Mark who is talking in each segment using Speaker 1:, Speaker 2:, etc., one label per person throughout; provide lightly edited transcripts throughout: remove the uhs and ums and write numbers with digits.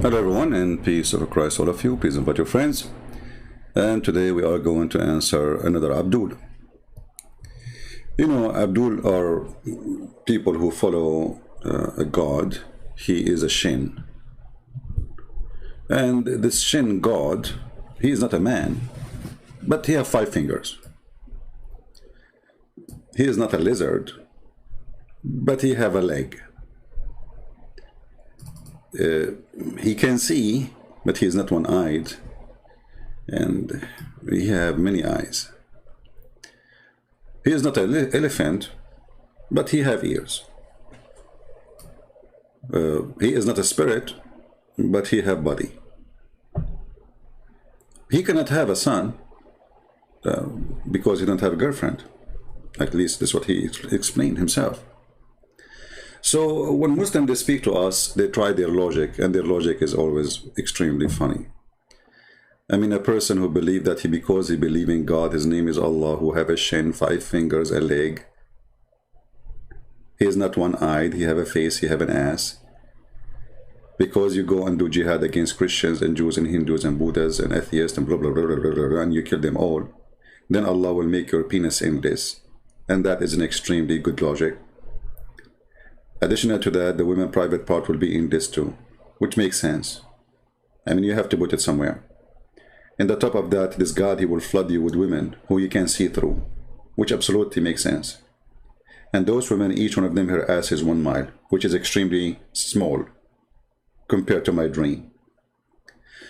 Speaker 1: Hello everyone, and peace of Christ all of you. Please invite your friends. And today we are going to answer another Abdul. You know, Abdul are people who follow a god. He is a Shin. And this Shin god, he is not a man, but he has 5 fingers. He is not a lizard, but he have a leg. He can see, but he is not one-eyed, and he have many eyes. He is not an elephant, but he have ears. He is not a spirit, but he have body. He cannot have a son because he don't have a girlfriend. At least that's what he explained himself. So when Muslims they speak to us, they try their logic, and their logic is always extremely funny. I mean, a person who believes that because he believes in God, his name is Allah, who have a shin, 5 fingers, a leg. He is not one-eyed, he have a face, he have an ass. Because you go and do jihad against Christians and Jews and Hindus and Buddhas and atheists and blah, blah, blah, blah, blah, blah, blah, and you kill them all, then Allah will make your penis endless. And that is an extremely good logic. Additional to that, the women's private part will be in this too, which makes sense. I mean, you have to put it somewhere. And on top of that, this God, he will flood you with women who you can see through, which absolutely makes sense. And those women, each one of them, her ass is 1 mile, which is extremely small compared to my dream.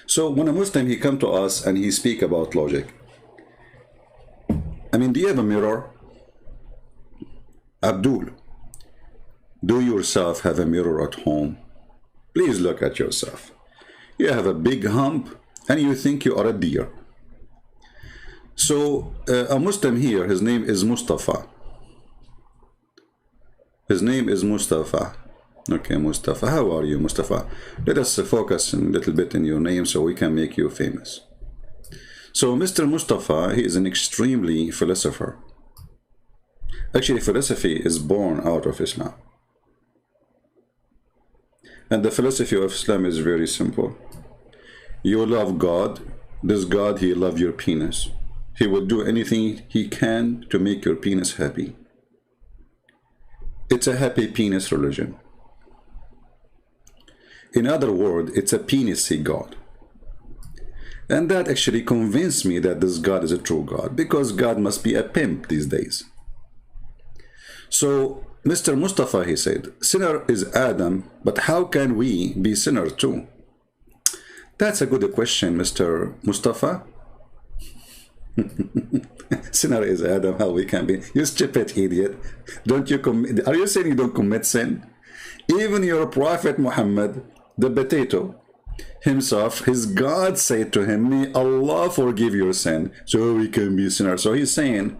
Speaker 1: So when a Muslim, he come to us and he speak about logic. I mean, do you have a mirror? Abdul, do you yourself have a mirror at home? Please look at yourself. You have a big hump and you think you are a deer. So a Muslim here, his name is Mustafa. His name is Mustafa. Okay, Mustafa. How are you, Mustafa? Let us focus a little bit in your name so we can make you famous. So Mr. Mustafa, he is an extremely philosopher. Actually, philosophy is born out of Islam. And the philosophy of Islam is very simple. You love God. This God, he loves your penis. He will do anything he can to make your penis happy. It's a happy penis religion. In other words, it's a penisy God. And that actually convinced me that this God is a true God, because God must be a pimp these days. So Mr. Mustafa, he said, sinner is Adam, but how can we be sinner too? That's a good question, Mr. Mustafa. Sinner is Adam, how we can be? You stupid idiot. Don't you commit? Are you saying you don't commit sin? Even your prophet Muhammad, the potato, himself, his God said to him, may Allah forgive your sin, so we can be sinners. So he's saying,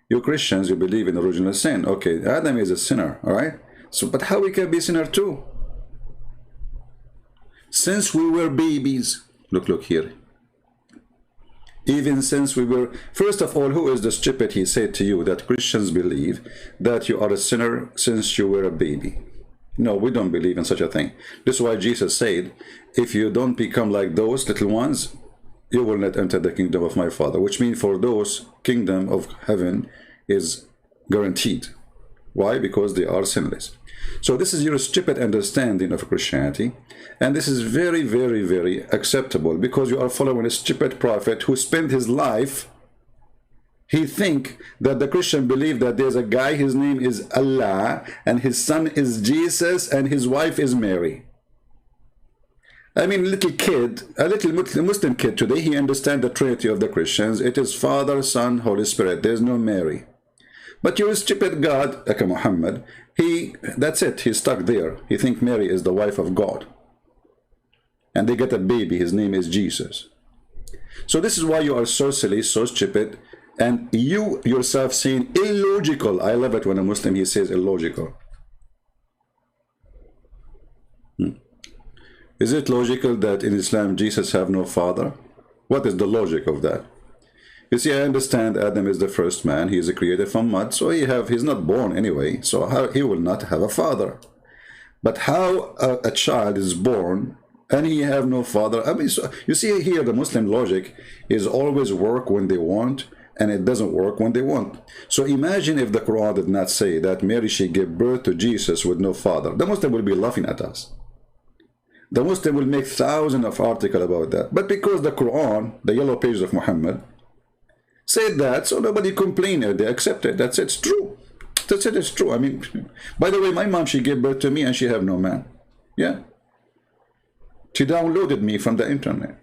Speaker 1: you Christians, you believe in original sin. Okay, Adam is a sinner, all right? So, but how we can be sinner too? Since we were babies, look here. Even since we were, first of all, who is the stupid, he said to you, that Christians believe that you are a sinner since you were a baby? No, we don't believe in such a thing. This is why Jesus said, if you don't become like those little ones, you will not enter the kingdom of my Father, which means for those, kingdom of heaven is guaranteed. Why? Because they are sinless. So this is your stupid understanding of Christianity, and this is very, very, very acceptable, because you are following a stupid prophet who spent his life, he think that the Christian believe that there's a guy, his name is Allah, and his son is Jesus, and his wife is Mary. I mean, little kid, a little Muslim kid today, he understands the Trinity of the Christians. It is Father, Son, Holy Spirit. There's no Mary. But your stupid God, like Muhammad, that's it. He's stuck there. He thinks Mary is the wife of God. And they get a baby. His name is Jesus. So this is why you are so silly, so stupid, and you yourself saying illogical. I love it when a Muslim, he says illogical. Is it logical that in Islam Jesus have no father? What is the logic of that? You see, I understand Adam is the first man. He is created from mud, so he's not born anyway. So he will not have a father. But how a child is born and he have no father. I mean, so you see here, the Muslim logic is always work when they want, and it doesn't work when they want. So imagine if the Quran did not say that Mary, she gave birth to Jesus with no father. The Muslim will be laughing at us. The Muslim will make thousands of articles about that. But because the Quran, the yellow pages of Muhammad, said that, so nobody complained. They accepted. That's it. It's true. That's it. It's true. I mean, by the way, my mom, she gave birth to me and she have no man. Yeah. She downloaded me from the internet.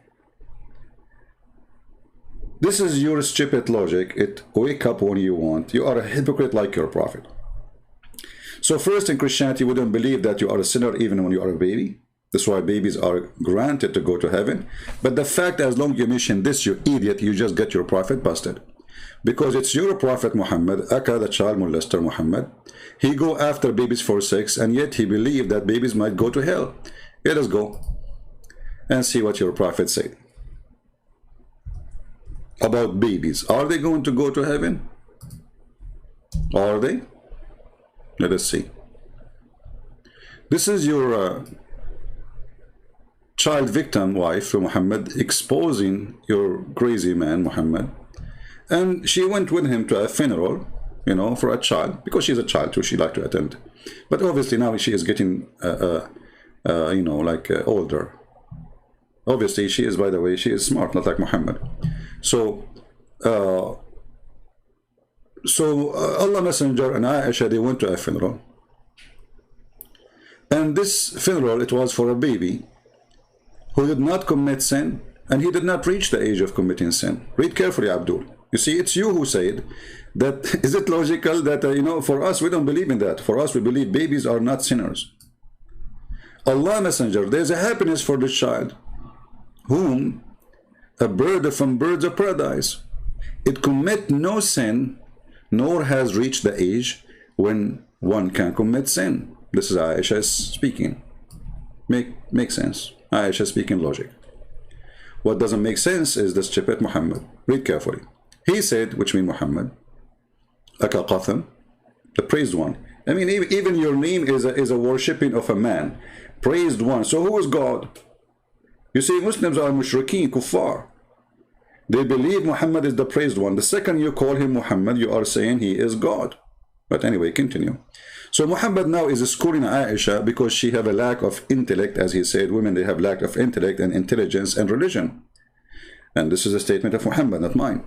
Speaker 1: This is your stupid logic. It wake up when you want. You are a hypocrite like your prophet. So first, in Christianity, we don't believe that you are a sinner even when you are a baby. That's why babies are granted to go to heaven. But the fact, as long as you mention this, you idiot, you just get your prophet busted. Because it's your prophet Muhammad, Aka, the child molester Muhammad. He go after babies for sex, and yet he believed that babies might go to hell. Let us go and see what your prophet said about babies. Are they going to go to heaven? Are they? Let us see. This is your child victim wife, Muhammad, exposing your crazy man, Muhammad. And she went with him to a funeral, you know, for a child, because she's a child too, she liked to attend. But obviously now she is getting, you know, like older. Obviously she is, by the way, she is smart, not like Muhammad. So, Allah Messenger and Aisha, they went to a funeral. And this funeral, it was for a baby who did not commit sin, and he did not reach the age of committing sin. Read carefully, Abdul. You see, it's you who said that. Is it logical that, you know, for us, we don't believe in that. For us, we believe babies are not sinners. Allah Messenger, there's a happiness for the child, whom a bird from birds of paradise. It commit no sin, nor has reached the age when one can commit sin. This is Aisha speaking. Make sense. Aisha speaking logic. What doesn't make sense is the stupid Muhammad. Read carefully. He said, which means Muhammad, Aka Qatham, the praised one. I mean, even your name is a worshipping of a man. Praised one. So who is God? You see, Muslims are mushrikeen, kuffar. They believe Muhammad is the praised one. The second you call him Muhammad, you are saying he is God. But anyway, continue. So Muhammad now is schooling Aisha because she have a lack of intellect. As he said, women, they have lack of intellect and intelligence and religion. And this is a statement of Muhammad, not mine.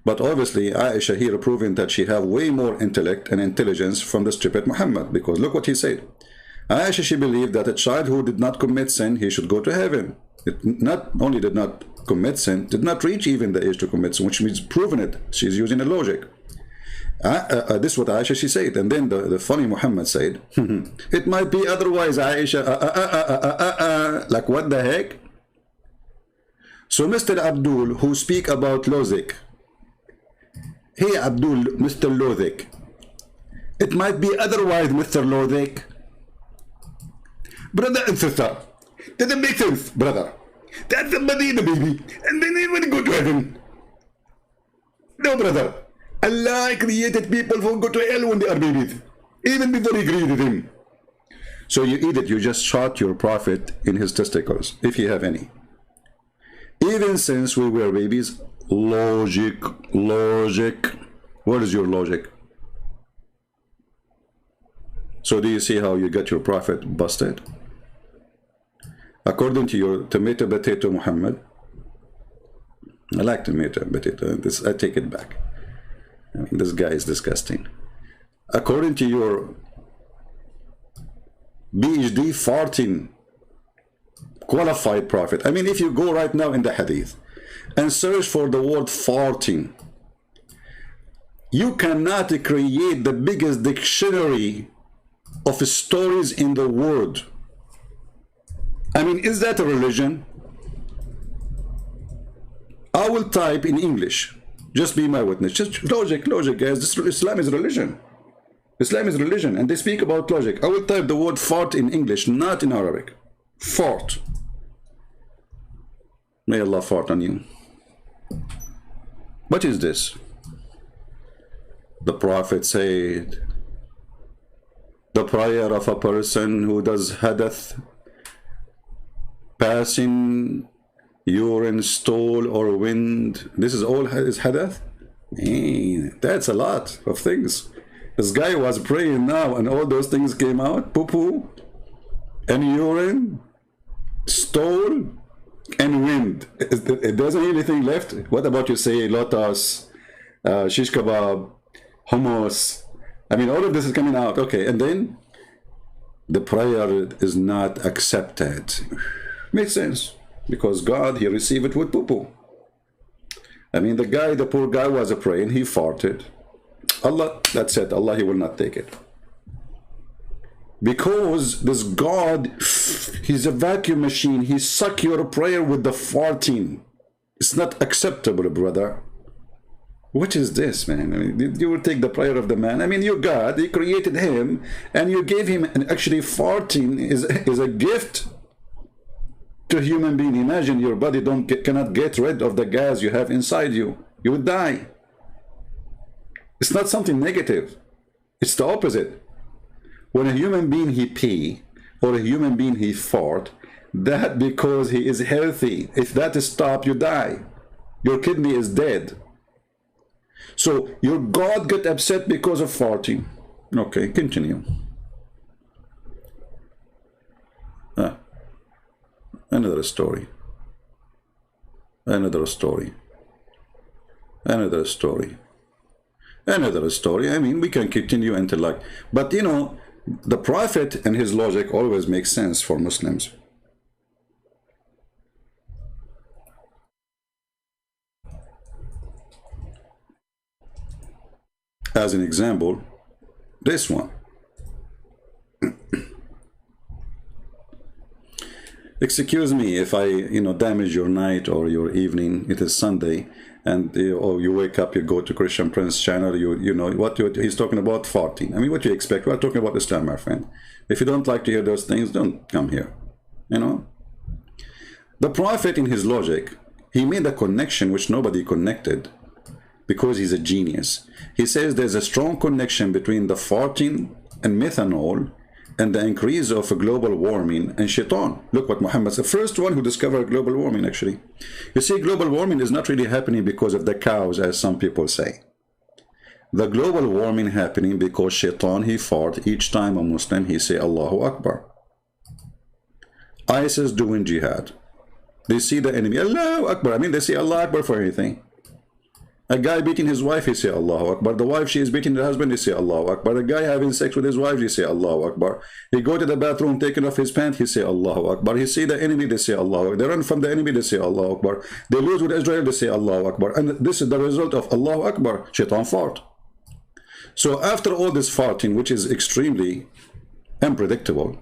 Speaker 1: But obviously, Aisha here proving that she have way more intellect and intelligence from the stupid Muhammad. Because look what he said. Aisha, she believed that a child who did not commit sin, he should go to heaven. It not only did not commit sin, did not reach even the age to commit sin, which means proven it. She's using a logic. This is what Aisha, she said. And then the funny Muhammad said, it might be otherwise, Aisha. Like what the heck? So Mr. Abdul, who speak about logic, hey Abdul, Mr. Logic, it might be otherwise, Mr. Logic. Brother and sister, doesn't make sense, brother. That's somebody in the baby, and then they want to go to heaven. No, brother. Allah created people who go to hell when they are babies, even before he created him. So you idiot, you just shot your prophet in his testicles, if you have any. Even since we were babies, logic. What is your logic? So do you see how you got your prophet busted? According to your tomato potato Muhammad, I like tomato potato. This, I take it back. I mean, this guy is disgusting. According to your PhD farting qualified prophet, I mean, if you go right now in the hadith and search for the word farting, you cannot create the biggest dictionary of stories in the world. I mean, is that a religion? I will type in English. Just be my witness. Just logic, guys. Islam is religion. Islam is religion, and they speak about logic. I will type the word fart in English, not in Arabic. Fart. May Allah fart on you. What is this? The Prophet said, the prayer of a person who does hadith passing, urine, stool, or wind. This is all is hadath? That's a lot of things. This guy was praying now, and all those things came out. Poo-poo, and urine, stool, and wind. It doesn't anything left. What about you say lotus, shish kebab, hummus? I mean, all of this is coming out. Okay, and then the prayer is not accepted. Makes sense, because God, he received it with poo-poo. I mean, the poor guy was praying, he farted. Allah, that's it. Allah, he will not take it. Because this God, he's a vacuum machine. He suck your prayer with the farting. It's not acceptable, brother. What is this, man? I mean, you will take the prayer of the man. I mean, your God, he created him, and you gave him, and actually farting is a gift to a human being. Imagine your body cannot get rid of the gas you have inside you. You would die. It's not something negative. It's the opposite. When a human being he pee, or a human being he fart, that because he is healthy. If that is stopped, you die. Your kidney is dead. So your God got upset because of farting. Okay, continue. Another story. Another story. Another story. Another story. I mean, we can continue until like, but you know, the Prophet and his logic always makes sense for Muslims. As an example, this one. Excuse me if I, damage your night or your evening. It is Sunday, and you wake up, you go to Christian Prince channel. You know what he's talking about, farting. I mean, what do you expect? We're talking about Islam, my friend. If you don't like to hear those things, don't come here. The Prophet, in his logic, he made a connection which nobody connected, because he's a genius. He says there's a strong connection between the farting and methanol and the increase of global warming and shaitan. Look what Muhammad said. The first one who discovered global warming, actually. You see, global warming is not really happening because of the cows, as some people say. The global warming happening because shaitan, he fart each time a Muslim, he say Allahu Akbar. ISIS doing jihad. They see the enemy, Allahu Akbar. I mean, they say Allahu Akbar for anything. A guy beating his wife, he say Allahu Akbar. The wife, she is beating the husband, he say Allahu Akbar. A guy having sex with his wife, he say Allahu Akbar. He go to the bathroom, taking off his pants, he say Allahu Akbar. He see the enemy, they say Allahu Akbar. They run from the enemy, they say Allahu Akbar. They lose with Israel, they say Allahu Akbar. And this is the result of Allahu Akbar, shaitan fart. So after all this farting, which is extremely unpredictable,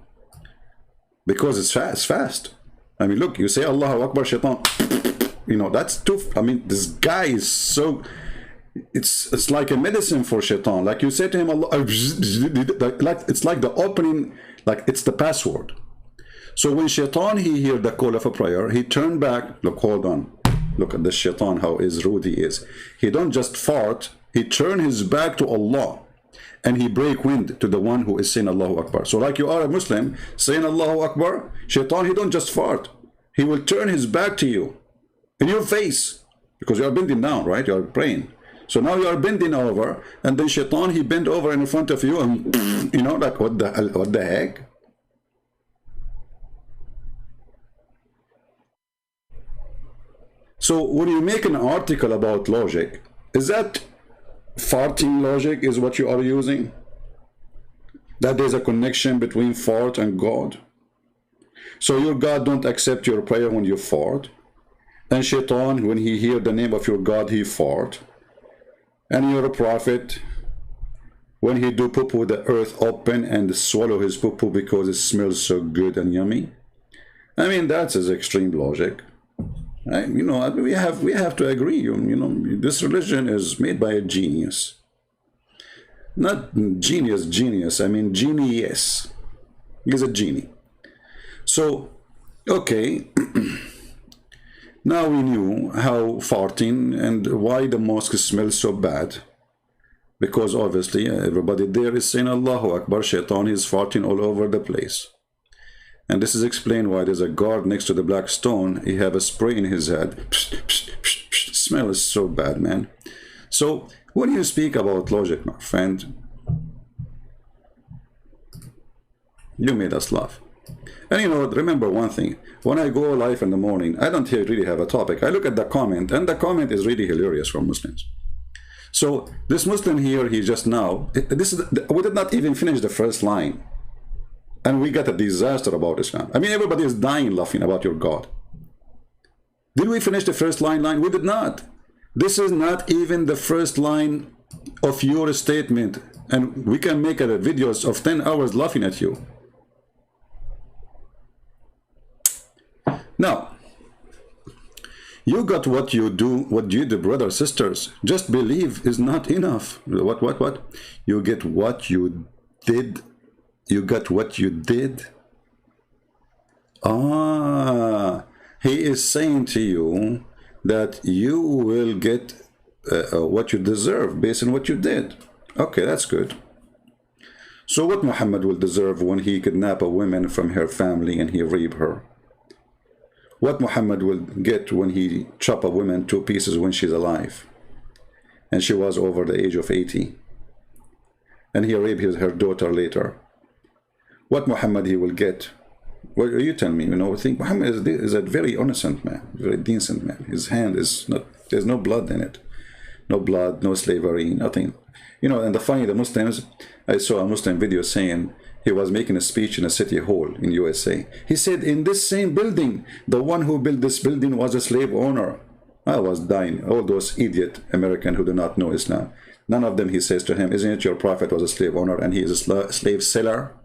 Speaker 1: because it's fast. I mean, look, you say Allahu Akbar, shaitan. That's too. I mean, this guy is so. It's like a medicine for shaitan. Like you say to him, Allah, like it's like the opening, like it's the password. So when shaitan he hear the call of a prayer, he turn back. Look, hold on. Look at the shaitan, how rude he is. He don't just fart. He turn his back to Allah, and he break wind to the one who is saying Allahu Akbar. So like you are a Muslim saying Allahu Akbar, shaitan he don't just fart. He will turn his back to you. In your face, because you are bending down, right? You are praying. So now you are bending over, and then shaitan, he bend over in front of you, and like what the heck? So when you make an article about logic, is that farting logic is what you are using? That there's a connection between fart and God? So your God don't accept your prayer when you fart? And shaitan, when he hear the name of your God, he fart. And your prophet, when he do poo-poo, the earth open and swallow his poo-poo because it smells so good and yummy. I mean, that's his extreme logic. We have to agree. This religion is made by a genius. Not genius. I mean, genius. He's a genie. So, okay. Now we knew how farting and why the mosque smells so bad. Because obviously everybody there is saying Allahu Akbar, shaitan is farting all over the place. And this is explained why there's a guard next to the black stone. He have a spray in his head. Psh, psh, psh, psh. Smell is so bad, man. So when you speak about logic, my friend, you made us laugh. And you know, remember one thing. When I go live in the morning, I don't really have a topic. I look at the comment, and the comment is really hilarious from Muslims. So this Muslim here, he just now, we did not even finish the first line. And we got a disaster about Islam. I mean, everybody is dying laughing about your God. Did we finish the first line? We did not. This is not even the first line of your statement. And we can make videos of 10 hours laughing at you. Now, you got what you do, what you do, brothers, sisters. Just believe is not enough. What? You get what you did. You got what you did. He is saying to you that you will get what you deserve based on what you did. Okay, that's good. So what Muhammad will deserve when he kidnap a woman from her family and he rape her? What Muhammad will get when he chop a woman to pieces when she's alive and she was over the age of 80, and he raped her daughter later? What Muhammad he will get? Well, you tell me. You know, I think Muhammad is a very innocent man, very decent man. His hand is not, there's no blood in it. No blood, no slavery, nothing. You know, and the Muslims, I saw a Muslim video saying he was making a speech in a city hall in USA. He said, in this same building, the one who built this building was a slave owner. I was dying. All those idiot Americans who do not know Islam. None of them, he says to him, isn't it your prophet was a slave owner and he is a slave seller?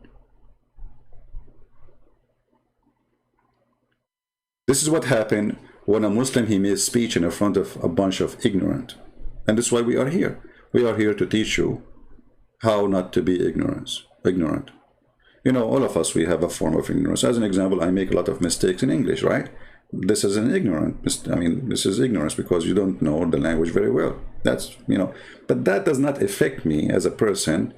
Speaker 1: This is what happened when a Muslim, he made a speech in front of a bunch of ignorant. And this is why we are here. We are here to teach you how not to be ignorant. You know, all of us, we have a form of ignorance. As an example, I make a lot of mistakes in English, right? This is an this is ignorance because you don't know the language very well. That's, you know, but that does not affect me as a person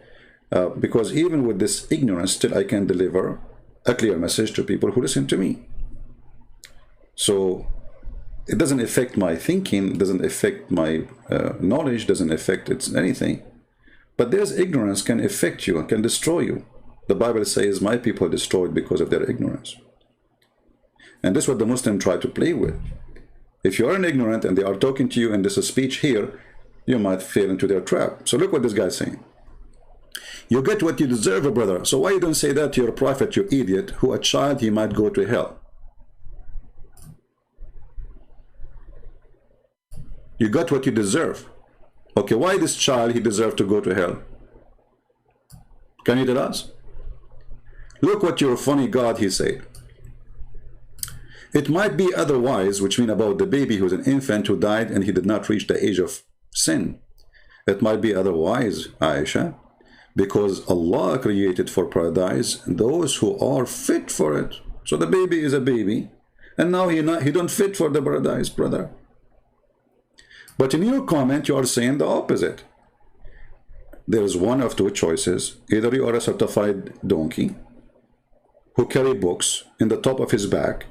Speaker 1: because even with this ignorance, still I can deliver a clear message to people who listen to me. So it doesn't affect my thinking, doesn't affect my knowledge, doesn't affect anything. But there's ignorance can affect you and can destroy you. The Bible says, my people are destroyed because of their ignorance. And this is what the Muslims try to play with. If you are an ignorant and they are talking to you and there's a speech here, you might fall into their trap. So look what this guy's saying. You get what you deserve, brother. So why you don't say that to your prophet, you idiot, who a child, he might go to hell? You got what you deserve. Okay, why this child, he deserves to go to hell? Can you tell us? Look what your funny God, he said. It might be otherwise, which means about the baby who was an infant who died and he did not reach the age of sin. It might be otherwise, Aisha, because Allah created for paradise those who are fit for it. So the baby is a baby, and now he don't fit for the paradise, brother. But in your comment, you are saying the opposite. There's one of two choices. Either you are a certified donkey who carry books in the top of his back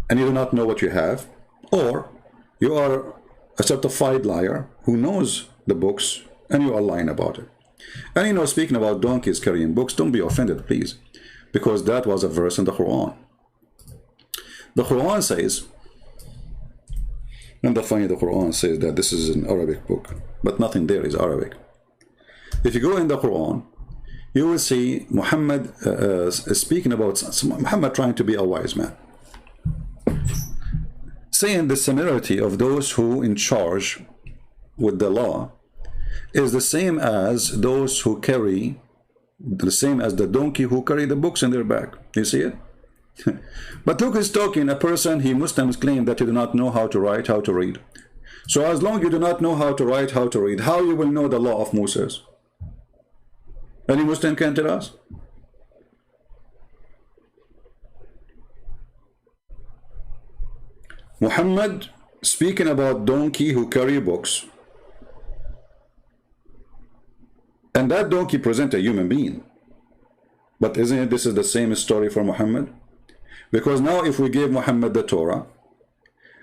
Speaker 1: and you do not know what you have, or you are a certified liar who knows the books and you are lying about it. And you know, speaking about donkeys carrying books, don't be offended, please, because that was a verse in the Quran. The Quran says, and the Quran says that this is an Arabic book, but nothing there is Arabic. If you go in the Quran, you will see Muhammad speaking about Muhammad trying to be a wise man, saying the similarity of those who in charge with the law is the same as those who carry, the same as the donkey who carry the books in their back. You see it? But look, he's talking a person, Muslims claim that you do not know how to write, how to read. So as long as you do not know how to write, how to read, how you will know the law of Moses? Any Muslim can tell us? Muhammad speaking about donkey who carry books, and that donkey present a human being. But isn't it this is the same story for Muhammad? Because now if we give Muhammad the Torah,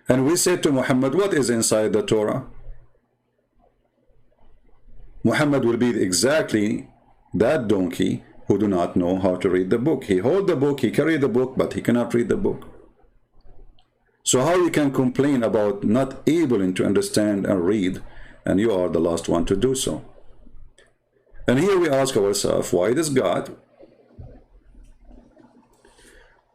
Speaker 1: and we say to Muhammad, what is inside the Torah? Muhammad will be exactly that donkey who do not know how to read the book. He hold the book, he carry the book, but he cannot read the book. So how you can complain about not able to understand and read, and you are the last one to do so? And here we ask ourselves, why does God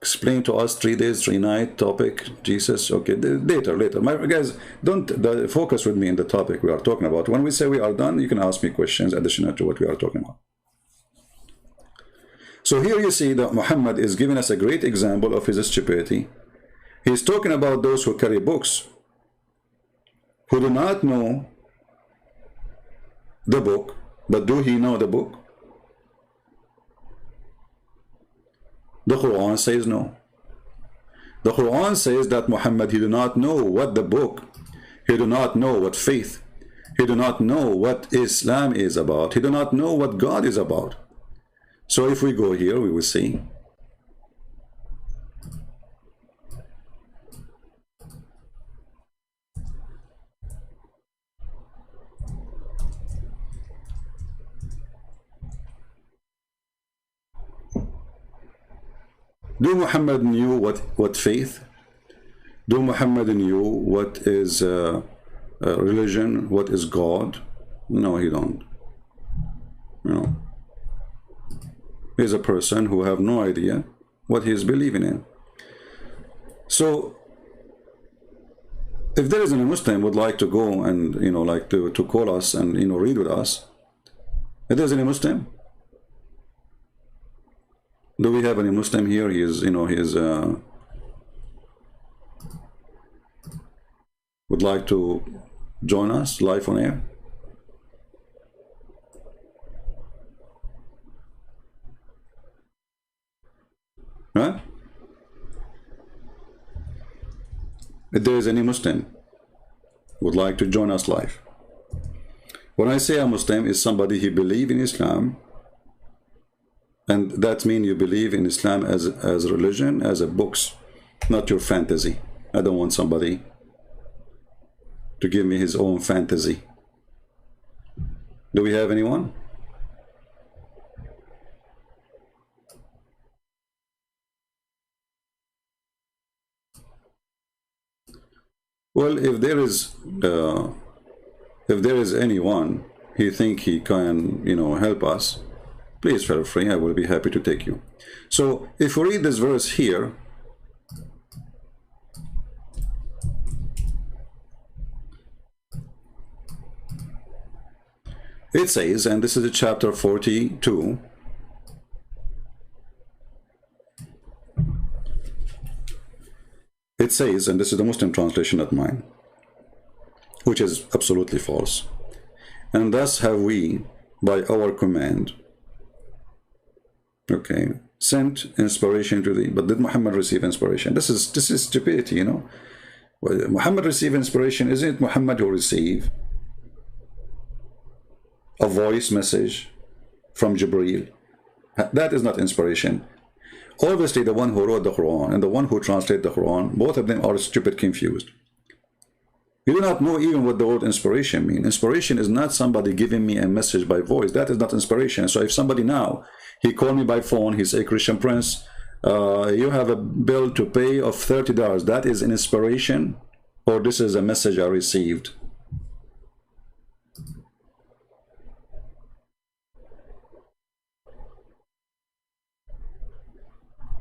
Speaker 1: explain to us 3 days, 3 nights topic, Jesus? Okay, later. My guys, don't focus with me in the topic we are talking about. When we say we are done, you can ask me questions additional to what we are talking about. So here you see that Muhammad is giving us a great example of his stupidity. He's talking about those who carry books, who do not know the book, but do he know the book? The Quran says no. The Quran says that Muhammad, he do not know what the book, he do not know what faith, he do not know what Islam is about, he do not know what God is about. So if we go here, we will see. Do Muhammad knew what faith? Do Muhammad knew what is religion? What is God? No, he don't. You know, he's a person who have no idea what he is believing in. So, if there is any Muslim would like to go and like to call us and read with us, if there's any Muslim. Do we have any Muslim here? He is, would like to join us live on air? Huh? If there is any Muslim would like to join us live. When I say a Muslim, is somebody who believes in Islam. And that means you believe in Islam as religion, as a books, not your fantasy. I don't want somebody to give me his own fantasy. Do we have anyone? Well, if there is anyone he think he can, help us, please feel free, I will be happy to take you. So if we read this verse here, it says, and this is chapter 42, it says, and this is the Muslim translation, not mine, which is absolutely false. And thus have we, by our command, okay, sent inspiration to thee. But did Muhammad receive inspiration? This is stupidity, Well, Muhammad received inspiration. Isn't it Muhammad who received a voice message from Jibreel? That is not inspiration. Obviously, the one who wrote the Quran and the one who translated the Quran, both of them are stupid, confused. You do not know even what the word inspiration means. Inspiration is not somebody giving me a message by voice. That is not inspiration. So if somebody now, he called me by phone, he say, Christian Prince, you have a bill to pay of $30. That is an inspiration, or this is a message I received?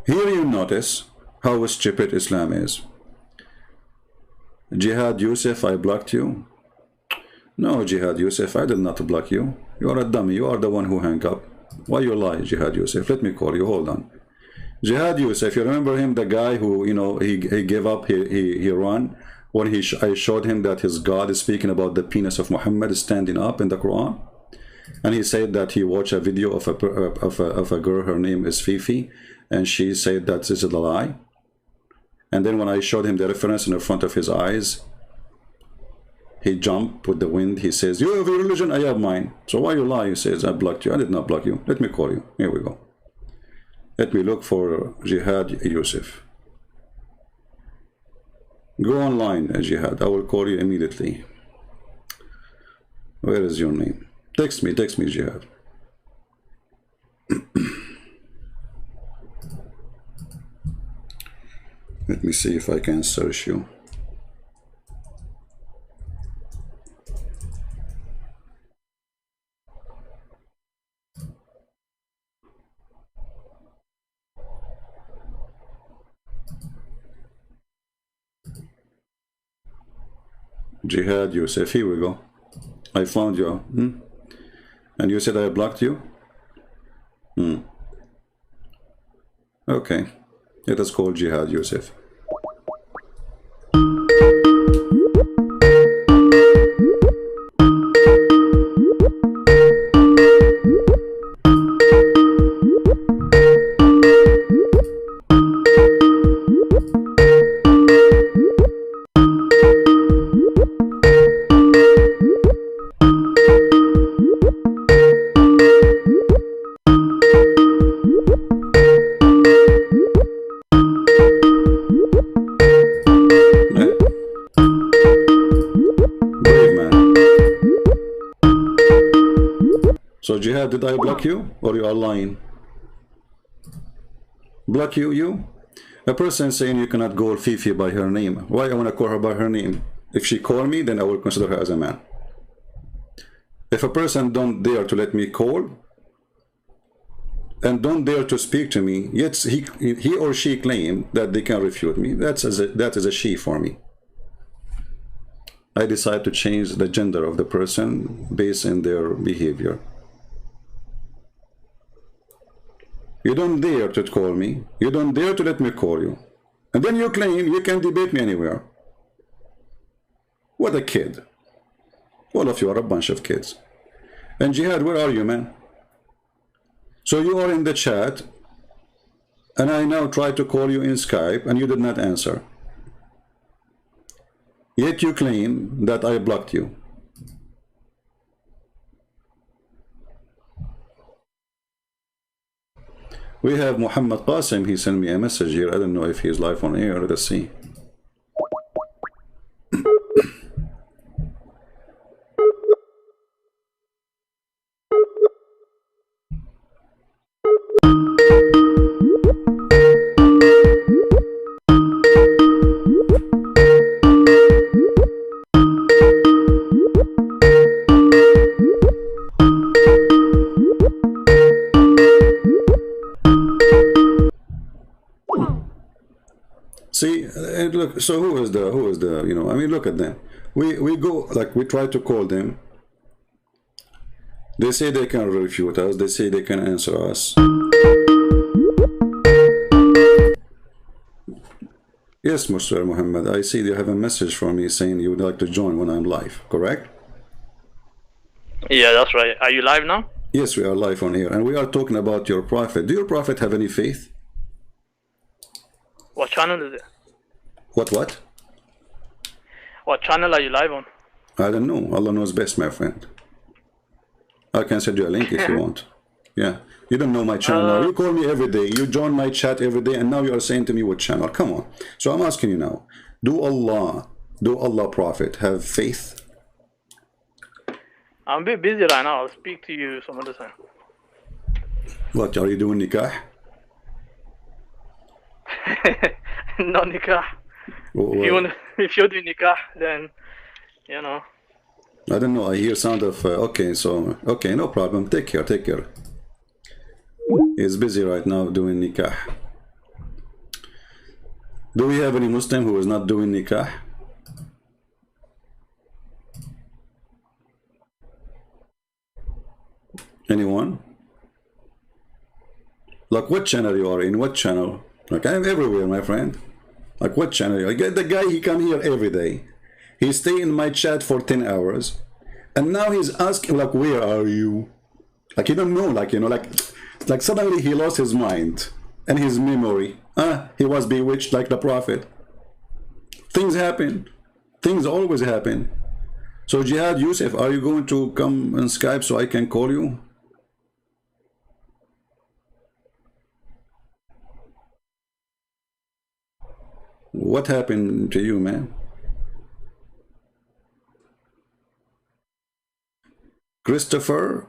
Speaker 1: Here you notice how stupid Islam is. Jihad Yusuf, I blocked you. No, Jihad Yusuf, I did not block you. You are a dummy. You are the one who hung up. Why you lie, Jihad Yusuf? Let me call you. Hold on. Jihad Yusuf, you remember him, the guy who, he gave up, he ran, when I showed him that his God is speaking about the penis of Muhammad standing up in the Quran? And he said that he watched a video of a girl, her name is Fifi, and she said that this is a lie. And then when I showed him the reference in the front of his eyes, he jumped with the wind. He says, you have your religion, I have mine. So why you lie? He says, I blocked you. I did not block you. Let me call you. Here we go. Let me look for Jihad Yusuf. Go online, Jihad. I will call you immediately. Where is your name? Text me, Jihad. Let me see if I can search you. Jihad Yusuf, here we go. I found you. And you said I blocked you? Okay. Let us call Jihad Yusuf. So Jihad, did I block you or you are lying? Block you? A person saying you cannot call Fifi by her name. Why I want to call her by her name? If she call me, then I will consider her as a man. If a person don't dare to let me call and don't dare to speak to me, yet he or she claim that they can refute me, that is a she for me. I decide to change the gender of the person based on their behavior. You don't dare to call me. You don't dare to let me call you. And then you claim you can debate me anywhere. What a kid. All of you are a bunch of kids. And Jihad, where are you, man? So you are in the chat, and I now try to call you in Skype, and you did not answer. Yet you claim that I blocked you. We have Muhammad Qasim. He sent me a message here. I don't know if he's live on air. Let's see. See, look, so who is the, you know, I mean, look at them. We go, like, we try to call them. They say they can refute us. They say they can answer us. Yes, Mr. Muhammad, I see you have a message for me saying you would like to join when I'm live, correct?
Speaker 2: Yeah, that's right. Are you live now?
Speaker 1: Yes, we are live on here, and we are talking about your prophet. Do your prophet have any faith?
Speaker 2: What channel is it?
Speaker 1: What?
Speaker 2: What channel are you live on?
Speaker 1: I don't know. Allah knows best, my friend. I can send you a link if you want. Yeah. You don't know my channel now. You call me every day. You join my chat every day, and now you are saying to me what channel. Come on. So I'm asking you now. Do Allah Prophet have faith?
Speaker 2: I'm a bit busy right now. I'll speak to you some other time.
Speaker 1: What, are you doing nikah?
Speaker 2: No nikah.
Speaker 1: Well,
Speaker 2: if you're doing nikah, then, you know.
Speaker 1: I don't know. I hear sound of, okay, so, okay, no problem. Take care. He's busy right now doing nikah. Do we have any Muslim who is not doing nikah? Anyone? Like, what channel you are in? What channel? Like, I'm everywhere, my friend. Like, what channel? I get the guy, he come here every day. He stay in my chat for 10 hours. And now he's asking, like, where are you? Like, you don't know, like, you know, like suddenly he lost his mind and his memory. He was bewitched like the prophet. Things happen. Things always happen. So, Jihad Yusuf, are you going to come on Skype so I can call you? What happened to you, man? Christopher,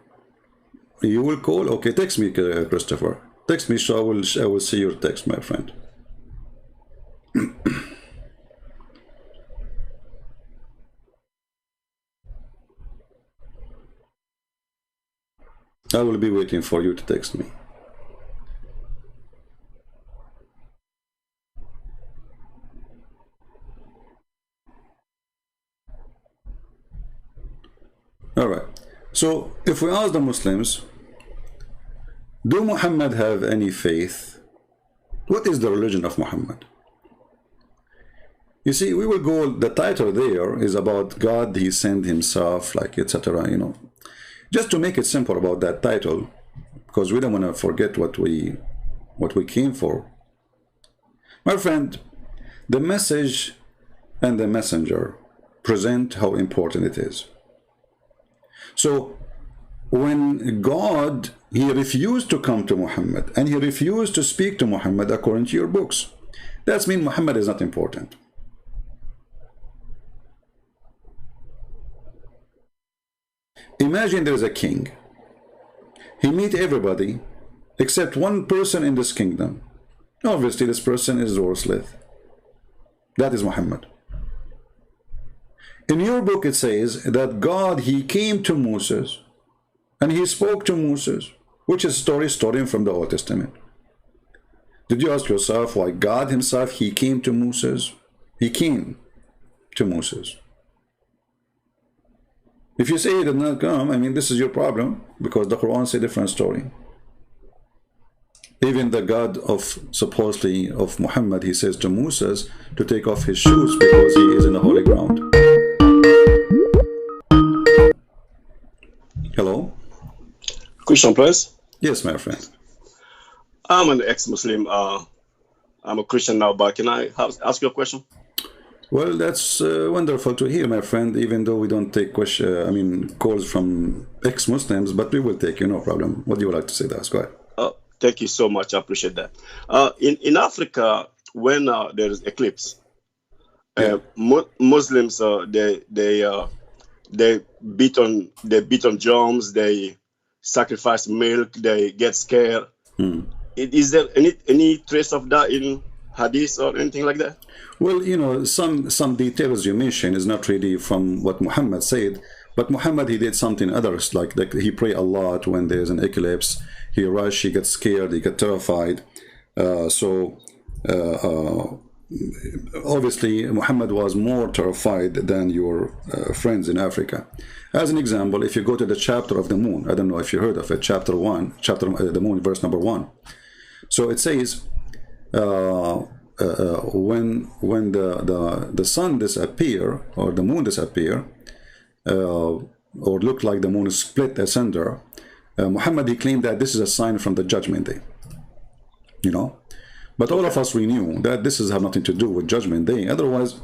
Speaker 1: you will call? Okay, text me, Christopher. Text me, so I will see your text, my friend. I will be waiting for you to text me. All right. So if we ask the Muslims, do Muhammad have any faith? What is the religion of Muhammad? You see, we will go, the title there is about God, he sent himself, like, etc., you know. Just to make it simple about that title, because we don't want to forget what we came for. My friend, the message and the messenger present how important it is. So when God, he refused to come to Muhammad and he refused to speak to Muhammad according to your books, that means Muhammad is not important. Imagine there is a king. He meets everybody except one person in this kingdom. Obviously, this person is worthless. That is Muhammad. In your book, it says that God, he came to Moses and he spoke to Moses, which is story from the Old Testament. Did you ask yourself why God himself, he came to Moses? He came to Moses. If you say he did not come, I mean, this is your problem, because the Quran says a different story. Even the God of, supposedly, of Muhammad, he says to Moses to take off his shoes because he is in the holy ground. Hello?
Speaker 3: Question, please.
Speaker 1: Yes, my friend.
Speaker 3: I'm an ex-Muslim. I'm a Christian now, but can I ask you a question?
Speaker 1: Well, that's wonderful to hear, my friend, even though we don't take calls from ex-Muslims, but we will take you, no problem. What do you like to say to us? Go ahead.
Speaker 3: Thank you so much. I appreciate that. In Africa, when there is eclipse, Muslims they beat on drums, they sacrifice milk, they get scared. Is there any trace of that in Hadith or anything like that?
Speaker 1: Well, you know, some details you mentioned is not really from what Muhammad said, but Muhammad, he did something others, like he pray a lot when there's an eclipse. He rush, he gets scared, he gets terrified. Obviously, Muhammad was more terrified than your friends in Africa. As an example, if you go to the chapter of the moon, I don't know if you heard of it, chapter 1, the moon, verse number 1. So it says, when the sun disappear or the moon disappear, or look like the moon is split asunder, Muhammad, he claimed that this is a sign from the judgment day, you know. But all of us, we knew that this has nothing to do with judgment day. Otherwise,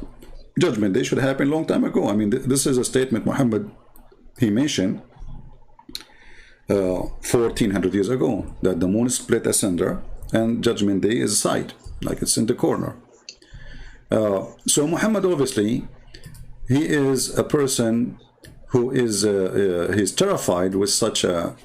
Speaker 1: judgment day should happen a long time ago. I mean, this is a statement Muhammad, he mentioned 1400 years ago, that the moon is split asunder and judgment day is a side, like it's in the corner. So Muhammad, obviously, he is a person who is he's terrified with such a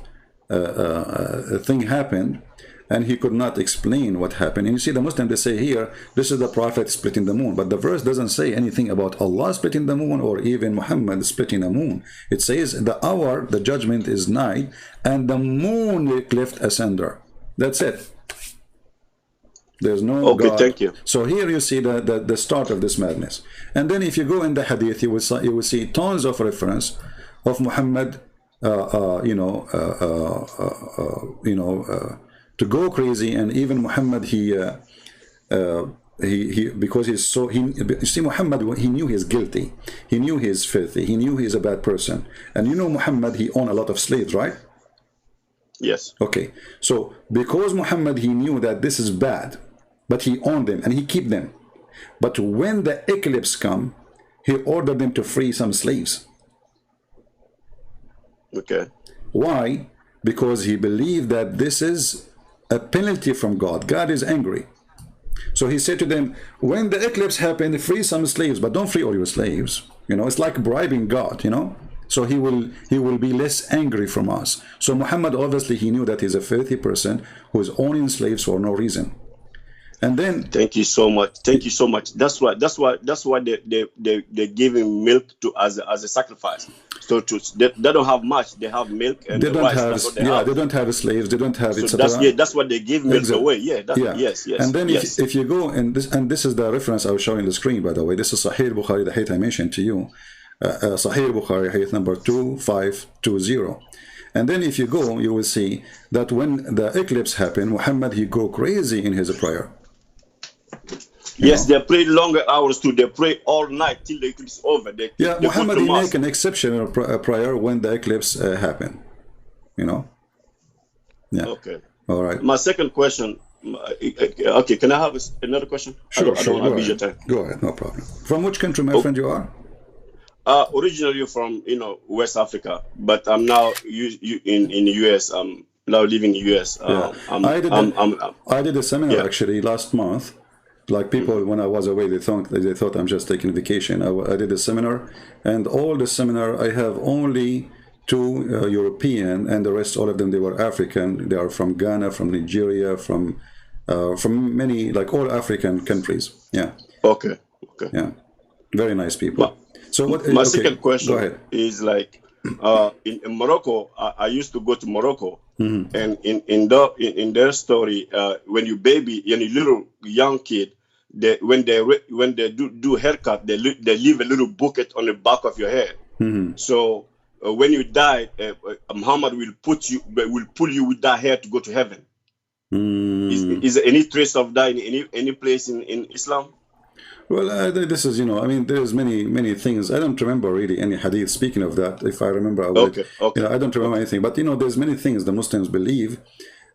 Speaker 1: thing happened, and he could not explain what happened. And you see, the Muslims, they say here, this is the Prophet splitting the moon, but the verse doesn't say anything about Allah splitting the moon or even Muhammad splitting the moon. It says the hour, the judgment is night, and the moon cleft asunder. That's it. There's no
Speaker 3: okay,
Speaker 1: God.
Speaker 3: Thank you.
Speaker 1: So here you see the start of this madness. And then if you go in the hadith, you will see tons of reference of Muhammad, to go crazy. And even Muhammad, because he's so, you see, Muhammad, he knew he's guilty, he knew he's filthy, he knew he's a bad person. And you know, Muhammad, he owned a lot of slaves, right?
Speaker 3: Yes.
Speaker 1: Okay, so because Muhammad, he knew that this is bad, but he owned them and he keep them. But when the eclipse come, he ordered them to free some slaves.
Speaker 3: Okay.
Speaker 1: Why? Because he believed that this is a penalty from God. God is angry. So he said to them, when the eclipse happened, free some slaves, but don't free all your slaves. You know, it's like bribing God, you know. So he will be less angry from us. So Muhammad, obviously, he knew that he's a filthy person who is owning slaves for no reason. And then,
Speaker 3: thank you so much. Thank you so much. That's why they give him milk to as a sacrifice. So they don't have much. They have milk and
Speaker 1: they don't
Speaker 3: rice.
Speaker 1: have,
Speaker 3: That's what they
Speaker 1: yeah,
Speaker 3: have.
Speaker 1: they don't have slaves. They don't have,
Speaker 3: So
Speaker 1: etc.
Speaker 3: that's what they give milk away. Yeah, yes.
Speaker 1: And then
Speaker 3: yes.
Speaker 1: if you go, and this is the reference I was showing on the screen, by the way. This is Sahih Bukhari, the hadith I mentioned to you. Sahih Bukhari, hadith number 2520. And then if you go, you will see that when the eclipse happened, Muhammad, he go crazy in his prayer.
Speaker 3: Yes, they pray longer hours too. They pray all night till the eclipse is over.
Speaker 1: Yeah, Muhammad, he make an exceptional prayer when the eclipse happened. You know? Yeah.
Speaker 3: Okay.
Speaker 1: All right.
Speaker 3: My second question. Okay, can I have another question?
Speaker 1: Sure,
Speaker 3: I don't
Speaker 1: go
Speaker 3: abuse your
Speaker 1: ahead.
Speaker 3: time.
Speaker 1: Go ahead, no problem. From which country, my friend, you are?
Speaker 3: Originally from West Africa, but I'm now in the US. I'm now living in the US.
Speaker 1: I did a seminar actually last month. Like people, when I was away, they thought I'm just taking vacation. I did a seminar, and all the seminar I have only 2 European, and the rest, all of them, they were African. They are from Ghana, from Nigeria, from many, like all African countries. Yeah.
Speaker 3: Okay.
Speaker 1: Yeah. Very nice people. So what?
Speaker 3: My second question
Speaker 1: go ahead.
Speaker 3: is like in Morocco. I used to go to Morocco, and in their story, when you baby and a little young kid, when they do haircut, they leave a little bucket on the back of your head. So when you die, Muhammad will pull you with that hair to go to heaven. Is there any trace of that in any place in Islam?
Speaker 1: Well, this is, I mean, there's many things. I don't remember really any hadith speaking of that. If I remember, I would.
Speaker 3: Okay.
Speaker 1: I don't remember anything. But, there's many things the Muslims believe.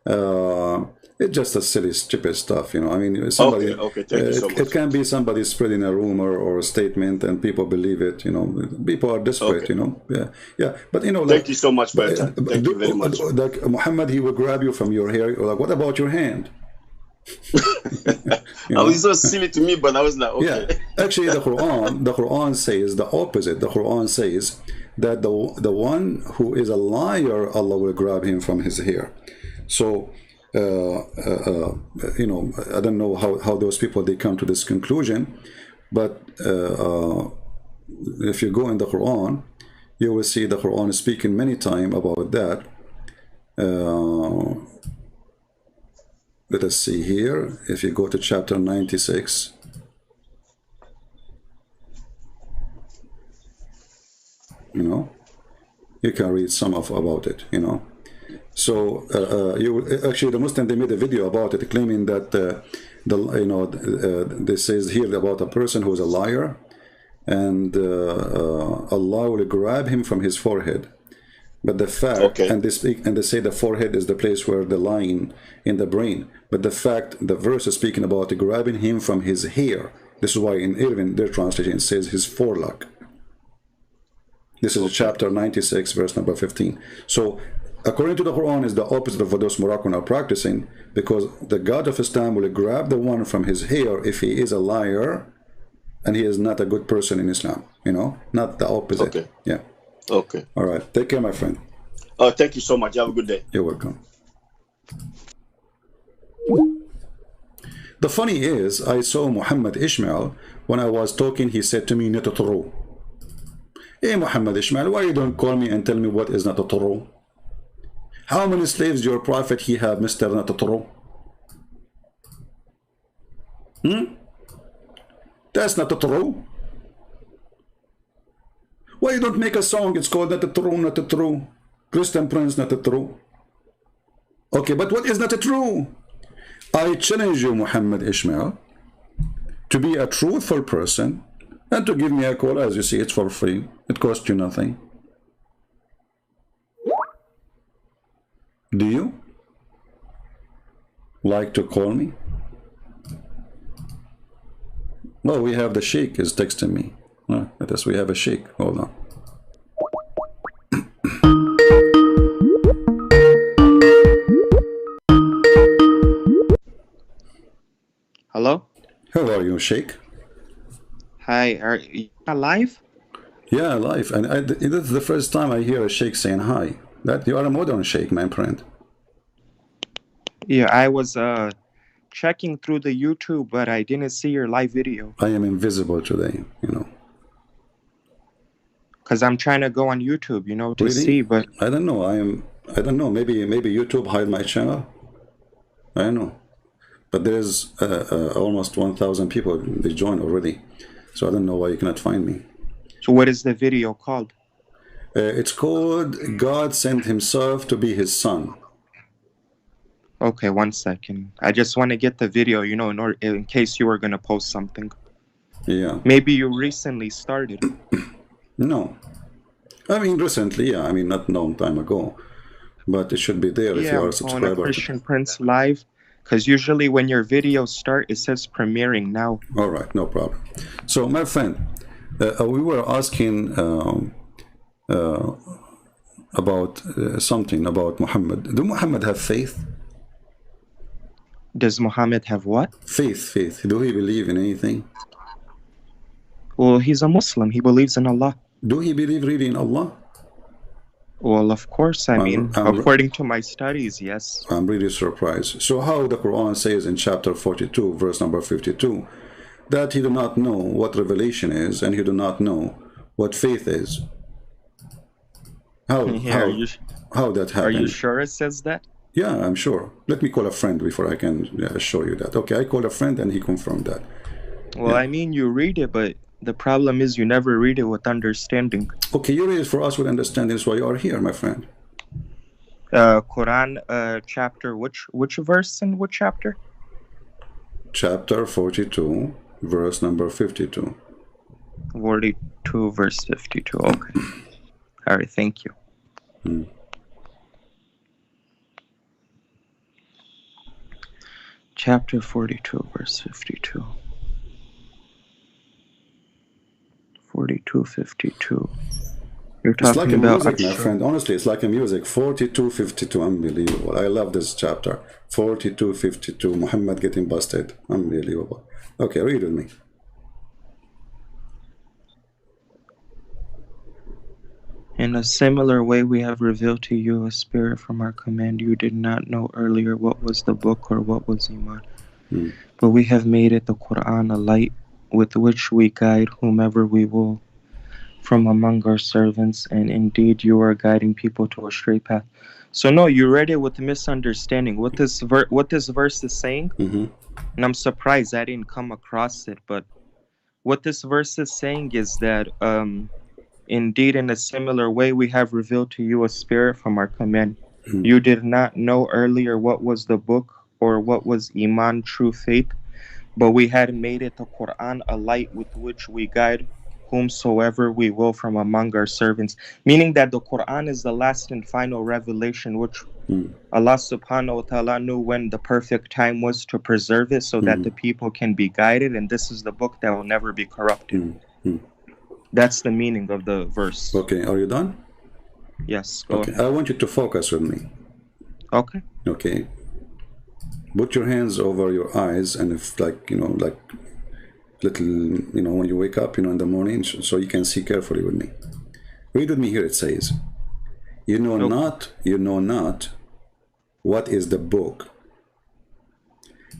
Speaker 1: It's just a silly, stupid stuff, I mean, somebody.
Speaker 3: Okay. Thank you so much.
Speaker 1: It can be somebody spreading a rumor or a statement, and people believe it. People are desperate. Yeah. But
Speaker 3: thank you so much for your time. Thank you very much.
Speaker 1: Like Muhammad, he will grab you from your hair. Or like, what about your hand?
Speaker 3: I was so silly to me, but I was like, okay.
Speaker 1: Yeah, actually, the Quran says the opposite. The Quran says that the one who is a liar, Allah will grab him from his hair. So, I don't know how those people they come to this conclusion, but if you go in the Quran, you will see the Quran is speaking many times about that. Let us see here. If you go to chapter 96, you can read some about it. So actually, the Muslim, they made a video about it, claiming that this says here about a person who is a liar, and Allah will grab him from his forehead. But the fact, and they say the forehead is the place where the line in the brain. But the fact, the verse is speaking about grabbing him from his hair. This is why in Irvin, their translation, it says his forelock. This is chapter 96, verse number 15. So, according to the Quran, is the opposite of what those Moroccans are practicing, because the God of Islam will grab the one from his hair if he is a liar, and he is not a good person in Islam. Not the opposite.
Speaker 3: Okay.
Speaker 1: Yeah.
Speaker 3: Okay.
Speaker 1: All right. Take care, my friend.
Speaker 3: Thank you so much. Have a good day.
Speaker 1: You're welcome. The funny is, I saw Muhammad Ishmael when I was talking. He said to me, "Not true." Hey, Muhammad Ishmael, why you don't call me and tell me what is not true? How many slaves your prophet he have, Mr. Not true? That's not true. Why you don't make a song? It's called Not True, Not True. Christian Prince, Not True. Okay, but what is not true? I challenge you, Muhammad Ishmael, to be a truthful person and to give me a call. As you see, it's for free. It costs you nothing. Do you like to call me? Well, we have the Sheikh is texting me. Let us, we have a Sheikh. Hold on.
Speaker 4: Hello?
Speaker 1: you, Sheikh?
Speaker 4: Hi, are you alive?
Speaker 1: Yeah, live. And this is the first time I hear a Sheikh saying hi. That you are a modern Sheikh, my friend.
Speaker 4: Yeah, I was checking through the YouTube, but I didn't see your live video.
Speaker 1: I am invisible today, you know.
Speaker 4: Because I'm trying to go on YouTube, you know, to
Speaker 1: Really?
Speaker 4: see, but
Speaker 1: I don't know. I don't know. Maybe YouTube hide my channel. I don't know. But there's almost 1,000 people. They joined already. So I don't know why you cannot find me.
Speaker 4: so what is the video called?
Speaker 1: It's called God Sent Himself to Be His Son.
Speaker 4: Okay, 1 second. I just want to get the video, you know, in case you were going to post something.
Speaker 1: Yeah.
Speaker 4: Maybe you recently started.
Speaker 1: No. I mean, recently, yeah. I mean, not a long time ago. But it should be there if you are a
Speaker 4: on a
Speaker 1: subscriber.
Speaker 4: Christian Prince Live. Because usually when your videos start, it says premiering now.
Speaker 1: All right, no problem. So, my friend, we were asking about something about Muhammad. Do Muhammad have faith?
Speaker 4: Does Muhammad have what?
Speaker 1: Faith. Do he believe in anything?
Speaker 4: Well, he's a Muslim. He believes in Allah.
Speaker 1: Do he believe really in Allah?
Speaker 4: Well, of course, I mean, according to my studies, yes.
Speaker 1: I'm really surprised. So how the Quran says in chapter 42, verse number 52, that he do not know what revelation is and he do not know what faith is. How that happened?
Speaker 4: Are you sure it says that?
Speaker 1: Yeah, I'm sure. Let me call a friend before I can show you that. Okay, I called a friend and he confirmed that.
Speaker 4: Well, I mean, you read it, but the problem is you never read it with understanding.
Speaker 1: Okay, you read it for us with understanding. That's why you are here, my friend.
Speaker 4: Quran chapter, which verse and what chapter?
Speaker 1: Chapter 42, verse number 52.
Speaker 4: 42, verse 52. Okay. All right, thank you. Chapter 42, verse 52. 42:52. You're talking
Speaker 1: it's like
Speaker 4: about
Speaker 1: a music, my friend. Honestly, it's like a music. 42:52. Unbelievable. I love this chapter. 42:52. Muhammad getting busted. Unbelievable. Okay, read with me.
Speaker 4: In a similar way, we have revealed to you a spirit from our command. You did not know earlier what was the book or what was Iman. But we have made it the Qur'an, a light with which we guide whomever we will from among our servants, and indeed you are guiding people to a straight path. So no, you read it with misunderstanding. What this verse is saying, and I'm surprised I didn't come across it, but what this verse is saying is that indeed in a similar way we have revealed to you a spirit from our command. You did not know earlier what was the book or what was Iman, true faith, but we had made it the Quran, a light with which we guide whomsoever we will from among our servants. Meaning that the Quran is the last and final revelation which Allah subhanahu wa ta'ala knew when the perfect time was to preserve it so that the people can be guided, and this is the book that will never be corrupted. That's the meaning of the verse.
Speaker 1: Okay, are you done?
Speaker 4: Yes, go
Speaker 1: okay.
Speaker 4: ahead.
Speaker 1: I want you to focus with me.
Speaker 4: Okay.
Speaker 1: Okay. Put your hands over your eyes, and if like little, when you wake up, in the morning, so you can see carefully with me. Read with me here. It says, you know not what is the book,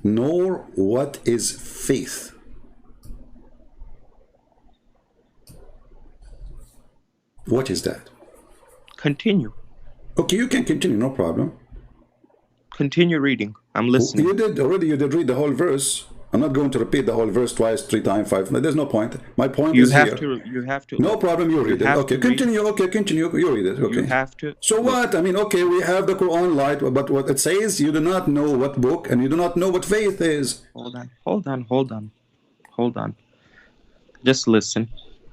Speaker 1: nor what is faith. What is that?
Speaker 4: Continue.
Speaker 1: Okay, you can continue, no problem.
Speaker 4: Continue reading. I'm listening.
Speaker 1: You did read the whole verse. I'm not going to repeat the whole verse twice, 3 times, 5. There's no point. My point is here.
Speaker 4: You have to.
Speaker 1: No problem. You read it. Okay, continue. Okay, continue. You read it. Okay.
Speaker 4: You have to.
Speaker 1: So what? I mean, okay, we have the Quran light, but what it says, you do not know what book, and you do not know what faith is.
Speaker 4: Hold on. Just listen.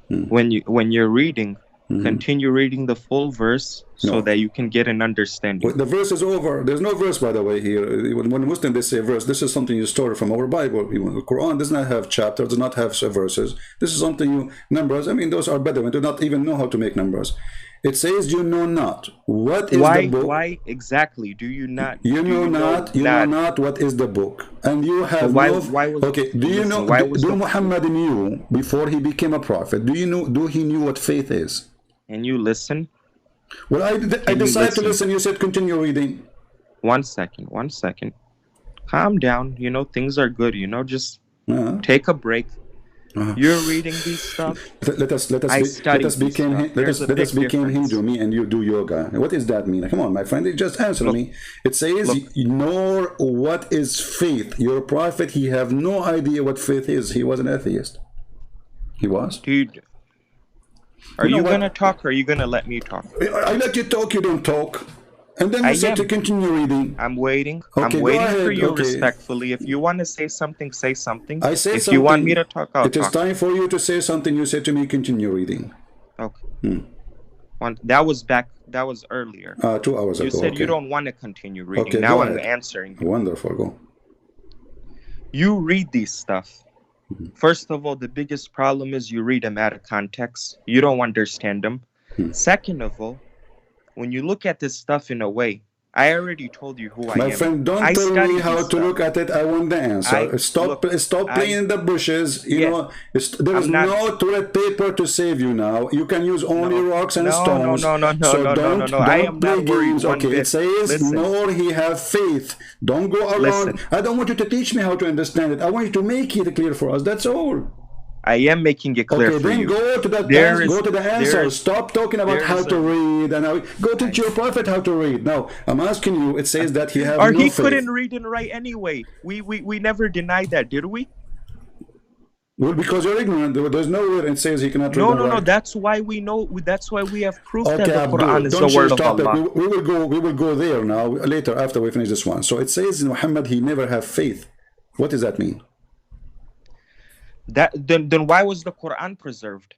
Speaker 4: When you're reading, continue reading the full verse so that you can get an understanding.
Speaker 1: The verse is over. There's no verse, by the way, here. When Muslims they say verse, this is something you store from our Bible. The Quran does not have chapters, does not have verses. This is something numbers. I mean, those are better. We do not even know how to make numbers. It says you know not. What is the book?
Speaker 4: Why exactly do you not?
Speaker 1: You know not what is the book, and you have okay. Do you know? Do Muhammad knew before he became a prophet? Do he knew what faith is?
Speaker 4: And you listen.
Speaker 1: Well, I decided to listen. You said continue reading.
Speaker 4: 1 second. Calm down. You know things are good. You know, just take a break. You're reading these stuff.
Speaker 1: Let us become Hindu, me and you do yoga. What does that mean? Come on, my friend, just answer me. It says, nor what is faith. Your prophet, he have no idea what faith is. He was an atheist. He was.
Speaker 4: Dude, are you gonna talk or are you gonna let me talk?
Speaker 1: I let you talk, you don't talk. And then you said to continue reading.
Speaker 4: I'm waiting. Okay, I'm waiting for you respectfully. If you want to say something, say something.
Speaker 1: I say
Speaker 4: if
Speaker 1: something.
Speaker 4: You want me to talk, I'll talk.
Speaker 1: It is time for you to say something. You said to me, continue reading.
Speaker 4: Okay. That was earlier.
Speaker 1: 2 hours ago.
Speaker 4: You said you don't want to continue reading. Okay, now I'm answering you.
Speaker 1: Wonderful. Go.
Speaker 4: You read these stuff. First of all, the biggest problem is you read them out of context. You don't understand them. Second of all, when you look at this stuff in a way, I already told you who I am.
Speaker 1: My friend, don't tell me how to look at it. I want the answer. Stop playing in the bushes. You know, there is no toilet paper to save you now. You can use only rocks and stones.
Speaker 4: No.
Speaker 1: Don't
Speaker 4: I am
Speaker 1: play
Speaker 4: not
Speaker 1: games. Okay,
Speaker 4: bit.
Speaker 1: it says, nor he have faith. Don't go around. I don't want you to teach me how to understand it. I want you to make it clear for us. That's all.
Speaker 4: I am making it clear for you.
Speaker 1: Go to the answer. Stop talking about how to read and go teach your prophet how to read. Now, I'm asking you. It says that he have no faith.
Speaker 4: He couldn't read and write anyway. We never denied that, did we?
Speaker 1: Well, because you're ignorant. There's nowhere it says he cannot read and write.
Speaker 4: No. That's why we know. That's why we have proof that the Quran is the word of Allah.
Speaker 1: We will go there now later after we finish this one. So it says in Muhammad he never have faith. What does that mean?
Speaker 4: Then why was the Quran preserved?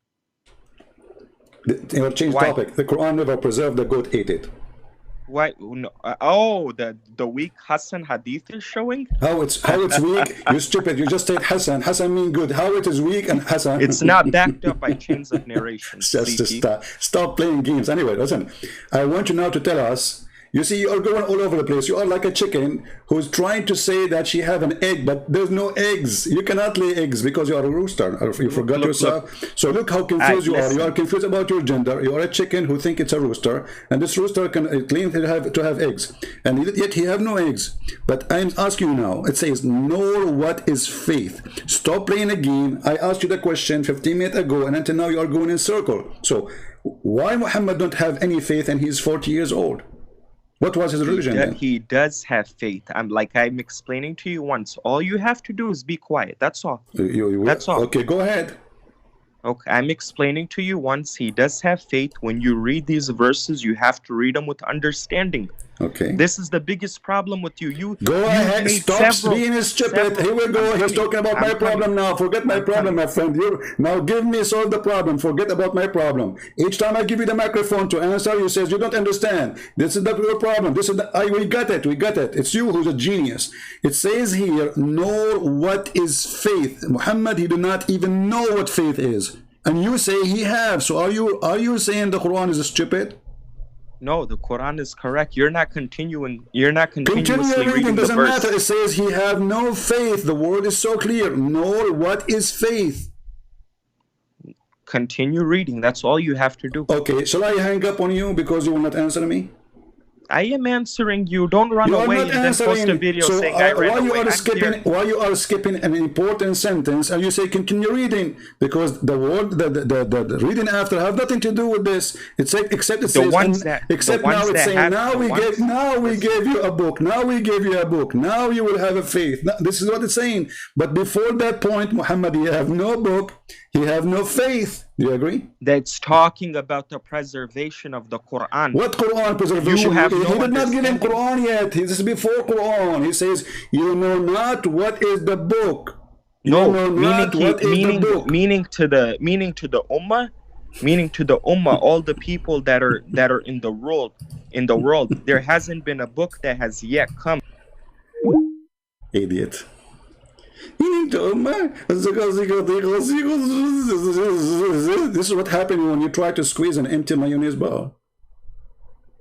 Speaker 1: Change topic. The Quran never preserved. The goat ate it.
Speaker 4: Why? No. The weak Hassan hadith is showing.
Speaker 1: How it's weak? You stupid! You just said Hassan. Hassan mean good. How it is weak and Hassan?
Speaker 4: It's not backed up by chains of narration.
Speaker 1: Just stop playing games. Anyway, listen. I want you now to tell us. You see, you are going all over the place. You are like a chicken who's trying to say that she have an egg, but there's no eggs. You cannot lay eggs because you are a rooster. You forgot yourself. So look how confused you are. You are confused about your gender. You are a chicken who think it's a rooster, and this rooster can claim to have eggs, and yet he have no eggs. But I'm asking you now. It says, "Know what is faith." Stop playing a game. I asked you the question 15 minutes ago, and until now you are going in circle. So why Muhammad don't have any faith and he's 40 years old? What was his religion then?
Speaker 4: He does have faith. I'm explaining to you once. All you have to do is be quiet. That's all. That's all.
Speaker 1: Okay, go ahead.
Speaker 4: Okay, I'm explaining to you once. He does have faith. When you read these verses, you have to read them with understanding.
Speaker 1: Okay.
Speaker 4: This is the biggest problem with you.
Speaker 1: Go ahead. Stop being stupid. Here we go. He's talking about my problem now. Forget my problem, my friend. Now give me solve the problem. Forget about my problem. Each time I give you the microphone to answer, you says you don't understand. This is your problem. This is we got it. We got it. It's you who's a genius. It says here, know what is faith. Muhammad, he did not even know what faith is. And you say he have. So are you saying the Quran is stupid?
Speaker 4: No, the Quran is correct. You're not continuing. You're not continuously reading the
Speaker 1: doesn't
Speaker 4: verse.
Speaker 1: matter. It says he have no faith. The word is so clear. Nor what is faith.
Speaker 4: Continue reading. That's all you have to do.
Speaker 1: Okay. Shall I hang up on you because you will not answer me?
Speaker 4: I am answering you. Don't run away and then post a video saying I ran away.
Speaker 1: Why you are skipping an important sentence and you say continue reading? Because the word, the reading after have nothing to do with this. It's like, except it says, now we gave you a book. Now we gave you a book. Now you will have a faith. Now, this is what it's saying. But before that point, Muhammad, he have no book. He have no faith. Do you agree?
Speaker 4: That's talking about the preservation of the Quran.
Speaker 1: What Quran preservation? He did not give him Quran yet. This is before Quran. He says, you know not what is the book.
Speaker 4: Meaning to the ummah, all the people that are in the world, there hasn't been a book that has yet come.
Speaker 1: Idiot. This is what happens when you try to squeeze an empty mayonnaise bar.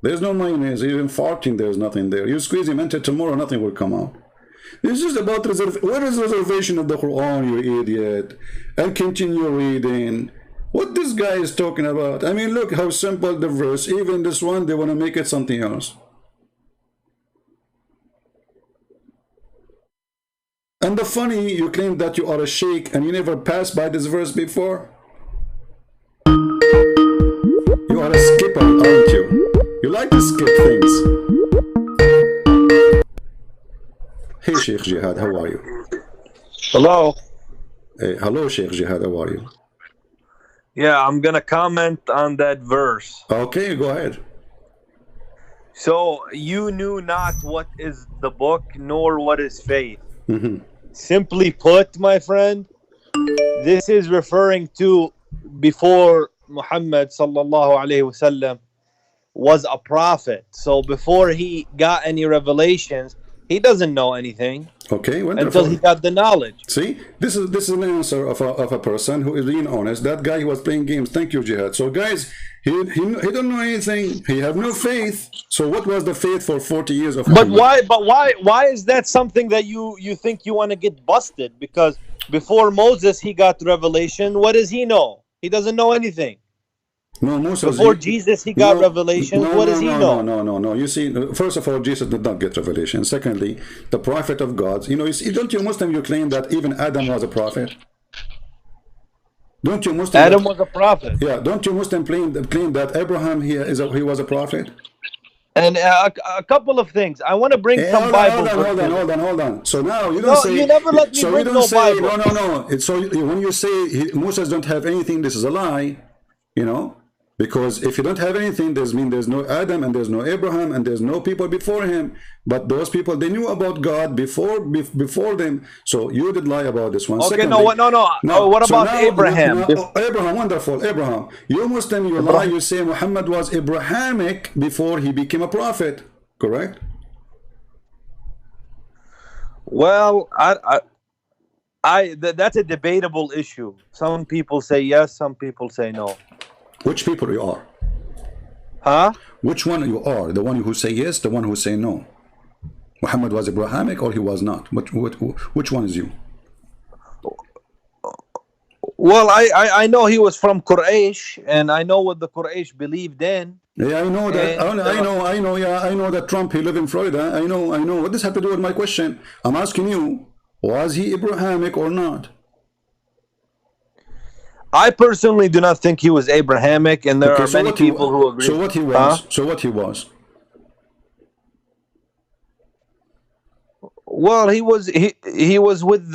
Speaker 1: There's no mayonnaise. Even farting, there's nothing there. You squeeze him until tomorrow, nothing will come out. It's just about what is reservation of the Quran, you idiot? And continue reading. What this guy is talking about? I mean, look how simple the verse. Even this one, they want to make it something else. And the funny, you claim that you are a sheikh and you never passed by this verse before. You are a skipper, aren't you? You like to skip things. Hey, Sheikh Jihad, how are you?
Speaker 5: Hello.
Speaker 1: Hey, hello, Sheikh Jihad, how are you?
Speaker 5: Yeah, I'm gonna comment on that verse.
Speaker 1: Okay, go ahead.
Speaker 5: So you knew not what is the book, nor what is faith. Simply put, my friend, this is referring to before Muhammad sallallahu alaihi wasallam was a prophet. So before he got any revelations, he doesn't know anything.
Speaker 1: Okay, wonderful.
Speaker 5: Until he got the knowledge.
Speaker 1: See, this is an answer of a person who is being honest. That guy who was playing games. Thank you, Jihad. So guys, he don't know anything. He have no faith. So what was the faith for 40 years of Muhammad?
Speaker 5: But why is that something that you think you want to get busted? Because before Moses he got revelation, what does he know? He doesn't know anything.
Speaker 1: No, Moses.
Speaker 5: Before Jesus he got revelation. What does he know?
Speaker 1: No. You see, first of all, Jesus did not get revelation. Secondly, the prophet of God. You know, don't you Muslim, you claim that even Adam was a prophet? Don't you Muslim?
Speaker 5: Adam was a prophet.
Speaker 1: Yeah. Don't you Muslim claim that Abraham he was a prophet?
Speaker 5: And a couple of things. I want to bring some Bible.
Speaker 1: Hold on. So now you don't say.
Speaker 5: You never let me bring no Bible.
Speaker 1: No. So when you say Moses don't have anything, this is a lie. You know. Because if you don't have anything, there's no Adam and there's no Abraham and there's no people before him. But those people, they knew about God before them. So you did lie about this one.
Speaker 5: Okay,
Speaker 1: Secondly,
Speaker 5: no. What about Abraham?
Speaker 1: Abraham, wonderful. Abraham. You Muslim, you lie. You say Muhammad was Abrahamic before he became a prophet. Correct?
Speaker 5: Well, that's a debatable issue. Some people say yes, some people say no.
Speaker 1: Which people you are?
Speaker 5: Huh?
Speaker 1: Which one you are? The one who say yes, the one who say no? Muhammad was Abrahamic or he was not? Which one is you?
Speaker 5: Well, I know he was from Quraysh, and I know what the Quraysh believed in.
Speaker 1: Yeah, I know that. I know that Trump, he lived in Florida. I know. What does have to do with my question? I'm asking you, was he Abrahamic or not?
Speaker 5: I personally do not think he was Abrahamic, and there are many people who agree.
Speaker 1: So what he was? So what he was?
Speaker 5: Well, he was with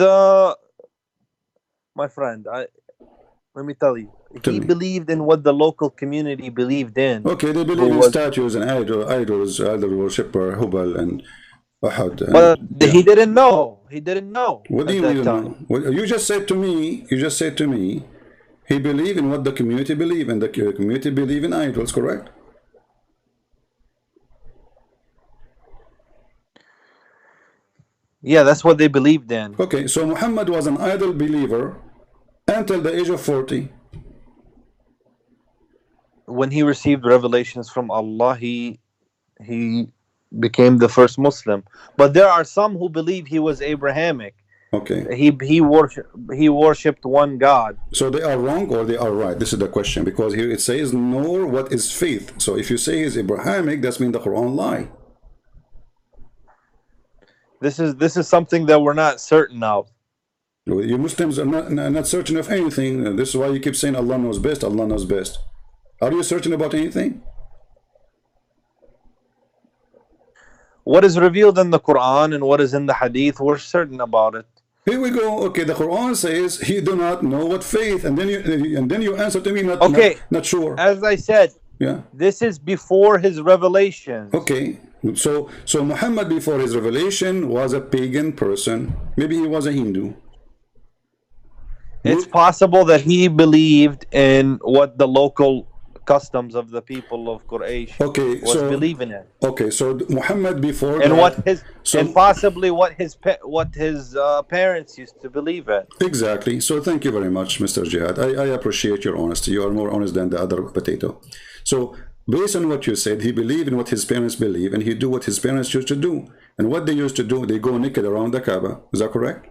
Speaker 5: my friend. Let me tell you, he believed in what the local community believed in.
Speaker 1: Okay, they believe in statues and idols, idol worshipper, Hubal and Ahad.
Speaker 5: But he didn't know. He didn't know.
Speaker 1: What do you mean? You just said to me. He believed in what the community believe, and the community believe in idols, correct?
Speaker 5: Yeah, that's what they believed in.
Speaker 1: Okay, so Muhammad was an idol believer until the age of 40.
Speaker 5: When he received revelations from Allah, he became the first Muslim. But there are some who believe he was Abrahamic.
Speaker 1: Okay.
Speaker 5: He worshipped one God.
Speaker 1: So they are wrong or they are right? This is the question, because here it says, nor what is faith. So if you say he's Abrahamic, that means the Quran lie.
Speaker 5: This is something that we're not certain of.
Speaker 1: You Muslims are not certain of anything. This is why you keep saying Allah knows best, Allah knows best. Are you certain about anything?
Speaker 5: What is revealed in the Quran and what is in the Hadith, we're certain about it.
Speaker 1: Here we go. Okay, the Quran says he do not know what faith, and then you answer to me not sure.
Speaker 5: As I said, this is before his revelation.
Speaker 1: Okay, so Muhammad before his revelation was a pagan person. Maybe he was a Hindu.
Speaker 5: It's possible that he believed in what the local customs of the people of Quraysh was believing in.
Speaker 1: Okay, so Muhammad before
Speaker 5: and and possibly what his parents used to believe in.
Speaker 1: Exactly. So thank you very much, Mr. Jihad. I appreciate your honesty. You are more honest than the other potato. So Based on what you said, he believed in what his parents believe, and he do what his parents used to do. And what they used to do, they go naked around the Kaaba. Is that correct?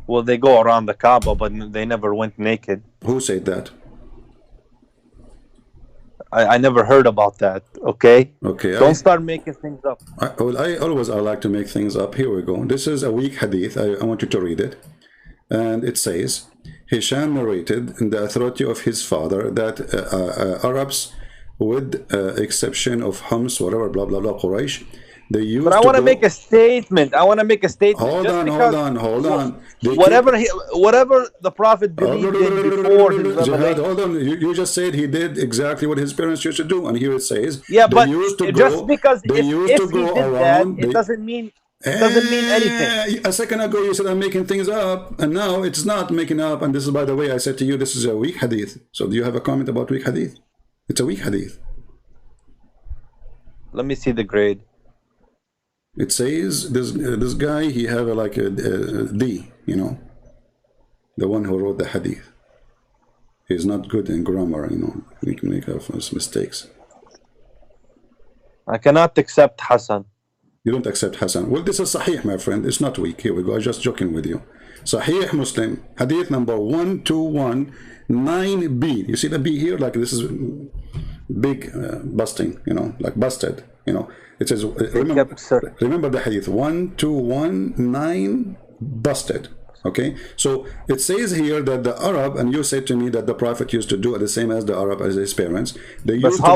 Speaker 5: Well, they go around the Kaaba, but they never went naked.
Speaker 1: Who said that?
Speaker 5: I never heard about that. Okay.
Speaker 1: Okay.
Speaker 5: Don't start making things up.
Speaker 1: I like to make things up. Here we go. This is a weak hadith. I want you to read it. And it says, Hisham narrated in the authority of his father that Arabs, with exception of Hams, whatever, blah, blah, blah, Quraysh, they used
Speaker 5: But I want to make a statement. Hold on. Whatever the Prophet believed in before his revelation.
Speaker 1: Hold on. You just said he did exactly what his parents used to do. And here it says,
Speaker 5: yeah, but
Speaker 1: just
Speaker 5: because if he did that, it doesn't mean anything.
Speaker 1: A second ago you said I'm making things up, and now it's not making up. And this is, by the way, I said to you, this is a weak hadith. So do you have a comment about weak hadith? It's a weak hadith.
Speaker 5: Let me see the grade.
Speaker 1: It says this guy, he have like a D, you know, the one who wrote the hadith. He's not good in grammar, you know. He can make mistakes.
Speaker 5: I cannot accept Hassan.
Speaker 1: You don't accept Hassan. Well, this is Sahih, my friend. It's not weak. Here we go. I'm just joking with you. Sahih Muslim, hadith number 1219b. You see the B here? Like this is big busting, you know, like busted, you know. It says, remember the hadith, 1219 busted. Okay, so it says here that the Arab, and you said to me that the Prophet used to do the same as the Arab, as his parents. They used to go,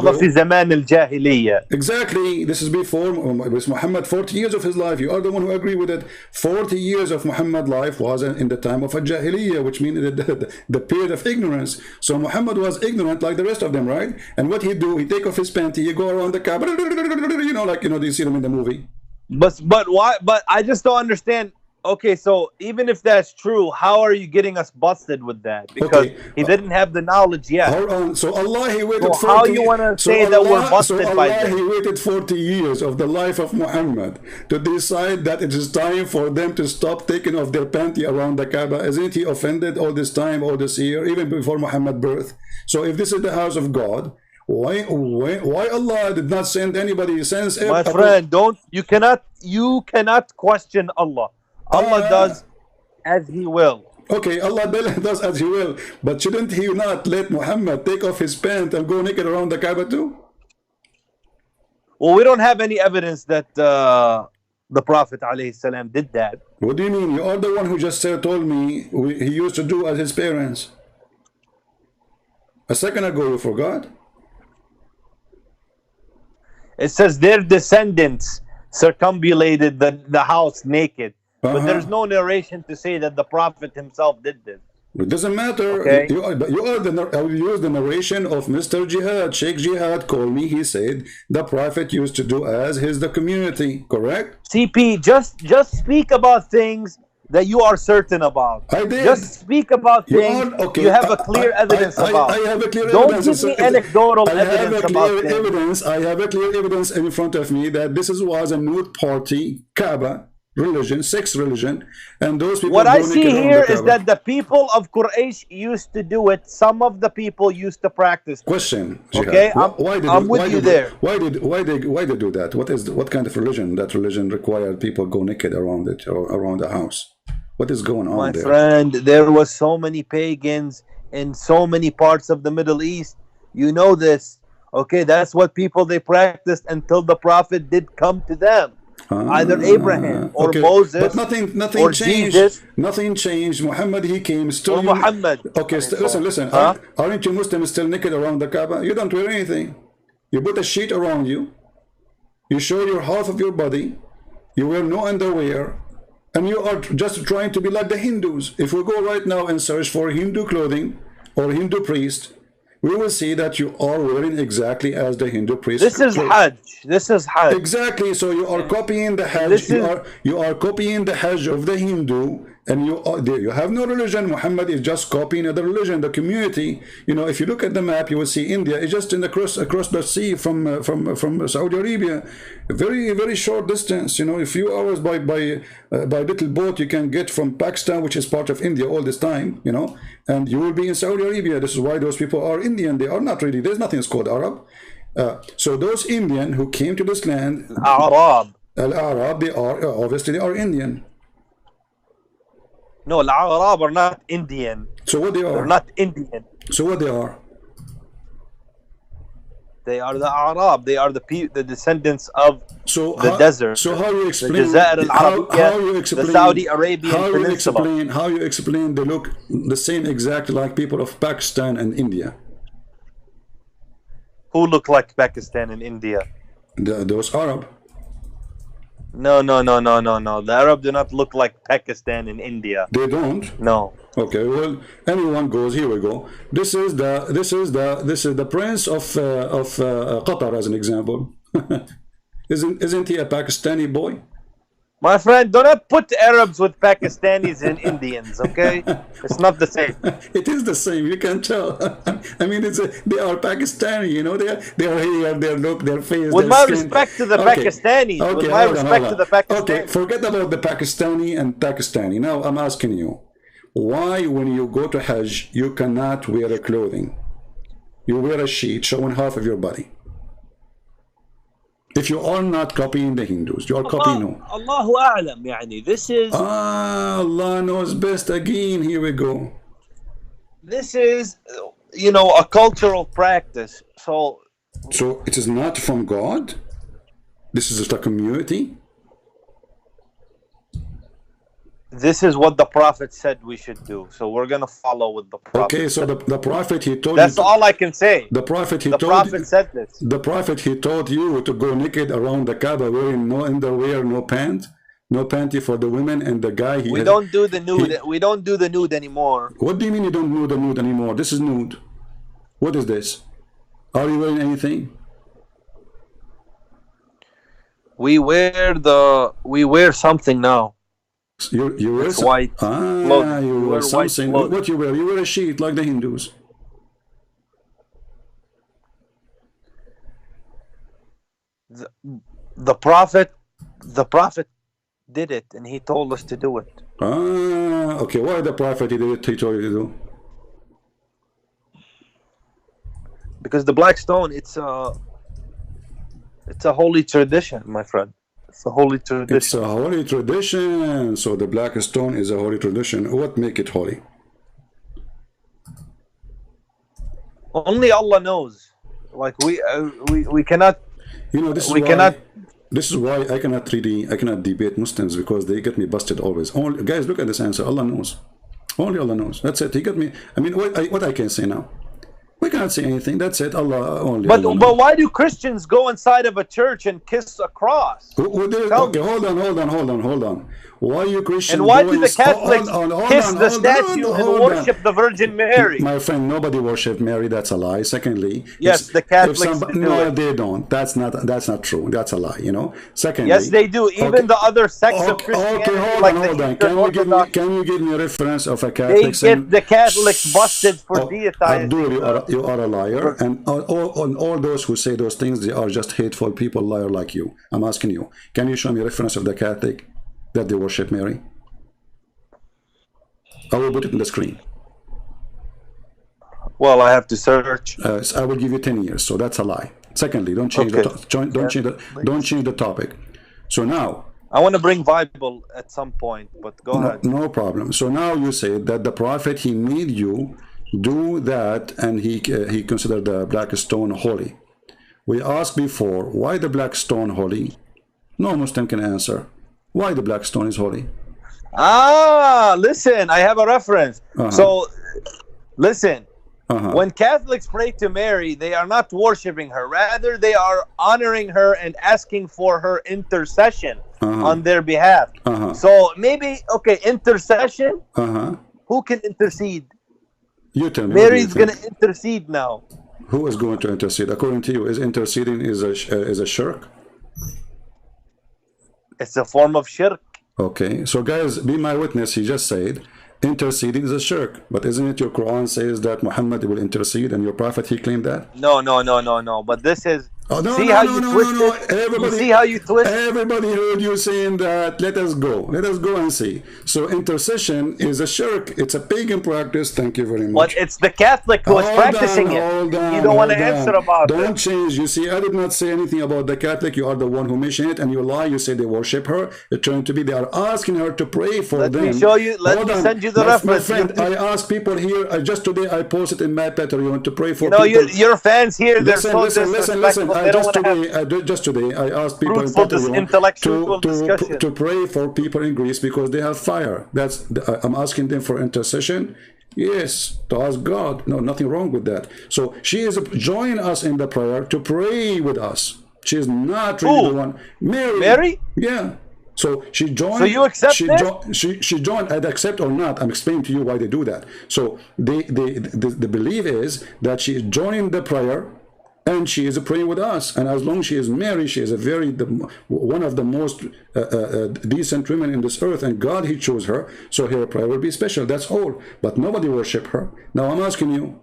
Speaker 1: exactly. This is before with Muhammad, 40 years of his life. You are the one who agree with it. 40 years of Muhammad life was in the time of a Jahiliyyah, which means the period of ignorance. So Muhammad was ignorant like the rest of them, right? And what he do? He take off his panty, he go around the Kaaba, you know, like, you know, do you see them in the movie?
Speaker 5: But why? But I just don't understand. Okay, so even if that's true, how are you getting us busted with that? Because he didn't have the knowledge yet.
Speaker 1: Hold on. So Allah, he waited 40
Speaker 5: years. How you want to say that we're busted by that?
Speaker 1: He waited 40 years of the life of Muhammad to decide that it is time for them to stop taking off their panty around the Kaaba. Isn't he offended all this time, all this year, even before Muhammad's birth? So if this is the house of God, why Allah did not send anybody?
Speaker 5: My friend, you cannot question Allah. Allah does as He will.
Speaker 1: Okay, Allah does as He will. But shouldn't He not let Muhammad take off his pants and go naked around the Kaaba too?
Speaker 5: Well, we don't have any evidence that the Prophet ﷺ did that.
Speaker 1: What do you mean? You are the one who just told me he used to do as his parents. A second ago you forgot.
Speaker 5: It says their descendants circumambulated the house naked. But there's no narration to say that the Prophet himself did this.
Speaker 1: It doesn't matter.
Speaker 5: Okay.
Speaker 1: I will use the narration of Mr. Jihad. Sheikh Jihad called me. He said the Prophet used to do as the community. Correct?
Speaker 5: CP, just speak about things that you are certain about.
Speaker 1: I did.
Speaker 5: Just speak about things you have a clear evidence about.
Speaker 1: I have a clear
Speaker 5: Don't
Speaker 1: evidence.
Speaker 5: Don't give me anecdotal evidence about things.
Speaker 1: I have a clear evidence in front of me that this was a nude party, Kaaba religion, sex religion, and those people.
Speaker 5: What I see here is that the people of Quraysh used to do it. Some of the people used to practice.
Speaker 1: Question.
Speaker 5: Okay, I'm with you there.
Speaker 1: Why they do that? What kind of religion? That religion required people go naked around it or around the house. What is going on there?
Speaker 5: My friend, there was so many pagans in so many parts of the Middle East. You know this. Okay, that's what people they practiced until the Prophet did come to them. Either Abraham or Moses,
Speaker 1: but nothing
Speaker 5: or
Speaker 1: changed.
Speaker 5: Jesus.
Speaker 1: Nothing changed. Muhammad, he came still.
Speaker 5: Or Muhammad.
Speaker 1: Okay, listen. Aren't you Muslims still naked around the Kaaba? You don't wear anything. You put a sheet around you. You show your half of your body. You wear no underwear, and you are just trying to be like the Hindus. If we go right now and search for Hindu clothing or Hindu priest, we will see that you are wearing exactly as the Hindu priest.
Speaker 5: This is Hajj. This is Hajj.
Speaker 1: Exactly. So you are copying the Hajj. You are copying the Hajj of the Hindu and you have no religion. Muhammad is just copying other religion. The community, you know, if you look at the map, you will see India is just in across the sea from Saudi Arabia, very short distance. You know, a few hours by little boat you can get from Pakistan, which is part of India all this time. You know, and you will be in Saudi Arabia. This is why those people are Indian. They are not really. There's nothing that's called Arab. So those Indian who came to this land,
Speaker 5: Arab.
Speaker 1: Al-Arab, they are Indian.
Speaker 5: No, Al-Arab are not Indian.
Speaker 1: So what they are?
Speaker 5: They're not Indian.
Speaker 1: So what they are?
Speaker 5: They are the Arab. They are the descendants of the desert.
Speaker 1: So how you explain?
Speaker 5: The Jazair al-Arabiya, the Saudi Arabian Peninsula.
Speaker 1: How you explain they look the same exactly like people of Pakistan and India?
Speaker 5: Who look like Pakistan and India?
Speaker 1: Those Arab.
Speaker 5: No. The Arab do not look like Pakistan and India.
Speaker 1: They don't.
Speaker 5: No.
Speaker 1: Okay. Well, anyone goes. Here we go. This is the prince of Qatar, as an example. Isn't he a Pakistani boy?
Speaker 5: My friend, do not put Arabs with Pakistanis and Indians, okay? It's not the same.
Speaker 1: It is the same. You can tell. I mean, they are Pakistani. You know, they are here, their look, their face.
Speaker 5: With
Speaker 1: their
Speaker 5: my
Speaker 1: skin.
Speaker 5: respect to the Pakistanis.
Speaker 1: Okay,
Speaker 5: with my respect to the Pakistanis.
Speaker 1: Okay, forget about the Pakistani and Pakistani. Now I'm asking you, why when you go to Hajj you cannot wear a clothing? You wear a sheet showing half of your body. If you are not copying the Hindus, you are copying who?
Speaker 5: Allahu A'lam, يعني. This is...
Speaker 1: Allah knows best again. Here we go.
Speaker 5: This is, you know, a cultural practice. So
Speaker 1: it is not from God? This is just a community?
Speaker 5: This is what the Prophet said we should do. So we're going to follow with the Prophet.
Speaker 1: Okay, so the Prophet, he told
Speaker 5: That's
Speaker 1: you...
Speaker 5: all I can say.
Speaker 1: The Prophet,
Speaker 5: the Prophet said this.
Speaker 1: The Prophet, he told you to go naked around the Kaaba wearing no underwear, no pant, no panty for the women, and the guy...
Speaker 5: We don't do the nude. We don't do the nude anymore.
Speaker 1: What do you mean you don't do the nude anymore? This is nude. What is this? Are you wearing anything?
Speaker 5: We wear something now.
Speaker 1: You wear
Speaker 5: it's white.
Speaker 1: You wear something. What you wear? You wear a sheet like the Hindus.
Speaker 5: The Prophet did it, and he told us to do it.
Speaker 1: Okay. Why the Prophet he did it? He told you to do?
Speaker 5: Because the black stone, it's a holy tradition, my friend. It's a holy tradition.
Speaker 1: It's a holy tradition. So the black stone is a holy tradition. What make it holy?
Speaker 5: Only Allah knows. Like we cannot.
Speaker 1: You know, this is why I cannot debate Muslims, because they get me busted always. Guys, look at this answer. Allah knows. Only Allah knows. That's it. He got me. I mean, what I can say now? We can't say anything. That's it. Allah only.
Speaker 5: But
Speaker 1: Allah
Speaker 5: why do Christians go inside of a church and kiss a cross?
Speaker 1: Okay, hold on. Why you Christians?
Speaker 5: And why do the Catholics kiss the statue and worship the Virgin Mary?
Speaker 1: My friend, nobody worshipped Mary. That's a lie. Secondly,
Speaker 5: yes, the Catholics do.
Speaker 1: No, they don't. That's not true. That's a lie. You know. Secondly,
Speaker 5: yes, they do. Even the other sects of Christianity.
Speaker 1: Okay, hold on. Can you give me a reference of a Catholic?
Speaker 5: They get the Catholics busted for deitizing.
Speaker 1: Abdul, you are a liar, and all those who say those things, they are just hateful people, liar like you. I'm asking you, can you show me a reference of the Catholic that they worship Mary? I will put it in the screen.
Speaker 5: Well, I have to search.
Speaker 1: So I will give you 10 years, so that's a lie. Secondly, don't change the topic. So now
Speaker 5: I want to bring Bible at some point, but go ahead.
Speaker 1: No problem. So now you say that the Prophet, he made you do that, and he considered the black stone holy. We asked before, why the black stone holy? No Muslim can answer. Why the black stone is holy?
Speaker 5: Listen, I have a reference. So, listen. When Catholics pray to Mary, they are not worshiping her. Rather, they are honoring her and asking for her intercession on their behalf. So, maybe, okay, intercession? Who can intercede?
Speaker 1: You tell me.
Speaker 5: Mary's going to intercede now.
Speaker 1: Who is going to intercede? According to you, is interceding is a shirk?
Speaker 5: It's a form of shirk.
Speaker 1: Okay, so guys, be my witness. He just said interceding is a shirk, but isn't it your Quran says that Muhammad will intercede, and your prophet, he claimed that?
Speaker 5: No. But this is.
Speaker 1: Oh, no,
Speaker 5: See
Speaker 1: no,
Speaker 5: how
Speaker 1: no,
Speaker 5: you
Speaker 1: no,
Speaker 5: twist
Speaker 1: no, no.
Speaker 5: it?
Speaker 1: Everybody,
Speaker 5: You see how you twist?
Speaker 1: everybody heard you saying that. Let us go. Let us go and see. So intercession is a shirk. It's a pagan practice. Thank you very much.
Speaker 5: But it's the Catholic who is practicing it. You don't want to answer about it.
Speaker 1: Don't change. You see, I did not say anything about the Catholic. You are the one who mentioned it, and you lie. You say they worship her. It turned to be they are asking her to pray for
Speaker 5: Let
Speaker 1: them.
Speaker 5: me show you. Let
Speaker 1: Hold
Speaker 5: me
Speaker 1: on.
Speaker 5: send you the
Speaker 1: My
Speaker 5: reference.
Speaker 1: friend, I ask people here. Just today I posted in my Twitter. You want to pray for
Speaker 5: You know,
Speaker 1: people.
Speaker 5: your fans here, they're so
Speaker 1: Listen.
Speaker 5: disrespectful. They don't want to have
Speaker 1: Just today, I asked people in
Speaker 5: fruitful,
Speaker 1: Patreon
Speaker 5: intellectual discussion.
Speaker 1: to pray for people in Greece because they have fire. I'm asking them for intercession. Yes, to ask God. No, nothing wrong with that. So she is joining us in the prayer to pray with us. She is not really the one. Mary? Yeah. So she joined.
Speaker 5: So you accept
Speaker 1: she joined. I'd accept or not. I'm explaining to you why they do that. So the belief is that she is joining the prayer, and she is praying with us. And as long as she is Mary, she is one of the most decent women in this earth, and God, he chose her, so her prayer will be special. That's all. But nobody worship her. Now I'm asking you,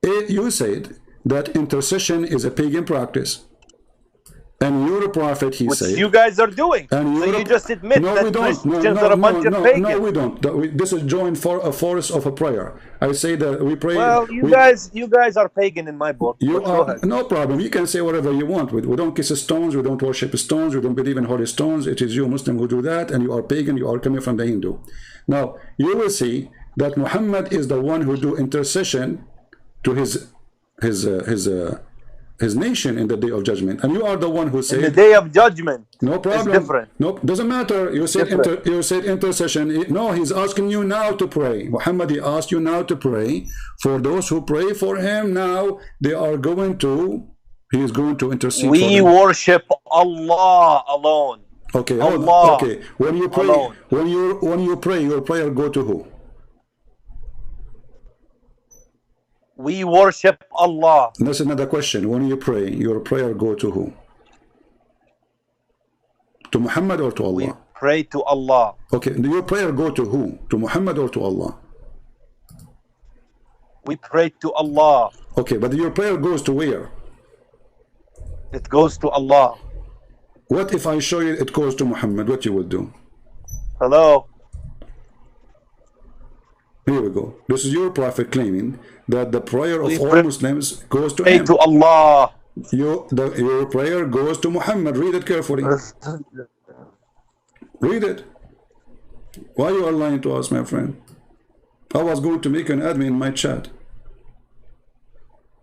Speaker 1: you said that intercession is a pagan practice. And you're a prophet, he said.
Speaker 5: Which you guys are doing.
Speaker 1: And
Speaker 5: so you just admit that Christians are a bunch of pagans.
Speaker 1: No, we don't. This is joined for a forest of a prayer. I say that we pray.
Speaker 5: Well, you guys are pagan in my book.
Speaker 1: You are, no problem. You can say whatever you want. We don't kiss stones. We don't worship stones. We don't believe in holy stones. It is you Muslim who do that, and you are pagan. You are coming from the Hindu. Now you will see that Muhammad is the one who do intercession to his nation in the day of judgment, and you are the one who said
Speaker 5: in the day of judgment.
Speaker 1: No problem.
Speaker 5: It's different.
Speaker 1: No, doesn't matter. You said intercession. No, he's asking you now to pray. Muhammad, he asked you now to pray for those who pray for him. Now he is going to intercede.
Speaker 5: We worship Allah alone.
Speaker 1: Okay,
Speaker 5: Allah.
Speaker 1: Okay. When you pray,
Speaker 5: alone.
Speaker 1: when you pray, your prayer go to who?
Speaker 5: We worship Allah.
Speaker 1: That's another question. When you pray, your prayer go to who? To Muhammad or to Allah?
Speaker 5: We pray to Allah.
Speaker 1: Okay, your prayer go to who? To Muhammad or to Allah?
Speaker 5: We pray to Allah.
Speaker 1: Okay, but your prayer goes to where?
Speaker 5: It goes to Allah.
Speaker 1: What if I show you it goes to Muhammad? What you will do?
Speaker 5: Hello?
Speaker 1: Here we go. This is your prophet claiming that the prayer of all Muslims goes to him.
Speaker 5: To Allah.
Speaker 1: Your prayer goes to Muhammad. Read it carefully. Read it. Why you are lying to us, my friend? I was going to make an admin in my chat.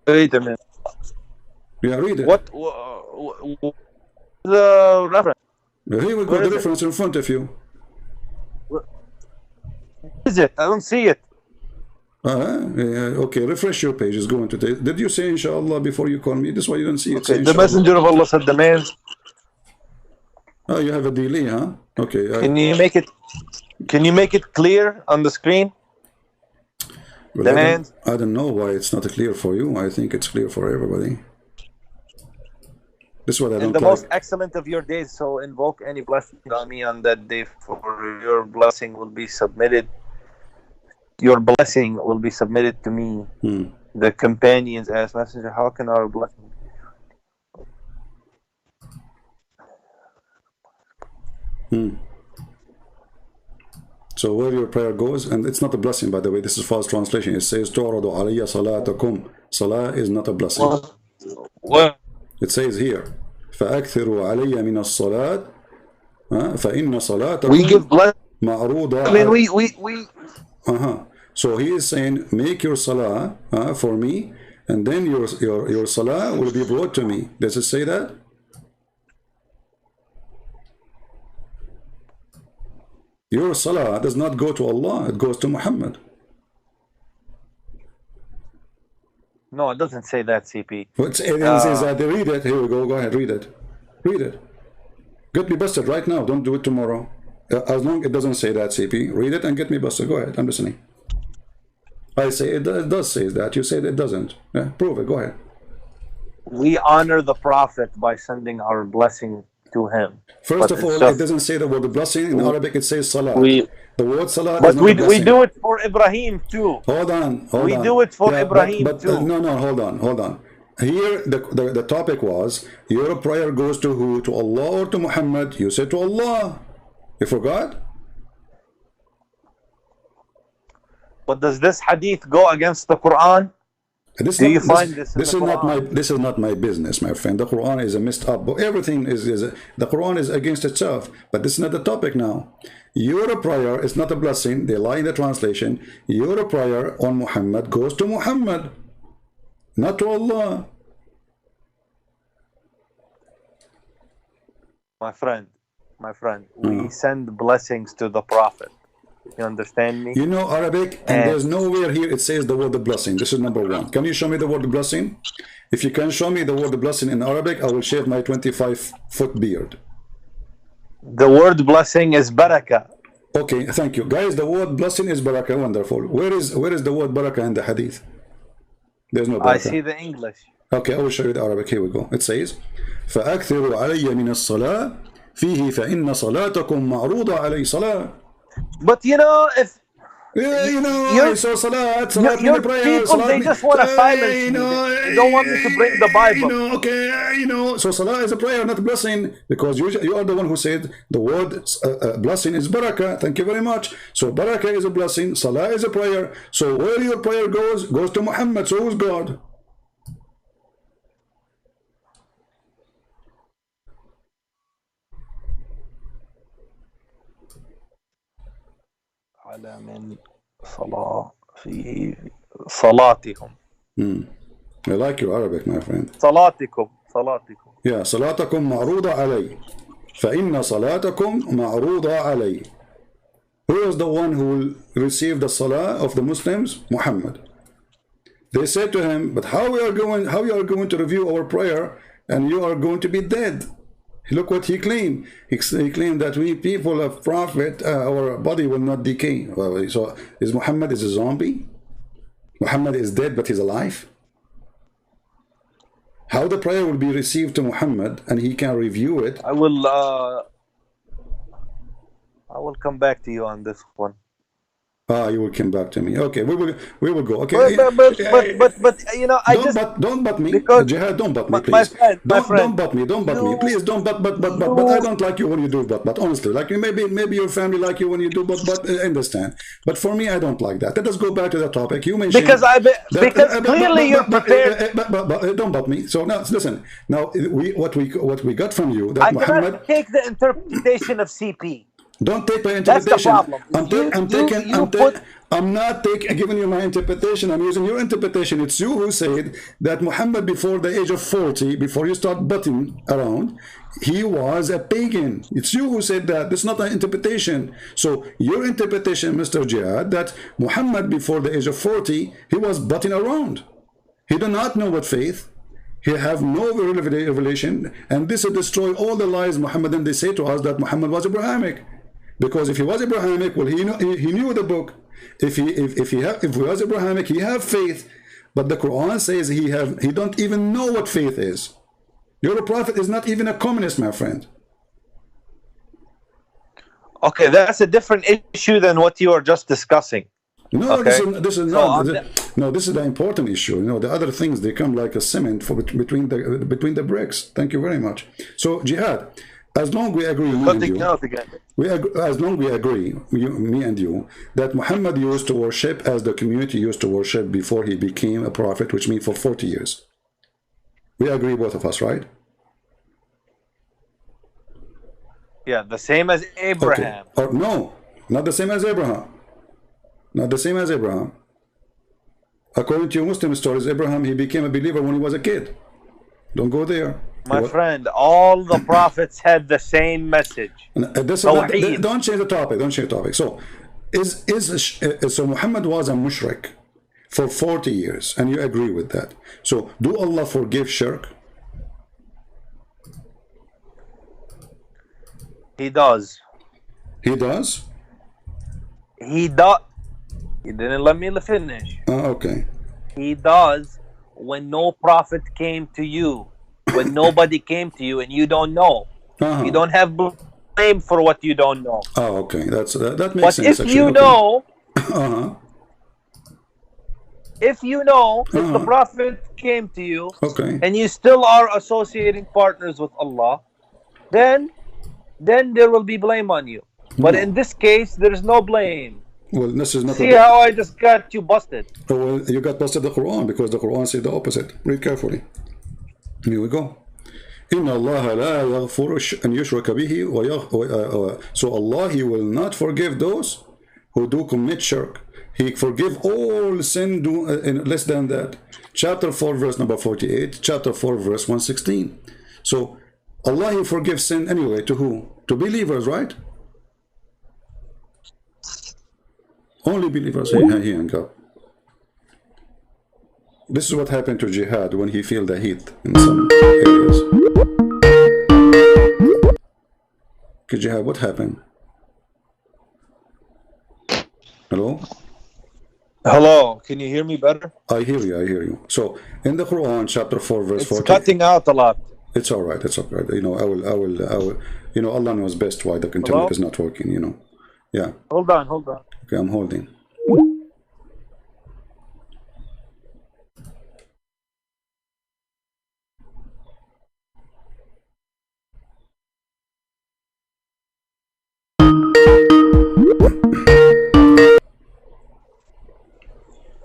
Speaker 5: Wait a minute.
Speaker 1: Yeah, read it.
Speaker 5: What the reference?
Speaker 1: Here we go. The reference in front of you.
Speaker 5: What is it? I don't see it.
Speaker 1: Okay, refresh your page. It's going to take. Did you say inshallah before you call me? This is why you don't see it.
Speaker 5: Okay, the messenger of Allah said the man.
Speaker 1: Oh, you have a delay, huh? Okay.
Speaker 5: Can you make it clear on the screen?
Speaker 1: Well, I don't know why it's not clear for you. I think it's clear for everybody. This is what I don't like.
Speaker 5: The most excellent of your days, so invoke any blessing on me on that day, for your blessing will be submitted. Your blessing will be submitted to me. The companions asked, Messenger, how can our blessing?
Speaker 1: So where your prayer goes, and it's not a blessing, by the way, this is false translation. It says, تُعْرَضُ عَلَيَّ صَلَاتَكُمْ. Salah is not a blessing.
Speaker 5: What?
Speaker 1: It says here, فَأَكْثِرُوا عَلَيَّ مِنَ الصَّلَاةِ فَإِنَّ صَلَاتَكُمْ
Speaker 5: We give blessing.
Speaker 1: مَعْرُوضَ.
Speaker 5: I mean, we.
Speaker 1: So he is saying, make your salah for me, and then your salah will be brought to me. Does it say that? Your salah does not go to Allah, it goes to Muhammad.
Speaker 5: No, it doesn't say that, CP.
Speaker 1: It says that. Read it. Here we go. Go ahead, read it. Read it. Get me busted right now. Don't do it tomorrow. As long as it doesn't say that, CP. Read it and get me busted. Go ahead. I'm listening. I say it does say that. You say it doesn't. Yeah, prove it. Go ahead.
Speaker 5: We honor the Prophet by sending our blessing to him.
Speaker 1: First
Speaker 5: But
Speaker 1: of
Speaker 5: it's
Speaker 1: all,
Speaker 5: just-
Speaker 1: it doesn't say the word blessing. In Arabic, it says salat. The word salat
Speaker 5: But
Speaker 1: is not
Speaker 5: we
Speaker 1: a blessing.
Speaker 5: do it for Ibrahim too.
Speaker 1: Hold on.
Speaker 5: We do it for Ibrahim too.
Speaker 1: No, hold on. Here, the topic was, your prayer goes to who? To Allah or to Muhammad? You said to Allah. You forgot?
Speaker 5: But does this hadith go against the Quran?
Speaker 1: This
Speaker 5: Do you
Speaker 1: not,
Speaker 5: find
Speaker 1: this,
Speaker 5: this in the Quran?
Speaker 1: This is not my business, my friend. The Quran is a messed up book. Everything is the Quran is against itself. But this is not the topic now. Your prayer is not a blessing. They lie in the translation. Your prayer on Muhammad goes to Muhammad, not to Allah.
Speaker 5: My friend, we send blessings to the Prophet. You understand me?
Speaker 1: You know Arabic, and there's nowhere here it says the word blessing. This is number one. Can you show me the word blessing? If you can show me the word blessing in Arabic, I will shave my 25-foot beard.
Speaker 5: The word blessing is barakah.
Speaker 1: Okay, thank you. Guys, the word blessing is barakah. Wonderful. Where is the word barakah in the hadith? There's no barakah.
Speaker 5: I see the English.
Speaker 1: Okay, I will show you the Arabic. Here we go. It says, فَأَكْثِرُوا عَلَيَّ مِنَ الصَّلَاةِ فِيهِ فَإِنَّ صَلَاتَكُمْ مَعْرُوضَ عَلَيْهِ صَلَاةً.
Speaker 5: But you know, if
Speaker 1: so salat
Speaker 5: your people, they just want to silence me. They don't want me to bring the Bible.
Speaker 1: So salah is a prayer, not a blessing, because you are the one who said the word blessing is barakah. Thank you very much. So barakah is a blessing, salah is a prayer. So where your prayer goes to Muhammad. So who's God?
Speaker 5: على من صلاة فيه صلاتهم.
Speaker 1: I like your Arabic, my friend.
Speaker 5: صلاتكم.
Speaker 1: Yeah, صلاتكم معروضة علي. فإن صلاتكم معروضة علي. Who is the one who will receive the salah of the Muslims? Muhammad. They said to him, but how you are going to review our prayer and you are going to be dead? Look what he claimed. He claimed that we people of Prophet, our body will not decay. So is Muhammad is a zombie? Muhammad is dead, but he's alive? How the prayer will be received to Muhammad and he can review it?
Speaker 5: I will come back to you on this one.
Speaker 1: You will come back to me. Okay, we will go. Okay.
Speaker 5: But you know,
Speaker 1: don't butt me.
Speaker 5: Because
Speaker 1: Jihad, don't butt me, please.
Speaker 5: My friend,
Speaker 1: don't butt me. Please don't butt. But I don't like you when you do but honestly, like maybe your family like you when you do but I understand. But for me, I don't like that. Let us go back to the topic. You mentioned
Speaker 5: because clearly you're prepared.
Speaker 1: But don't butt me. So now listen. Now what we got from you that
Speaker 5: I
Speaker 1: Muhammad
Speaker 5: cannot take the interpretation of CP.
Speaker 1: Don't take my interpretation.
Speaker 5: That's the problem.
Speaker 1: I'm not giving you my interpretation. I'm using your interpretation. It's you who said that Muhammad, before the age of 40, before you start butting around, he was a pagan. It's you who said that. It's not an interpretation. So your interpretation, Mr. Jihad, that Muhammad, before the age of 40, he was butting around. He did not know what faith. He have no revelation. And this will destroy all the lies Muhammadan. They say to us that Muhammad was Abrahamic. Because if he was Abrahamic, well, he knew the book. If he was Abrahamic, he have faith. But the Quran says he don't even know what faith is. Your prophet is not even a communist, my friend.
Speaker 5: Okay, that's a different issue than what you are just discussing.
Speaker 1: No,
Speaker 5: okay.
Speaker 1: this is not. This is the important issue. You know, the other things, they come like a cement between the bricks. Thank you very much. So, Jihad, as long we agree, me and you, that Muhammad used to worship as the community used to worship before he became a prophet, which means for 40 years. We agree, both of us, right?
Speaker 5: Yeah, the same as Abraham.
Speaker 1: Okay. Or no, not the same as Abraham. Not the same as Abraham. According to your Muslim stories, Abraham, he became a believer when he was a kid. Don't go there.
Speaker 5: My friend, all the prophets had the same message.
Speaker 1: Don't change the topic. Don't change the topic. So, so Muhammad was a mushrik for 40 years, and you agree with that. So, do Allah forgive shirk?
Speaker 5: He does.
Speaker 1: He does?
Speaker 5: He does. You didn't let me finish.
Speaker 1: Okay.
Speaker 5: He does when no prophet came to you. When nobody came to you and you don't know. You don't have blame for what you don't know.
Speaker 1: Oh, okay. That makes
Speaker 5: But
Speaker 1: sense.
Speaker 5: if you
Speaker 1: Okay.
Speaker 5: know,
Speaker 1: Uh-huh.
Speaker 5: if you know, if the Prophet came to you,
Speaker 1: Okay.
Speaker 5: and you still are associating partners with Allah, then there will be blame on you. But in this case, there is no blame.
Speaker 1: Well, this is not.
Speaker 5: See how I just got you busted?
Speaker 1: Oh, well, you got busted the Quran because the Quran says the opposite. Read carefully. Here we go. إن الله لا يغفر أن يشرك به so Allah, He will not forgive those who do commit shirk. He forgive all sin less than that. Chapter 4 verse number 48, chapter 4 verse 116. So Allah, He forgives sin anyway. To who? To believers, right? Only believers. He hung up. This is what happened to Jihad when he feel the heat in some areas. Okay, Jihad, what happened? Hello?
Speaker 5: Hello, can you hear me better?
Speaker 1: I hear you. So in the Quran, chapter 4, verse 40.
Speaker 5: It's cutting out a lot.
Speaker 1: It's all right. You know, I will. You know, Allah knows best why the internet is not working. You know, yeah.
Speaker 5: Hold on.
Speaker 1: Okay, I'm holding.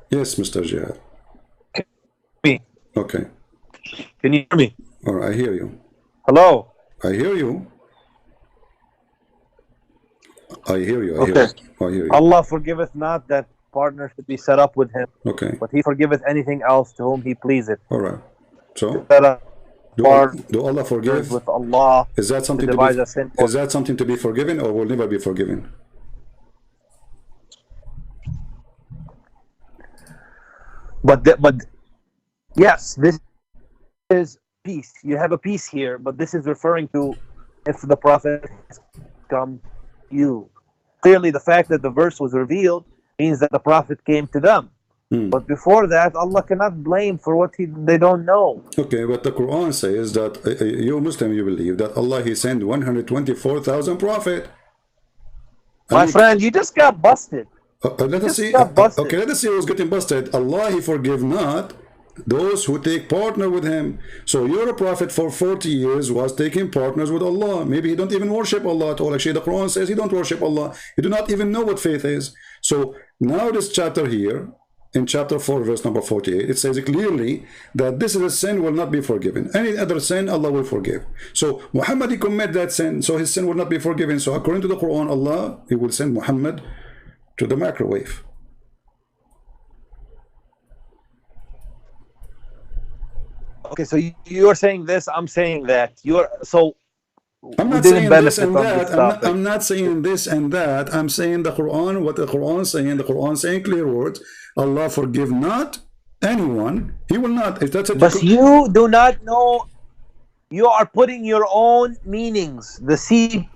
Speaker 1: Yes, Mr. Jihad.
Speaker 5: Me.
Speaker 1: Okay.
Speaker 5: Can you hear me?
Speaker 1: All right, I hear you.
Speaker 5: Hello.
Speaker 1: I hear you. I hear you.
Speaker 5: Allah forgiveth not that partner should be set up with Him.
Speaker 1: Okay.
Speaker 5: But He forgiveth anything else to whom He pleaseth.
Speaker 1: All right. So do Allah forgive?
Speaker 5: With Allah.
Speaker 1: Is that something to be forgiven, or will never be forgiven?
Speaker 5: But yes, this is peace. You have a peace here, but this is referring to if the Prophet come you. Clearly, the fact that the verse was revealed means that the Prophet came to them. But before that, Allah cannot blame for what they don't know.
Speaker 1: Okay, but the Quran says that you Muslim, you believe that Allah, He sent 124,000 prophet.
Speaker 5: My friend, you just got busted.
Speaker 1: Let us see. Okay, let us see who's getting busted. Allah, He forgive not those who take partner with Him. So your prophet for 40 years was taking partners with Allah. Maybe he don't even worship Allah at all. Actually, the Quran says he don't worship Allah. He do not even know what faith is. So now this chapter here, in chapter 4, verse number 48, it says clearly that this is a sin will not be forgiven. Any other sin, Allah will forgive. So Muhammad, he commit that sin, so his sin will not be forgiven. So according to the Quran, Allah, He will send Muhammad to the microwave.
Speaker 5: Okay, so you're saying this, I'm saying that.
Speaker 1: I'm not saying this and that. I'm not saying this and that. I'm saying the Quran, what the Quran is saying. The Quran saying clear words. Allah forgive not anyone. He will not. If that's
Speaker 5: but you do not know. You are putting your own meanings. The seed.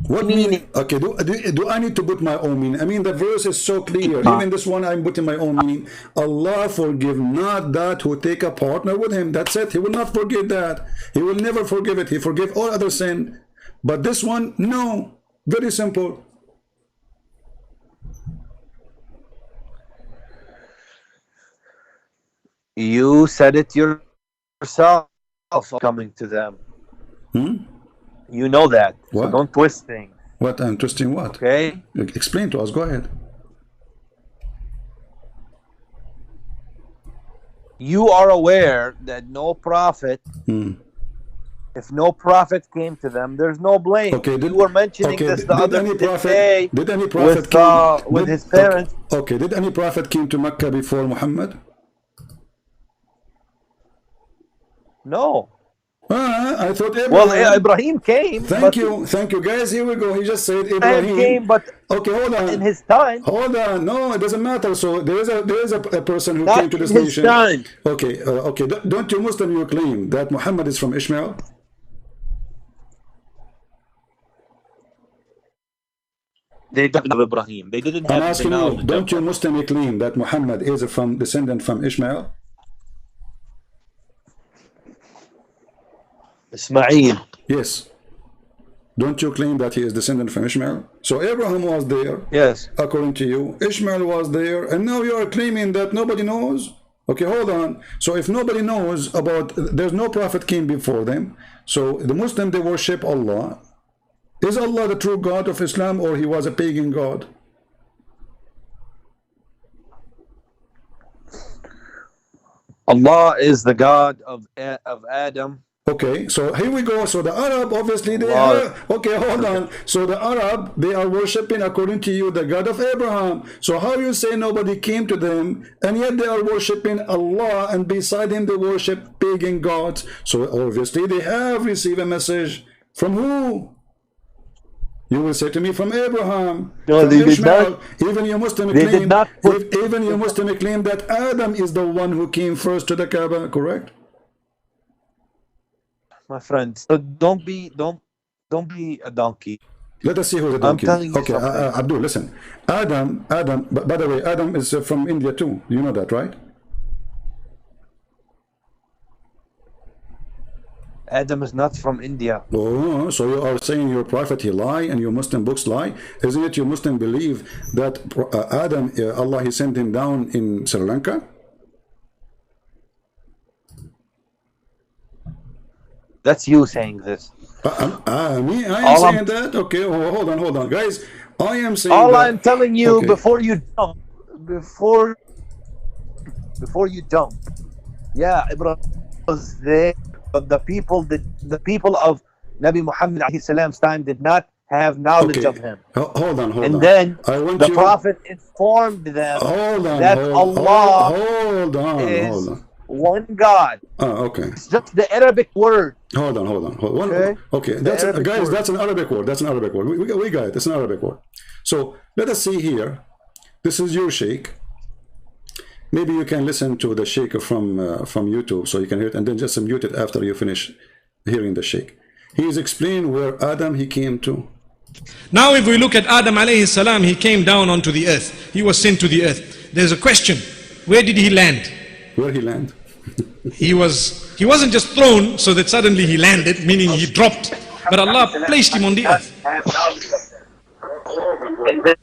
Speaker 1: What meaning? Okay, do I need to put my own meaning? I mean, the verse is so clear. Even this one, I'm putting my own meaning. Allah forgive not that who take a partner with Him. That's it. He will not forgive that. He will never forgive it. He forgive all other sin. But this one, no. Very simple.
Speaker 5: You said it yourself coming to them. You know that.
Speaker 1: What?
Speaker 5: So don't twist things.
Speaker 1: What? I'm twisting what?
Speaker 5: Okay.
Speaker 1: Explain to us. Go ahead.
Speaker 5: You are aware that no prophet, if no prophet came to them, there's no blame.
Speaker 1: Okay,
Speaker 5: you were mentioning this the other day.
Speaker 1: Did any prophet
Speaker 5: with his parents?
Speaker 1: Okay. Did any prophet came to Mecca before Muhammad?
Speaker 5: No.
Speaker 1: I thought Abraham.
Speaker 5: Well, Ibrahim came.
Speaker 1: Thank you, guys. Here we go. He just said Ibrahim
Speaker 5: came, but
Speaker 1: okay, hold on.
Speaker 5: In his time.
Speaker 1: Hold on. No, it doesn't matter. So there is a person who came to this nation.
Speaker 5: Time.
Speaker 1: Okay, okay. Don't you Muslim you claim that Muhammad is from Ishmael?
Speaker 5: They didn't have Ibrahim. They didn't have.
Speaker 1: I'm asking you. Don't you Muslim you claim that Muhammad is from descendant from Ishmael?
Speaker 5: Ismail.
Speaker 1: Yes. Don't you claim that he is descendant from Ishmael? So Abraham was there,
Speaker 5: Yes.
Speaker 1: according to you. Ishmael was there, and now you are claiming that nobody knows? Okay, hold on. So if nobody knows about, there's no prophet came before them. So the Muslim, they worship Allah. Is Allah the true God of Islam, or he was a pagan God?
Speaker 5: Allah is the God of Adam.
Speaker 1: Okay, so here we go. So the Arab, obviously, they
Speaker 5: Allah.
Speaker 1: are, okay, hold on. So the Arab, they are worshiping, according to you, the God of Abraham. So how you say nobody came to them, and yet they are worshiping Allah, and beside him they worship pagan gods. So obviously they have received a message from who? You will say to me, from Abraham,
Speaker 5: No,
Speaker 1: from
Speaker 5: they did
Speaker 1: Ishmael.
Speaker 5: not.
Speaker 1: Even your Muslim
Speaker 5: They did
Speaker 1: claim,
Speaker 5: not put-
Speaker 1: even your Muslim claim that Adam is the one who came first to the Kaaba, correct?
Speaker 5: My friend, so don't be a donkey.
Speaker 1: Let us see who the donkey
Speaker 5: telling
Speaker 1: is.
Speaker 5: you
Speaker 1: Okay,
Speaker 5: something.
Speaker 1: Abdul, listen. Adam, by the way, Adam is from India too. You know that, right?
Speaker 5: Adam is not from India.
Speaker 1: Oh, so you are saying your prophet he lie and your Muslim books lie? Isn't it your Muslim believe that Adam, Allah, he sent him down in Sri Lanka?
Speaker 5: That's you saying this.
Speaker 1: Me, I am
Speaker 5: All
Speaker 1: saying
Speaker 5: I'm-
Speaker 1: that. Okay, hold on, guys. I am saying
Speaker 5: All
Speaker 1: that.
Speaker 5: I'm telling you
Speaker 1: Okay.
Speaker 5: before you jump, before you jump, yeah, Ibrahim was there, but the people of Nabi Muhammad alayhi salam's time did not have knowledge
Speaker 1: Okay,
Speaker 5: of him.
Speaker 1: hold on.
Speaker 5: And then
Speaker 1: I want
Speaker 5: the
Speaker 1: you.
Speaker 5: Prophet informed them
Speaker 1: Hold on.
Speaker 5: that Allah
Speaker 1: hold on.
Speaker 5: is one God.
Speaker 1: Okay.
Speaker 5: It's just the Arabic word.
Speaker 1: Hold on.
Speaker 5: Okay.
Speaker 1: Okay,
Speaker 5: Arabic
Speaker 1: guys,
Speaker 5: word.
Speaker 1: that's an Arabic word. That's an Arabic word. We got it. It's an Arabic word. So let us see here. This is your sheikh. Maybe you can listen to the sheikh from YouTube, so you can hear it, and then just mute it after you finish hearing the sheikh. He is explaining where Adam he came to.
Speaker 6: Now if we look at Adam alayhi salam, he came down onto the earth. He was sent to the earth. There's a question. Where did he land?
Speaker 1: Where he landed?
Speaker 6: He wasn't just thrown so that suddenly he landed, meaning he dropped, but Allah placed him on the earth.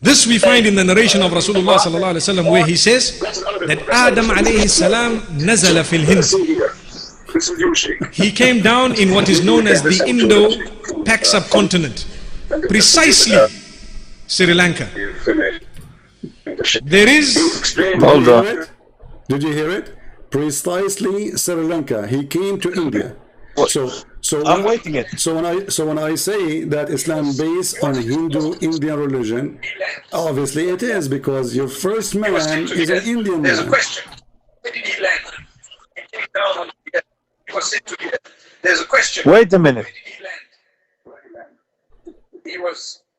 Speaker 6: This we find in the narration of Rasulullah sallallahu alaihi wasallam, where he says that Adam alayhi salam nazala fil Hind. He came down in what is known as the Indo-Pak subcontinent, precisely Sri Lanka. There is
Speaker 5: Hold on.
Speaker 1: Did you hear it? Precisely Sri Lanka. He came to India. So
Speaker 5: I'm waiting it.
Speaker 1: So when I say that Islam based on Hindu Indian religion, obviously it is, because your first man is an Indian
Speaker 7: There's a
Speaker 1: man.
Speaker 7: question. Where did he land? He came down on the earth. He was sent to the earth. There's a question.
Speaker 5: Wait a minute.
Speaker 7: Where did he land?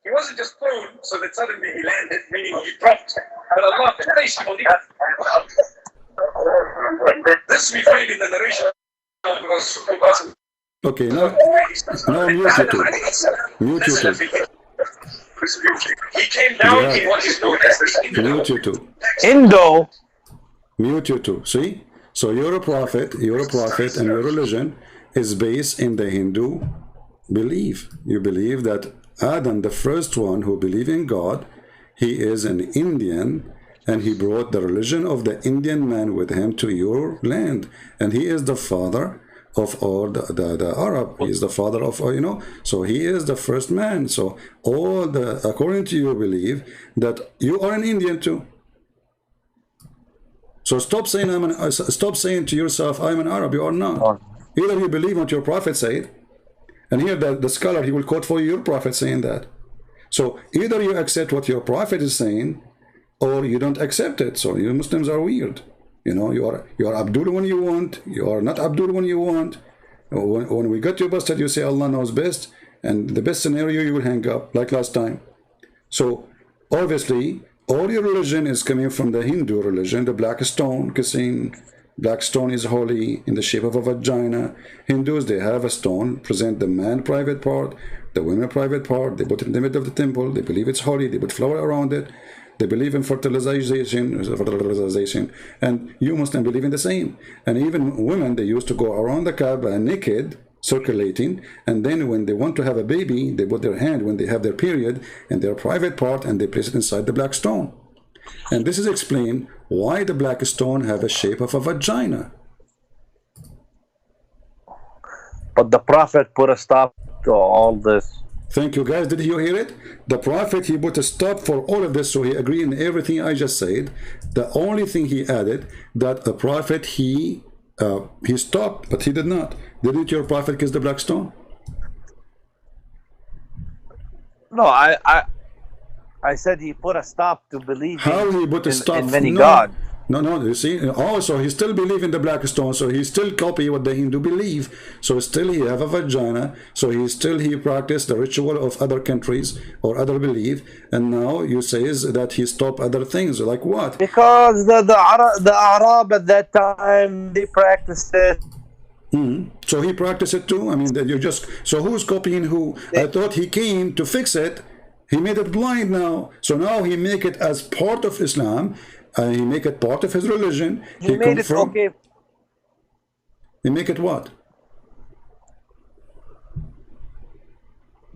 Speaker 7: He wasn't just thrown so that suddenly he landed, meaning he dropped. But Allah placed him on the earth. This we find in the narration of Rasulullah.
Speaker 1: Okay, now mute YouTube. Mute YouTube.
Speaker 7: He came down in what is known as the
Speaker 1: Mute YouTube.
Speaker 5: Indo.
Speaker 1: Mute YouTube. See? So you're a prophet, and your religion is based in the Hindu belief. You believe that Adam, the first one who believed in God, he is an Indian, and he brought the religion of the Indian man with him to your land, and he is the father of all the Arab. He is the father of, so he is the first man. So according to you believe that you are an Indian too. So stop saying to yourself, I'm an Arab. You are not. Either you believe what your prophet said, and here the scholar, he will quote for you your prophet saying that. So either you accept what your prophet is saying, or you don't accept it. So you Muslims are weird. You are Abdul when you want. You are not Abdul when you want. When we got you busted, you say Allah knows best, and the best scenario you will hang up like last time. So obviously all your religion is coming from the Hindu religion, the black stone kissing. Black stone is holy in the shape of a vagina. Hindus, they have a stone, present the man private part, the women private part. They put it in the middle of the temple. They believe it's holy. They put flower around it. They believe in fertilization, and you Muslims believe in the same. And even women, they used to go around the Kaaba naked, circulating, and then when they want to have a baby, they put their hand when they have their period in their private part and they place it inside the black stone. And this is explained why the black stone have a shape of a vagina.
Speaker 5: But the Prophet put a stop to all this.
Speaker 1: Thank you, guys. Did you hear it? The Prophet, he put a stop for all of this, so he agreed in everything I just said. The only thing he added, that the Prophet, he stopped, but he did not. Didn't your Prophet kiss the black stone?
Speaker 5: No, I said he put a stop to believing.
Speaker 1: How he put a stop?
Speaker 5: In many
Speaker 1: no,
Speaker 5: gods.
Speaker 1: No, you see, also he still believe in the black stone, so he still copy what the Hindu believe. So still he have a vagina, so he practice the ritual of other countries or other belief, and now you says that he stop other things, like what?
Speaker 5: Because the Arab at that time, they practiced it.
Speaker 1: So he practiced it too? I mean, that you just, so who's copying who? I thought he came to fix it. He made it blind now. So now he make it as part of Islam. He make it part of his religion.
Speaker 5: He made it okay.
Speaker 1: He make it what?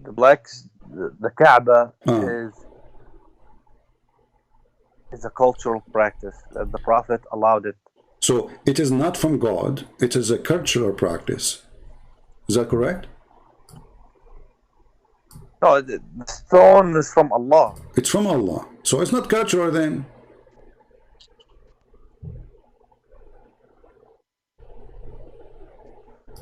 Speaker 5: The Kaaba is a cultural practice that the Prophet allowed it.
Speaker 1: So it is not from God. It is a cultural practice. Is that correct?
Speaker 5: No, the stone is from Allah.
Speaker 1: It's from Allah. So it's not cultural then.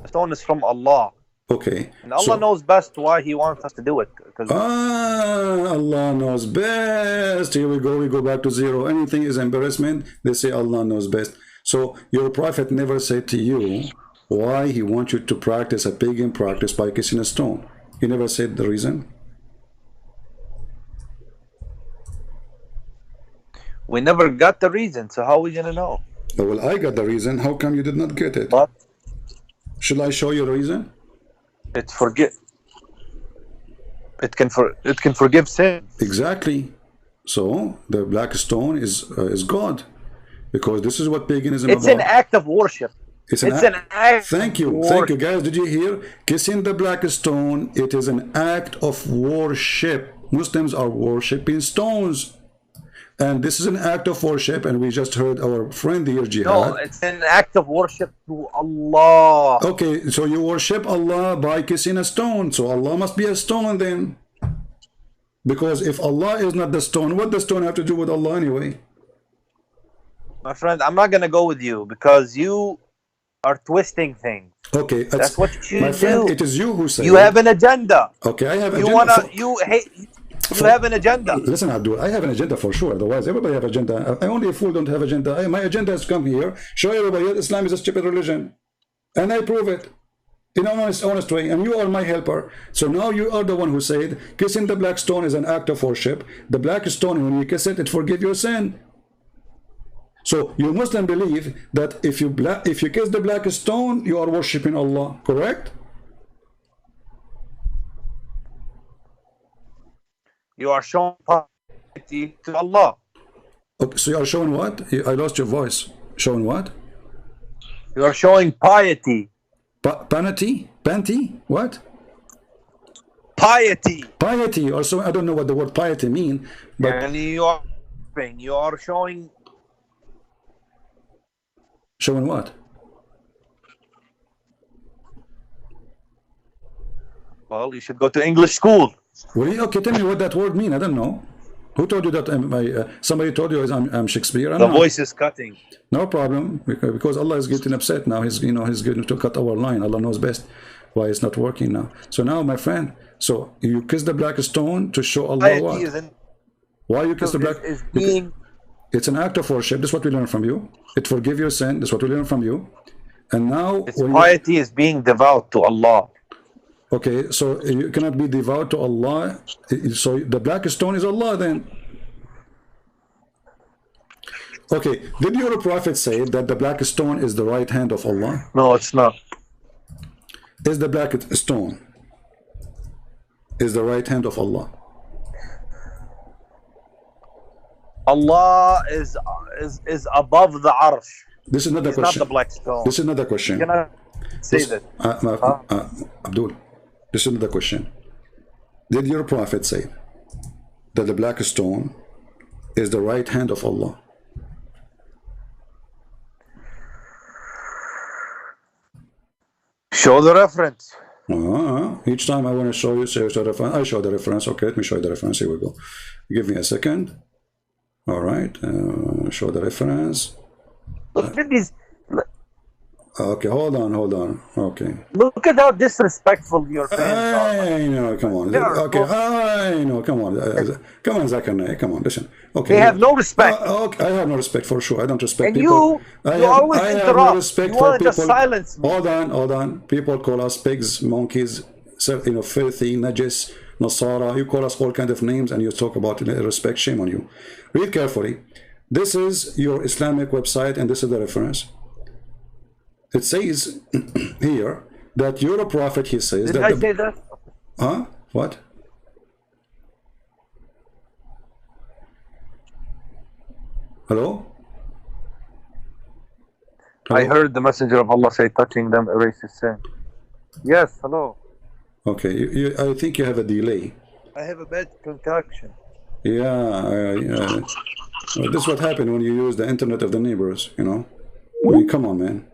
Speaker 5: The stone is from Allah.
Speaker 1: Okay.
Speaker 5: And Allah knows best why He wants us to do it.
Speaker 1: Allah knows best. Here we go. We go back to zero. Anything is embarrassment. They say Allah knows best. So your Prophet never said to you why he wants you to practice a pagan practice by kissing a stone. He never said the reason.
Speaker 5: We never got the reason, so how are we gonna know?
Speaker 1: Oh, well, I got the reason. How come you did not get it?
Speaker 5: But
Speaker 1: should I show you the reason?
Speaker 5: It can forgive sin.
Speaker 1: Exactly. So the black stone is God, because this is what paganism is
Speaker 5: about.
Speaker 1: It's
Speaker 5: an act of worship.
Speaker 1: It's an act. Thank you, guys. Did you hear? Kissing the black stone. It is an act of worship. Muslims are worshiping stones, and this is an act of worship. And we just heard our friend here, Jihad.
Speaker 5: No, it's an act of worship to Allah.
Speaker 1: Okay, so you worship Allah by kissing a stone. So Allah must be a stone then, because if Allah is not the stone, what does the stone have to do with Allah anyway?
Speaker 5: My friend, I'm not gonna go with you because you are twisting things.
Speaker 1: Okay,
Speaker 5: that's what you
Speaker 1: my friend,
Speaker 5: do.
Speaker 1: it is you who said
Speaker 5: you have an agenda.
Speaker 1: Okay, I have an agenda.
Speaker 5: You have an agenda.
Speaker 1: Listen, Abdul, I have an agenda for sure. Otherwise, everybody have agenda. I only a fool don't have agenda. My agenda has come here, show everybody that Islam is a stupid religion, and I prove it in an honest way. And you are my helper. So now you are the one who said kissing the black stone is an act of worship. The black stone, when you kiss it, it forgives your sin. So you Muslim believe that if you kiss the black stone, you are worshipping Allah, correct?
Speaker 5: You are showing piety to Allah.
Speaker 1: Okay, so you are showing what? I lost your voice. Showing what?
Speaker 5: You are showing piety.
Speaker 1: Panty? Panty? What?
Speaker 5: Piety.
Speaker 1: Piety. Also, I don't know what the word piety mean, but
Speaker 5: and you are showing.
Speaker 1: Showing what?
Speaker 5: Well, you should go to English school.
Speaker 1: Really? Okay, tell me what that word mean. I don't know. Who told you that? Somebody told you I'm Shakespeare?
Speaker 5: The voice is cutting.
Speaker 1: No problem, because Allah is getting upset now. He's going to cut our line. Allah knows best why it's not working now. So now, my friend, so you kiss the black stone to show Allah what? Why you kiss the black? It's an act of worship. This is what we learn from you. It forgives your sin. This is what we learn from you. And now,
Speaker 5: piety is being devout to Allah.
Speaker 1: Okay, so you cannot be devout to Allah. So the black stone is Allah then. Okay, did your Prophet say that the black stone is the right hand of Allah?
Speaker 5: No, it's not.
Speaker 1: Is the black stone is the right hand of Allah?
Speaker 5: Allah is above the arsh.
Speaker 1: This is not the question.
Speaker 5: Not the black stone.
Speaker 1: This is not the question.
Speaker 5: say that.
Speaker 1: Abdul, listen to the question. Did your prophet say that the black stone is the right hand of Allah?
Speaker 5: Show the reference.
Speaker 1: Each time I want to show you, say the reference. I show the reference. Okay, let me show you the reference. Here we go. Give me a second. All right. Show the reference.
Speaker 5: Look at these.
Speaker 1: Okay, hold on. Okay.
Speaker 5: Look at how disrespectful your fans are.
Speaker 1: I know, come on. Okay, I know, come on. Come on, Zakaria, come on, listen. Okay.
Speaker 5: They have no respect.
Speaker 1: Okay, I have no respect for sure. I don't respect
Speaker 5: And
Speaker 1: people.
Speaker 5: you always
Speaker 1: I
Speaker 5: interrupt.
Speaker 1: have no respect
Speaker 5: You
Speaker 1: for
Speaker 5: want to
Speaker 1: people.
Speaker 5: just silence me.
Speaker 1: Hold on. People call us pigs, monkeys, filthy, najis, Nasara. You call us all kind of names and you talk about respect. Shame on you. Read carefully. This is your Islamic website and this is the reference. It says here that you're a prophet, he says.
Speaker 5: Did I say that?
Speaker 1: Huh? What? Hello?
Speaker 5: I heard the messenger of Allah say, touching them erases sin. Yes, hello.
Speaker 1: Okay, I think you have a delay.
Speaker 5: I have a bad concoction.
Speaker 1: Yeah. Well, this is what happened when you use the internet of the neighbors, you know? I mean, come on, man.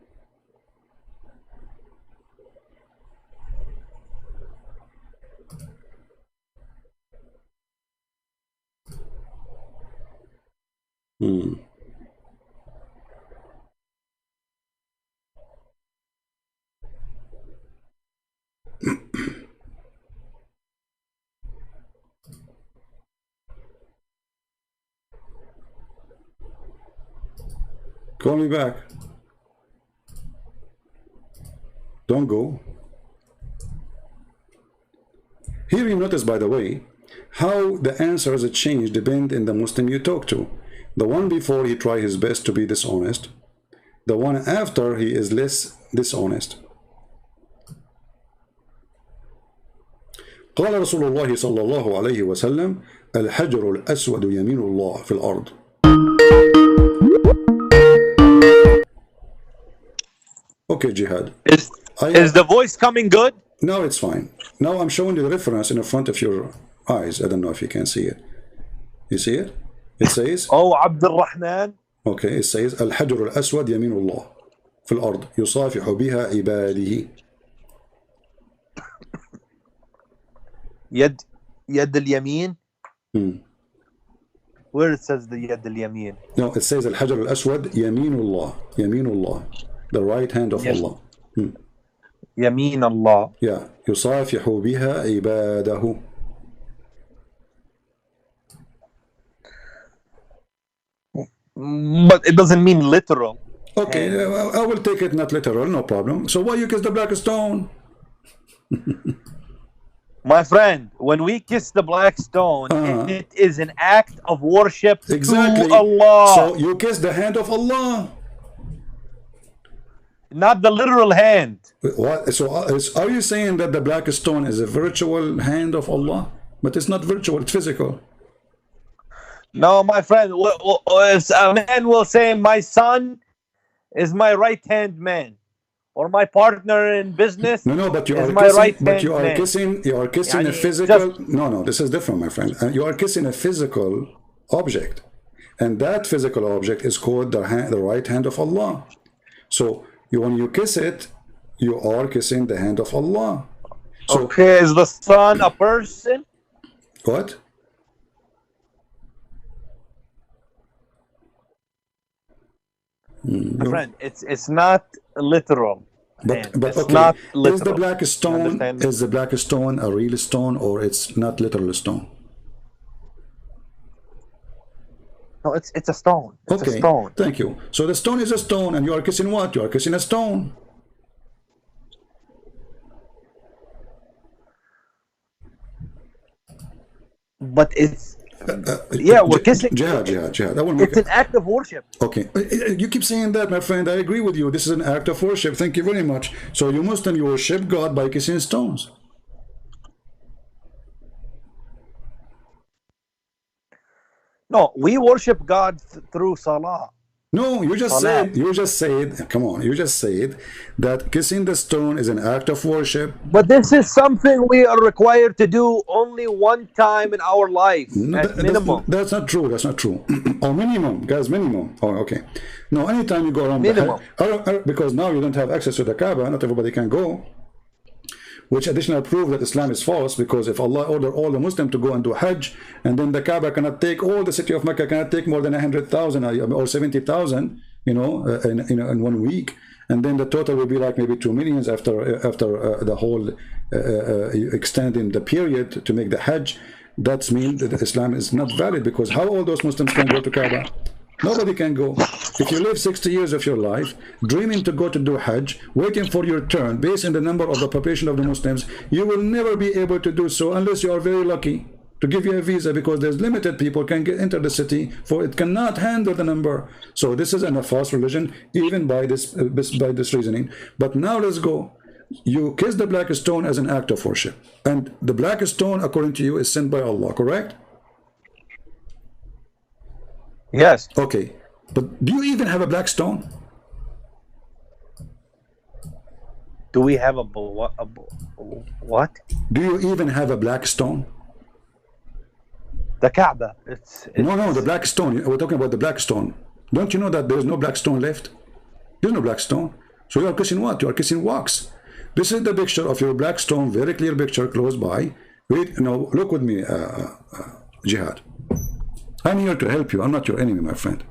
Speaker 1: Call me back. Don't go. Here you notice, by the way, how the answers change depend on the Muslim you talk to. The one before, he try his best to be dishonest. The one after, he is less dishonest. قال رسول الله صلى الله عليه وسلم الحجر الأسود يمين الله في الأرض. Okay, Jihad.
Speaker 5: Is the voice coming good?
Speaker 1: No, it's fine. Now I'm showing you the reference in the front of your eyes. I don't know if you can see it. You see it? It says,
Speaker 5: Oh, Abdul Rahman.
Speaker 1: Okay, it says الحجر الأسود يمين الله في الأرض يصافح بها عباده.
Speaker 5: يد اليمين. Where it says the يد اليمين?
Speaker 1: No, it says الحجر الأسود يمين الله. يمين الله, the right hand of Allah.
Speaker 5: يمين الله.
Speaker 1: Yeah, يصافح بها عباده.
Speaker 5: But it doesn't mean literal.
Speaker 1: Okay, I will take it not literal, no problem. So why you kiss the black stone?
Speaker 5: My friend, when we kiss the black stone, it is an act of worship
Speaker 1: Exactly.
Speaker 5: to Allah.
Speaker 1: So you kiss the hand of Allah.
Speaker 5: Not the literal hand.
Speaker 1: What? So are you saying that the black stone is a virtual hand of Allah? But it's not virtual, it's physical.
Speaker 5: No, my friend, a man will say, my son is my right-hand man, or my partner in business
Speaker 1: but you are
Speaker 5: my
Speaker 1: kissing,
Speaker 5: right-hand
Speaker 1: but you are
Speaker 5: man.
Speaker 1: kissing a physical, no, this is different, my friend. You are kissing a physical object, and that physical object is called the right hand of Allah. So when you kiss it, you are kissing the hand of Allah. So,
Speaker 5: okay, is the son a person?
Speaker 1: What?
Speaker 5: My friend, it's not literal.
Speaker 1: But
Speaker 5: it's
Speaker 1: okay,
Speaker 5: not literal.
Speaker 1: Is the black stone a real stone, or it's not literal stone?
Speaker 5: No, it's a stone. It's a stone.
Speaker 1: Thank you. So the stone is a stone, and you are kissing what? You are kissing a stone.
Speaker 5: But it's we're kissing.
Speaker 1: Jihad.
Speaker 5: It's an act of worship.
Speaker 1: Okay, you keep saying that, my friend. I agree with you. This is an act of worship. Thank you very much. So you Muslim, you worship God by kissing stones.
Speaker 5: No, we worship God through salah.
Speaker 1: No, you just said, come on, you just said that kissing the stone is an act of worship.
Speaker 5: But this is something we are required to do only one time in our life, at minimum.
Speaker 1: That's not true, that's not true. Or minimum, guys, minimum. Oh, okay. No, anytime you go around
Speaker 5: minimum.
Speaker 1: because now you don't have access to the Kaaba, not everybody can go. Which additional proof that Islam is false, because if Allah ordered all the Muslims to go and do Hajj, and then the Kaaba cannot take, all the city of Mecca cannot take more than 100,000 or 70,000, you know, in 1 week, and then the total will be like maybe 2 million after the whole extending the period to make the Hajj. That means that Islam is not valid, because how all those Muslims can go to Kaaba? Nobody can go. If you live 60 years of your life dreaming to go to do Hajj, waiting for your turn based on the number of the population of the Muslims, you will never be able to do so unless you are very lucky to give you a visa, because there's limited people can enter the city, for it cannot handle the number. So this is a false religion, even by this reasoning. But now let's go. You kiss the black stone as an act of worship, and the black stone, according to you, is sent by Allah, correct?
Speaker 5: Yes.
Speaker 1: Okay, but do you even have a black stone?
Speaker 5: Do we have what?
Speaker 1: Do you even have a black stone?
Speaker 5: The Kaaba. It's
Speaker 1: no, the black stone. We're talking about the black stone. Don't you know that there is no black stone left? There's no black stone. So you are kissing what? You are kissing wax. This is the picture of your black stone, very clear picture close by. Wait, no, look with me, Jihad. I'm here to help you. I'm not your enemy, my friend.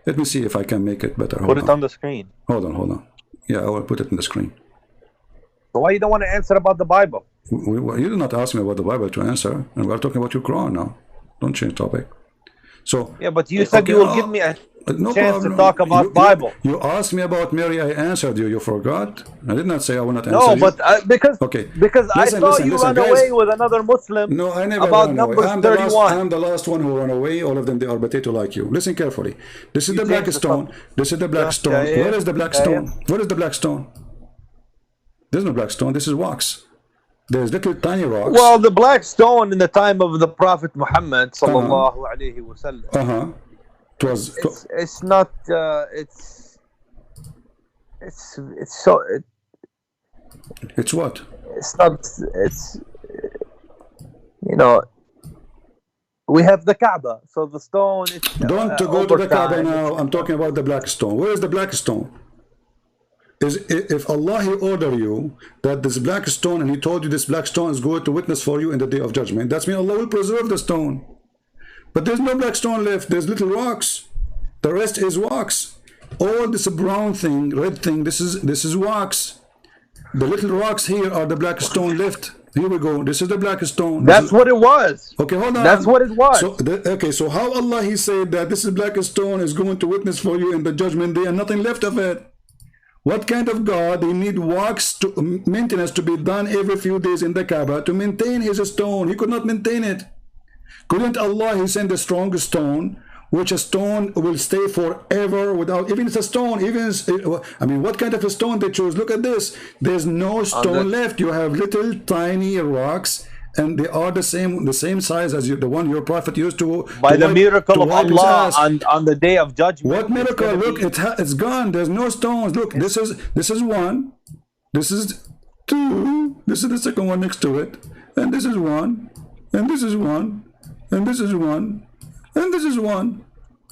Speaker 1: Let me see if I can make it better.
Speaker 5: Put it on the screen.
Speaker 1: Hold on. Yeah, I will put it on the screen.
Speaker 5: So why you don't want to answer about the Bible?
Speaker 1: You did not ask me about the Bible to answer, and we're talking about your Quran now. Don't change topic. So
Speaker 5: yeah, but you said you will give me a chance to talk about Bible.
Speaker 1: You asked me about Mary. I answered you. You forgot. I did not say I will not answer you.
Speaker 5: No, but because I saw you run away with another Muslim.
Speaker 1: No, I never
Speaker 5: about
Speaker 1: ran
Speaker 5: Numbers
Speaker 1: away.
Speaker 5: 31.
Speaker 1: I'm the last one who ran away. All of them, they are potato like you. Listen carefully. This is the black stone. This is the black stone. Where is the black stone? Where is the black stone? There's no black stone. This is wax. There's little tiny rocks.
Speaker 5: Well, the black stone in the time of the Prophet Muhammad sallallahu alaihi wasallam. It's not.
Speaker 1: It's what?
Speaker 5: It's not. It's you know. We have the Kaaba, so the stone.
Speaker 1: Don't go to the Kaaba now. I'm talking about the black stone. Where is the black stone? If Allah he ordered you that this black stone, and he told you this black stone is going to witness for you in the day of judgment, that's mean Allah will preserve the stone. But there's no black stone left. There's little rocks. The rest is wax. All this brown thing, red thing, this is wax. The little rocks here are the black stone left. Here we go. This is the black stone.
Speaker 5: That's what it was.
Speaker 1: Okay, hold on.
Speaker 5: That's what it was.
Speaker 1: So how Allah he said that this is black stone is going to witness for you in the judgment day, and nothing left of it? What kind of God? He need wax to maintenance to be done every few days in the Kaaba to maintain his stone. He could not maintain it. Couldn't Allah he send a strong stone, which a stone will stay forever without, even it's a stone, I mean, what kind of a stone they chose? Look at this. There's no stone left. You have little tiny rocks, and they are the same size as the one your prophet used to.
Speaker 5: By the miracle of Allah on the day of judgment.
Speaker 1: What miracle? Look, it's gone. There's no stones. Look, this is one. This is two. This is the second one next to it. And this is one. And this is one. And this is one. And this is one.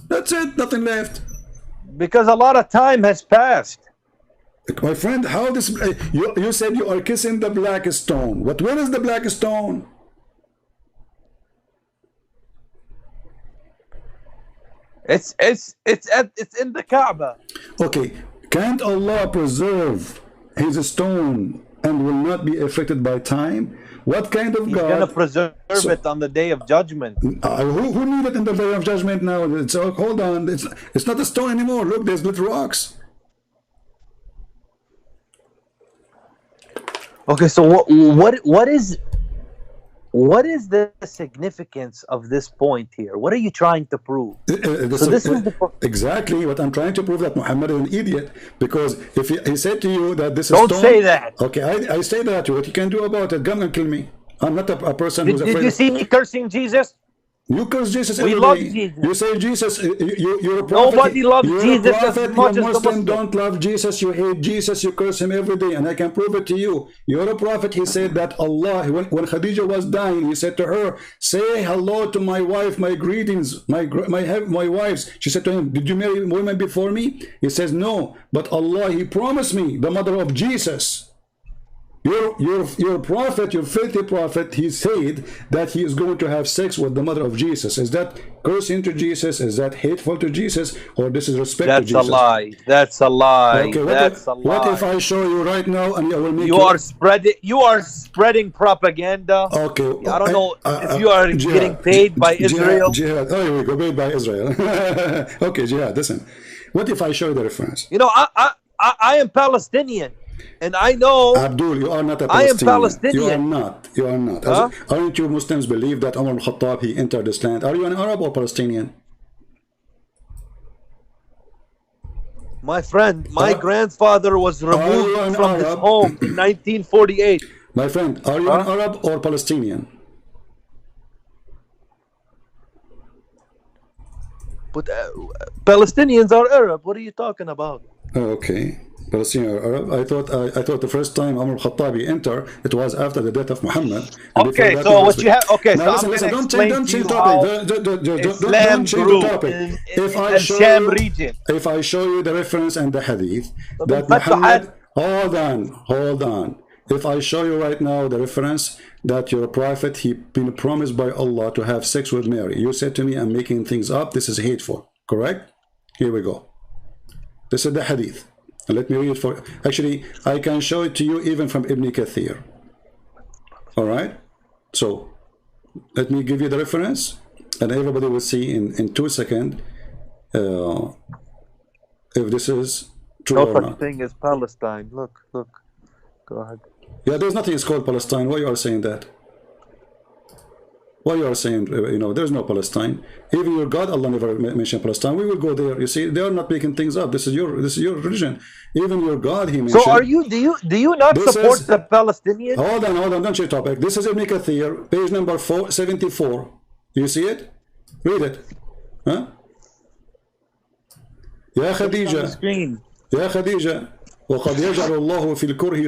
Speaker 1: That's it. Nothing left.
Speaker 5: Because a lot of time has passed.
Speaker 1: My friend, how this? You said you are kissing the black stone. But where is the black stone?
Speaker 5: It's in the Kaaba.
Speaker 1: Okay, can't Allah preserve his stone and will not be affected by time? What kind of God? He's
Speaker 5: going to preserve it on the day of judgment.
Speaker 1: Who need it in the day of judgment now? Hold on, it's not a stone anymore. Look, there's little rocks.
Speaker 5: Okay, so what is the significance of this point here? What are you trying to prove?
Speaker 1: Exactly what I'm trying to prove, that Muhammad is an idiot, because if he said to you that this is
Speaker 5: don't say that.
Speaker 1: Okay, I say that. What you can do about it? Come and kill me. I'm not a person who's afraid.
Speaker 5: Did you see me cursing Jesus?
Speaker 1: You curse Jesus
Speaker 5: We
Speaker 1: every
Speaker 5: love
Speaker 1: day.
Speaker 5: Jesus.
Speaker 1: You say Jesus, you're a prophet.
Speaker 5: Nobody loves
Speaker 1: you're
Speaker 5: Jesus
Speaker 1: a prophet,
Speaker 5: as much
Speaker 1: you're
Speaker 5: as the
Speaker 1: Muslim,
Speaker 5: Muslim.
Speaker 1: don't love Jesus, you hate Jesus, you curse him every day, and I can prove it to you. You're a prophet. He said that Allah, when Khadija was dying, he said to her, say hello to my wife, my greetings, my wives. She said to him, did you marry women before me? He says, no, but Allah, he promised me the mother of Jesus. Your prophet, your filthy prophet, he said that he is going to have sex with the mother of Jesus. Is that cursing to Jesus? Is that hateful to Jesus? Or this is respect to Jesus?
Speaker 5: That's a lie. That's a lie.
Speaker 1: Okay,
Speaker 5: That's a lie.
Speaker 1: what if I show you right now and I will make
Speaker 5: You are spreading propaganda.
Speaker 1: Okay.
Speaker 5: I don't know if you are getting paid by Israel.
Speaker 1: Jihad. Oh, here we go. Paid by Israel. Okay, Jihad, listen. What if I show you the reference?
Speaker 5: You know, I am Palestinian. And I know,
Speaker 1: Abdul, you are not a
Speaker 5: I am
Speaker 1: Palestinian.
Speaker 5: Palestinian.
Speaker 1: You are not. You are not.
Speaker 5: Huh?
Speaker 1: Aren't you Muslims believe that Umar al-Khattab, he entered this land? Are you an Arab or Palestinian?
Speaker 5: My friend, my grandfather was removed from his home in 1948.
Speaker 1: My friend, are you an Arab or Palestinian?
Speaker 5: But Palestinians are Arab. What are you talking about?
Speaker 1: Okay. Palestinian or Arab. I thought the first time Umar al-Khattabi entered, it was after the death of Muhammad.
Speaker 5: Okay, so what you have? Okay,
Speaker 1: now
Speaker 5: so
Speaker 1: listen,
Speaker 5: I'm
Speaker 1: don't change topic. Don't change the topic. If I show you the reference and the hadith that Muhammad, hold on. If I show you right now the reference that your prophet, he been promised by Allah to have sex with Mary, you said to me, I'm making things up. This is hateful. Correct? Here we go. This is the hadith. Let me read it for. Actually, I can show it to you even from Ibn Kathir. All right. So let me give you the reference, and everybody will see in 2 seconds if this is true or not.
Speaker 5: No such thing as Palestine. Look. Go ahead.
Speaker 1: Yeah, there's nothing is called Palestine. Why you are saying that? Why you are saying, there's no Palestine. Even your God, Allah never mentioned Palestine. We will go there. You see, they are not making things up. This is your religion. Even your God, he mentioned.
Speaker 5: So do you not support the Palestinians?
Speaker 1: Hold on, don't change topic. This is Ibn Kathir, page number 474. You see it? Read it. Huh? Ya Khadija. Ya Khadija. وقد يجعل الله في الكره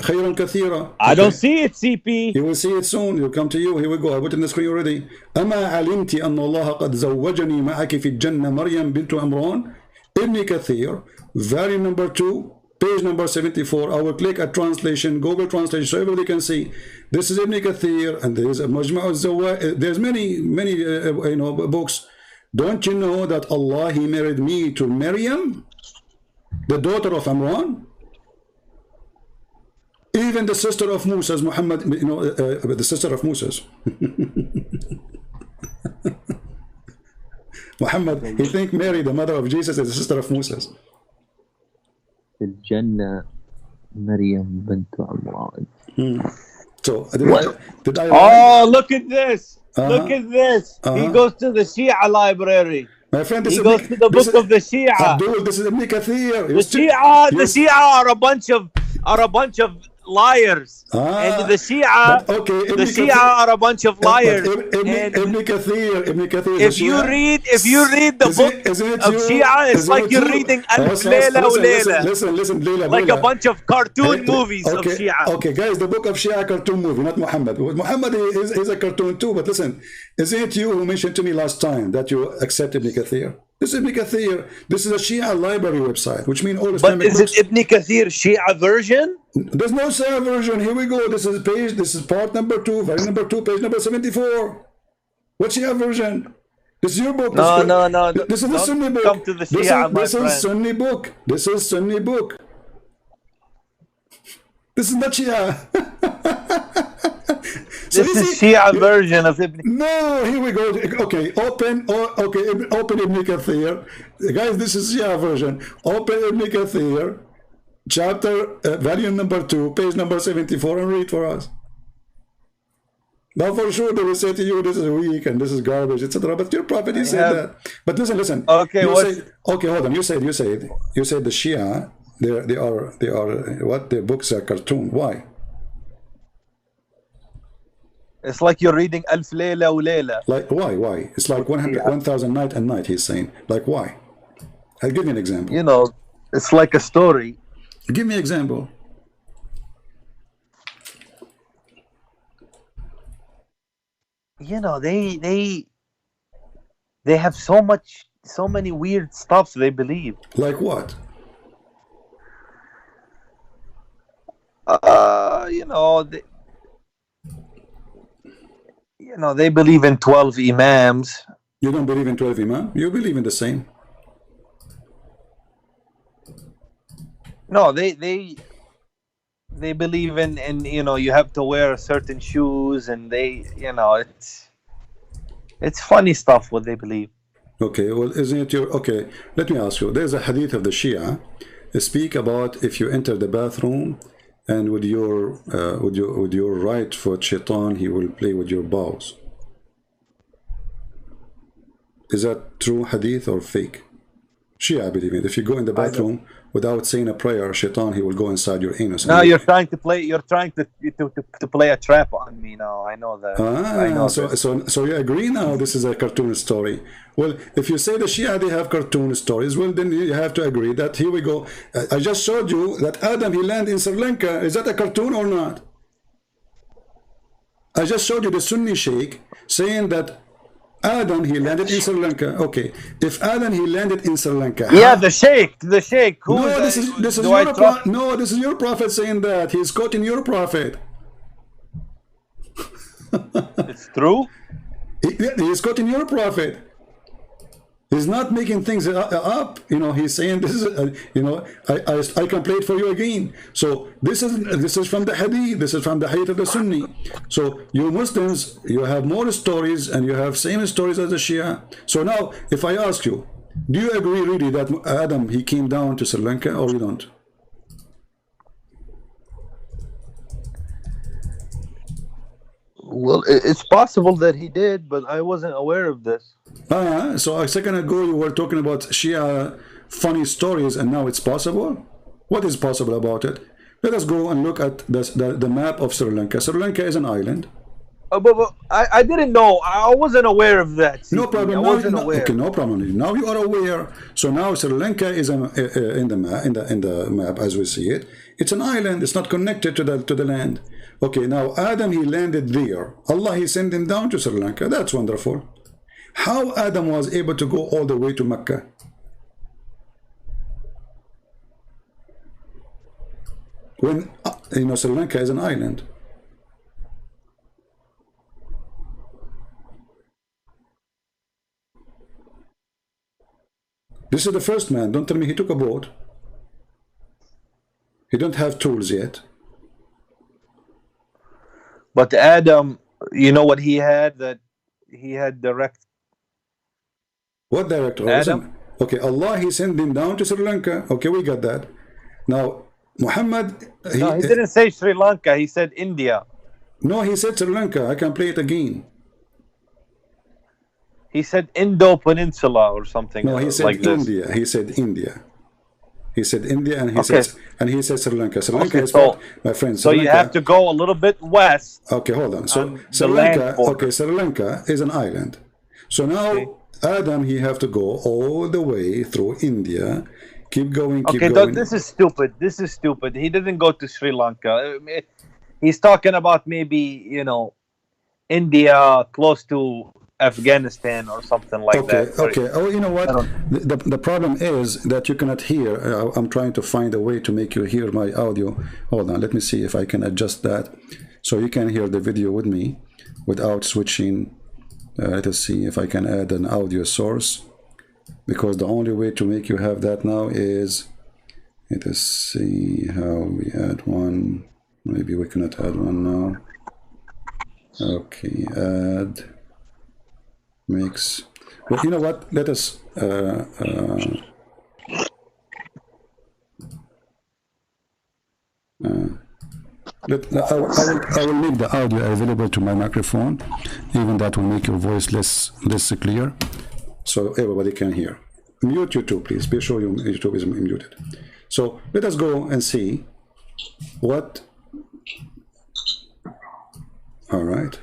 Speaker 1: خيرا كثيرا.
Speaker 5: I don't see it, CP.
Speaker 1: You will see it soon. It'll come to you. Here we go. I put it in the screen already. أما علمت أن الله قد زوجني معك في الجنة مريم بنت عمران. Ibn Kathir, volume number 2, page number 74. I will click a translation, Google translation, so everybody can see. This is Ibn Kathir, and there is a Majma' al-Zawa'id. There's many books. Don't you know that Allah, he married me to Maryam, the daughter of Imran? Even the sister of Moses, Muhammad, the sister of Moses. Muhammad, he think Mary, the mother of Jesus, is the sister of Moses.
Speaker 8: الجنة مريم بنت عمران.
Speaker 1: So did I
Speaker 5: Oh, look at this. Look at this. He goes to the Shia library.
Speaker 1: My friend,
Speaker 5: he goes to the book of the Shia.
Speaker 1: Abdul, this is Ibn Kathir.
Speaker 5: The Shia are a bunch of liars. And the Shia are a bunch of liars.
Speaker 1: Ibn Kathir.
Speaker 5: If you read the book of Shia, it's like you're reading Alf Layla wa Layla.
Speaker 1: Listen, Layla.
Speaker 5: Like a bunch of cartoon movies of Shia.
Speaker 1: Okay, guys, the book of Shia cartoon movie, not Muhammad. Muhammad is a cartoon too, but listen, isn't it you who mentioned to me last time that you accept Ibn Kathir? This is Ibn Kathir. This is a Shia library website, which means all Islamic books.
Speaker 5: But is it Ibn Kathir Shia version?
Speaker 1: There's no Shia version. Here we go. This is part number 2, volume number 2, page number 74. What's Shia version? This is your book.
Speaker 5: No.
Speaker 1: This is the Sunni book.
Speaker 5: Come to the Shia,
Speaker 1: this is Sunni book. This is Sunni book. This is not Shia.
Speaker 5: This is Shia version of Ibn.
Speaker 1: No, here we go. Okay, open Ibn Kathir. Guys, this is Shia version. Open Ibn Kathir, chapter, volume number 2, page number 74, and read for us. Now, for sure, they will say to you, this is weak and this is garbage, etc. But your prophet, he said that. But listen.
Speaker 5: Okay,
Speaker 1: hold on. You said the Shia, they are what? Their books are cartoon. Why?
Speaker 5: It's like you're reading Alf Layla wa Layla.
Speaker 1: Like why? It's like 1,000 night and night. He's saying like why? I'll give you an example.
Speaker 5: You know, it's like a story.
Speaker 1: Give me an example.
Speaker 5: You know, they have so many weird stuff they believe.
Speaker 1: Like what?
Speaker 5: You know, they believe in 12 imams.
Speaker 1: You don't believe in 12 imam? You believe in the same.
Speaker 5: No, they believe in you know, you have to wear certain shoes, and they, you know, it's funny stuff what they believe.
Speaker 1: Okay, well, isn't it your... Okay, let me ask you. There's a hadith of the Shia speak about if you enter the bathroom and with your right foot, shaitan, he will play with your bowels. Is that true hadith or fake? Shia, I believe it. If you go in the bathroom without saying a prayer, shaitan, he will go inside your anus.
Speaker 5: Now you're trying to play a trap on me now. I know that. I know
Speaker 1: so you agree now this is a cartoon story. Well, if you say the Shia, they have cartoon stories, well, then you have to agree that, here we go. I just showed you that Adam, he landed in Sri Lanka. Is that a cartoon or not? I just showed you the Sunni Sheikh saying that Adam, he landed in Sri Lanka. Okay, if Adam, he landed in Sri Lanka.
Speaker 5: Yeah, the Sheikh. Who
Speaker 1: no, this is your prophet saying that. He's quoting your prophet.
Speaker 5: It's true.
Speaker 1: He's quoting your prophet. He's not making things up. You know, he's saying this is, you know, I can play it for you again. So this is from the hadith. This is from the hadith of the Sunni. So you Muslims, you have more stories and you have same stories as the Shia. So now, if I ask you, do you agree really that Adam, he came down to Sri Lanka, or you don't?
Speaker 5: Well, it's possible that he did, but I wasn't aware of this.
Speaker 1: So a second ago you were talking about Shia funny stories, and now it's possible? What is possible about it? Let us go and look at the map of Sri Lanka. Sri Lanka is an island.
Speaker 5: But I didn't know. I wasn't aware of that.
Speaker 1: No problem.
Speaker 5: I wasn't aware.
Speaker 1: Okay, no problem. Now you are aware. So now Sri Lanka is in the map as we see it. It's an island. It's not connected to the land. Okay, now Adam, he landed there. Allah, he sent him down to Sri Lanka. That's wonderful. How Adam was able to go all the way to Mecca? When you know, Sri Lanka is an island. This is the first man. Don't tell me he took a boat. He don't have tools yet.
Speaker 5: But Adam, you know what he had? That he had direct.
Speaker 1: What direct?
Speaker 5: Adam.
Speaker 1: Okay, Allah, he sent him down to Sri Lanka. Okay, we got that. Now, Muhammad...
Speaker 5: He didn't say Sri Lanka. He said India.
Speaker 1: No, he said Sri Lanka. I can play it again.
Speaker 5: He said Indo Peninsula or something.
Speaker 1: No, he said
Speaker 5: like
Speaker 1: India.
Speaker 5: This.
Speaker 1: He said India. He said India, and he said Sri Lanka. Sri Lanka is my friend.
Speaker 5: So you have to go a little bit west.
Speaker 1: Okay, hold on. So Sri Lanka. Okay, Sri Lanka is an island. So now Adam, he have to go all the way through India. Keep going. Keep going.
Speaker 5: Okay, this is stupid. This is stupid. He didn't go to Sri Lanka. He's talking about maybe, you know, India close to Afghanistan or something like that.
Speaker 1: Okay. Oh, you know what? The problem is that you cannot hear. I'm trying to find a way to make you hear my audio. Hold on. Let me see if I can adjust that so you can hear the video with me without switching. Let us see if I can add an audio source, because the only way to make you have that now is, let us see how we add one. Maybe we cannot add one now. Okay, add mix. Well, you know what? Let us I will make the audio available to my microphone. Even that will make your voice less clear, so everybody can hear. Mute YouTube, please. Be sure your YouTube is muted. So let us go and see what. All right.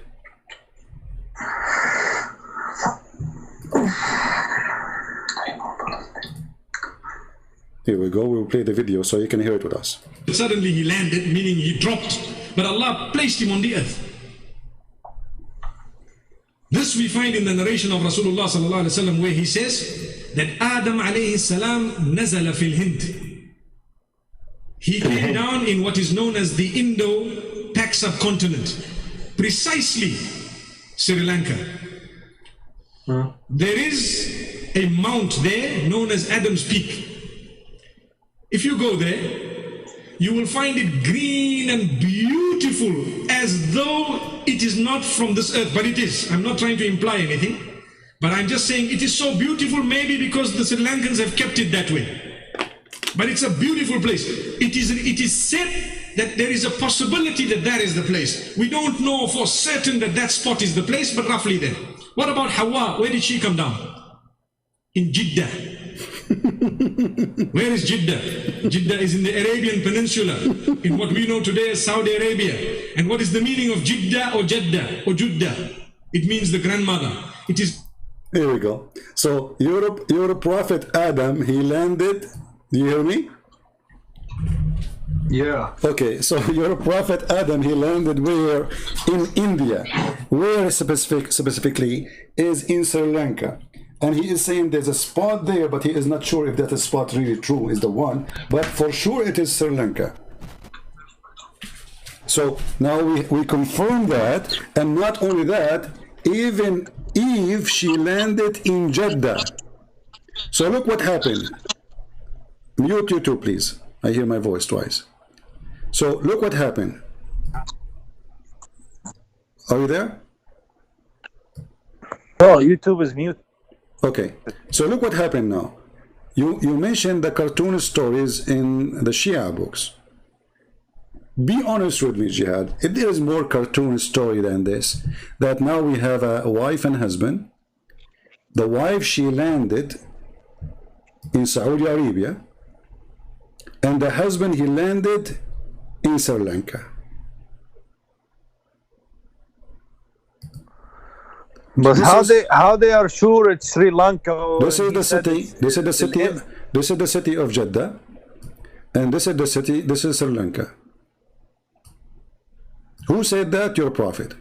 Speaker 1: Here we go. We'll play the video so you can hear it with us.
Speaker 6: Suddenly he landed, meaning he dropped, but Allah placed him on the earth. This we find in the narration of Rasulullah sallallahu alaihi wasallam, where he says that Adam alayhi salam nazala fil Hind. He came down in what is known as the Indo-Pak subcontinent, precisely Sri Lanka. There is a mount there known as Adam's Peak. If you go there, you will find it green and beautiful, as though it is not from this earth, but it is. I'm not trying to imply anything, but I'm just saying it is so beautiful, maybe because the Sri Lankans have kept it that way. But it's a beautiful place. It is said that there is a possibility that that is the place. We don't know for certain that that spot is the place, but roughly there. What about Hawa? Where did she come down? In Jeddah. Where is Jeddah? Jeddah is in the Arabian Peninsula, in what we know today as Saudi Arabia. And what is the meaning of Jeddah or Jeddah or Jeddah? It means the grandmother. It is.
Speaker 1: Here we go. So your prophet Adam, he landed. Do you hear me?
Speaker 9: Yeah.
Speaker 1: Okay, so your prophet Adam, he landed where? In India. Where specifically is in Sri Lanka. And he is saying there's a spot there, but he is not sure if that spot really true is the one. But for sure it is Sri Lanka. So now we confirm that. And not only that, even Eve, she landed in Jeddah. So look what happened. Mute you too, please. I hear my voice twice. So look what happened. Are you there?
Speaker 5: Oh, YouTube is mute.
Speaker 1: Okay. So look what happened now. You mentioned the cartoon stories in the Shia books. Be honest with me, Jihad. If there is more cartoon story than this, that now we have a wife and husband. The wife, she landed in Saudi Arabia. And the husband, he landed in Sri Lanka.
Speaker 5: But how they are sure it's Sri Lanka?
Speaker 1: This is the city. This is the city. This is the city of Jeddah, and this is the city. This is Sri Lanka. Who said that? Your prophet.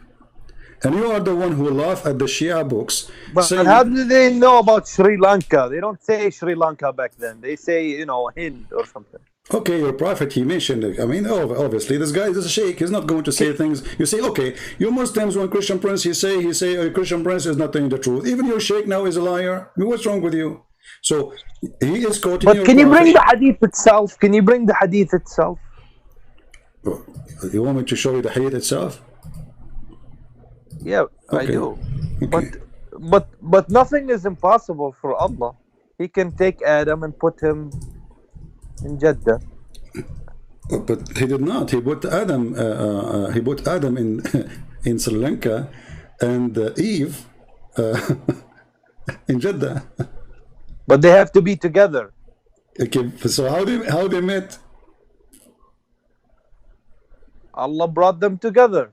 Speaker 1: And you are the one who laugh at the Shia books.
Speaker 5: But how do they know about Sri Lanka? They don't say Sri Lanka back then. They say, you know, Hind or something.
Speaker 1: Okay, your prophet, he mentioned it. I mean, obviously, this guy is a sheikh. He's not going to say things. You say, okay, you Muslims, when Christian Prince, he say a Christian Prince is not telling the truth. Even your sheikh now is a liar. I mean, what's wrong with you? So, he is quoting
Speaker 5: But can you bring the hadith itself? Can you bring the hadith itself?
Speaker 1: You want me to show you the hadith itself?
Speaker 5: Yeah,
Speaker 1: okay.
Speaker 5: I do.
Speaker 1: Okay.
Speaker 5: But nothing is impossible for Allah. He can take Adam and put him in Jeddah.
Speaker 1: But he did not. He put Adam. He put Adam in in Sri Lanka, and Eve in Jeddah.
Speaker 5: But they have to be together.
Speaker 1: Okay. So how they met?
Speaker 5: Allah brought them together.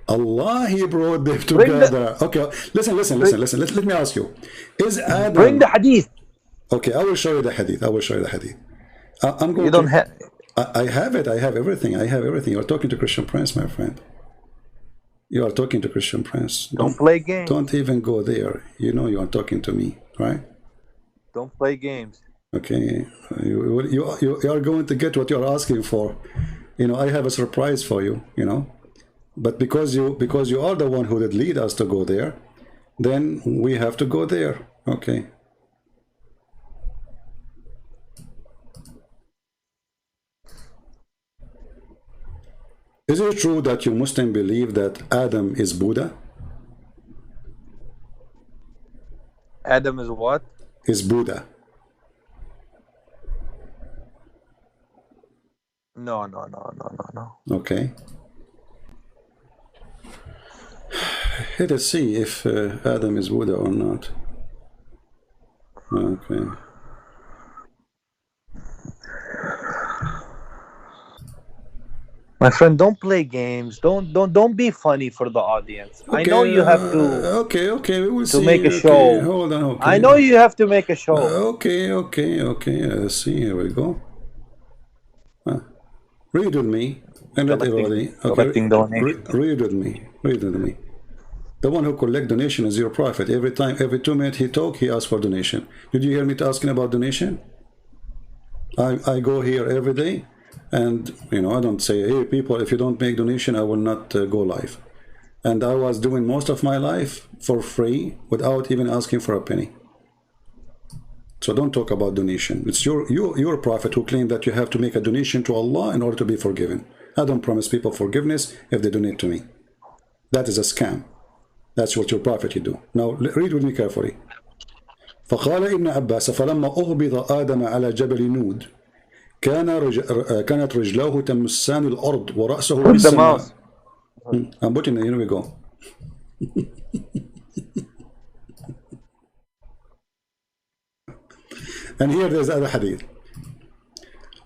Speaker 1: Allah, he brought them together. Okay, listen. Let me ask you: is Adam?
Speaker 5: Bring the hadith.
Speaker 1: Okay, I will show you the hadith. I'm going.
Speaker 5: You don't have.
Speaker 1: I have it. I have everything. You are talking to Christian Prince, my friend. You are talking to Christian Prince.
Speaker 5: Don't play games.
Speaker 1: Don't even go there. You know you are talking to me, right?
Speaker 5: Don't play games.
Speaker 1: Okay, you are going to get what you are asking for. You know, I have a surprise for you. You know, but because you are the one who did lead us to go there, then we have to go there. Okay. Is it true that you Muslims believe that Adam is Buddha?
Speaker 5: Adam is what?
Speaker 1: Is Buddha.
Speaker 5: No.
Speaker 1: Okay. Let us see if Adam is Buddha or not. Okay.
Speaker 5: My friend, don't play games. Don't be funny for the audience. I know you have to
Speaker 1: okay, we will
Speaker 5: to
Speaker 1: see.
Speaker 5: make a
Speaker 1: Okay,
Speaker 5: show.
Speaker 1: hold on. Okay,
Speaker 5: I know you have to make a show.
Speaker 1: Okay. Let's see. Here we go. Read with me, and let everybody.
Speaker 5: Collecting donations.
Speaker 1: Read with me. Read with me. The one who collect donation is your prophet. Every 2 minutes he talk, he asks for donation. Did you hear me asking about donation? I go here every day, and you know I don't say, hey people, if you don't make donation, I will not go live. And I was doing most of my life for free without even asking for a penny. So don't talk about donation. It's your prophet who claimed that you have to make a donation to Allah in order to be forgiven. I don't promise people forgiveness if they donate to me. That is a scam. That's what your prophet you do. Now read with me carefully. فقال ابن عباس فلما أهبط آدم على جبل نود كانت رجلاه تمسان الأرض ورأسه بالسماء. I'm putting it, here we go. And here there's other hadith.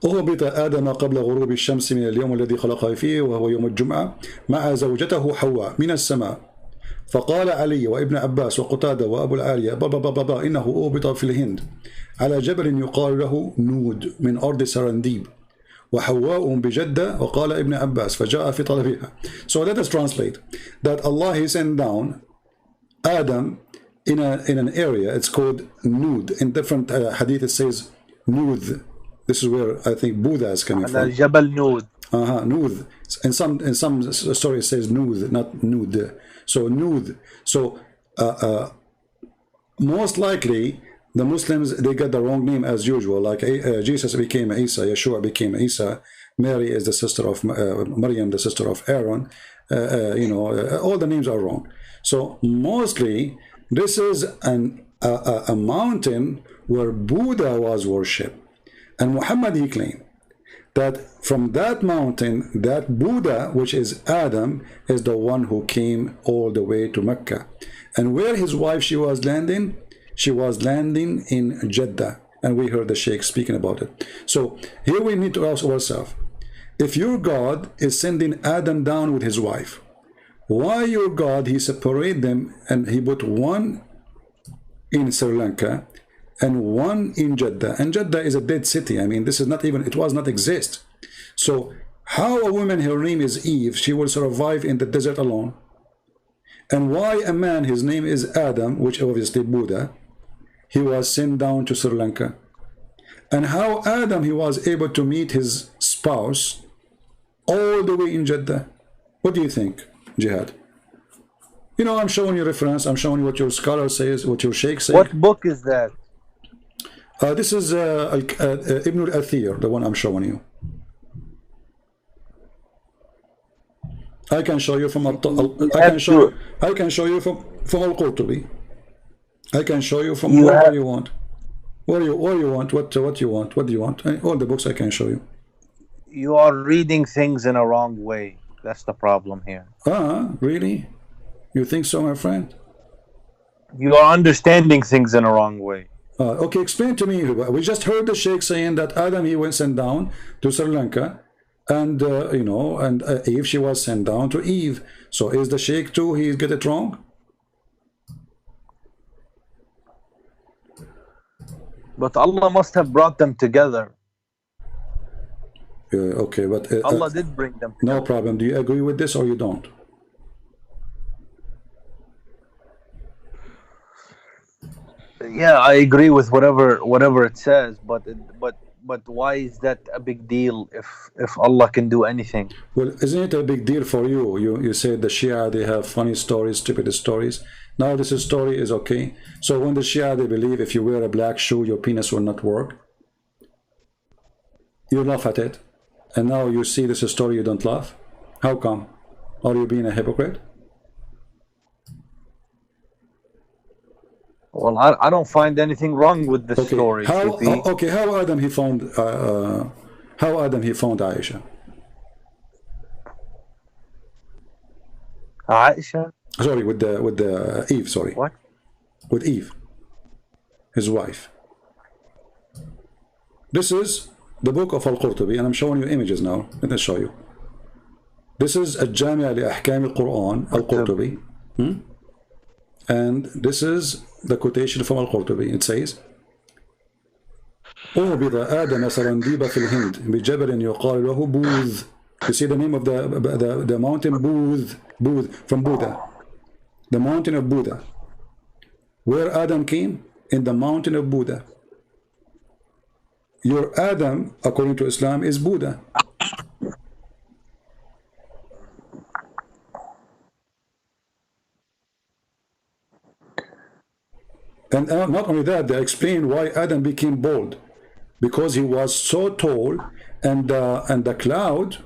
Speaker 1: أهبط آدم قبل غروب الشمس من اليوم الذي خلقه فيه وهو يوم الجمعة مع زوجته حواء من السماء فقال علي وابن عباس وقتادة وأبو العالية بابا إنه أهبط في الهند على جبل يقال له نود من أرض سرنديب وحواء بجدة وقال ابن عباس فجاء في طلبها. So let us translate that Allah he sent down Adam in an area, it's called Nud. In different hadith it says Nud. This is where I think Buddha is coming from.
Speaker 5: Jabal Nud.
Speaker 1: Nud. In some stories it says Nud, not Nud. So Nud. So most likely the Muslims, they got the wrong name as usual. Like Jesus became Isa, Yeshua became Isa, Mary is the sister of Maryam, the sister of Aaron. All the names are wrong. So mostly this is a mountain where Buddha was worshipped. And Muhammad, he claimed that from that mountain, that Buddha, which is Adam, is the one who came all the way to Mecca. And where his wife, she was landing in Jeddah. And we heard the Sheikh speaking about it. So here we need to ask ourselves, if your God is sending Adam down with his wife, why your God, he separate them and he put one in Sri Lanka and one in Jeddah? And Jeddah is a dead city. I mean, this is not even, it was not exist. So how a woman, her name is Eve, she will survive in the desert alone? And why a man, his name is Adam, which obviously Buddha, he was sent down to Sri Lanka? And how Adam, he was able to meet his spouse all the way in Jeddah? What do you think, Jihad? You know, I'm showing you reference, I'm showing you what your scholar says, what your sheikh says.
Speaker 5: What book is that?
Speaker 1: This is Ibn al-Athir, the one I'm showing you. I can show you from I can show you from Al-Qurtubi. I can show you from wherever you want. What do you want? What do you want? What do you want? All the books I can show you.
Speaker 5: You are reading things in a wrong way. That's the problem here.
Speaker 1: Really? You think so, my friend?
Speaker 5: You are understanding things in a wrong way.
Speaker 1: Okay, explain to me. We just heard the Sheikh saying that Adam, he went sent down to Sri Lanka, and Eve, she was sent down to Eve. So is the Sheikh too, he get it wrong?
Speaker 5: But Allah must have brought them together.
Speaker 1: Okay, but
Speaker 5: Allah did bring them together.
Speaker 1: No problem. Do you agree with this or you don't?
Speaker 5: Yeah, I agree with whatever it says, but why is that a big deal if Allah can do anything?
Speaker 1: Well, isn't it a big deal for you? You said the Shia, they have funny stories, stupid stories. Now this story is okay. So when the Shia, they believe if you wear a black shoe, your penis will not work. You laugh at it. And now you see this story, you don't laugh. How come? Are you being a hypocrite?
Speaker 5: Well, I don't find anything wrong with the story.
Speaker 1: How Adam he found Aisha?
Speaker 5: Aisha?
Speaker 1: Sorry, with the Eve. Sorry.
Speaker 5: What?
Speaker 1: With Eve, his wife. This is the book of Al-Qurtubi, and I'm showing you images now. Let me show you. This is a Jamia li-Ahkam al-Qur'an, al-Qurtubi. And this is the quotation from al-Qurtubi. It says, أُهْبِضَ آدَمَ سَرَنْدِيبَ فِي الْهِنْدِ بِجَبَلٍ يُقَالُ لَهُ بُوذ. You see the name of the mountain, Booth, from Buddha. The mountain of Buddha. Where Adam came? In the mountain of Buddha. Your Adam, according to Islam, is Buddha. And not only that, they explain why Adam became bald. Because he was so tall, and the cloud,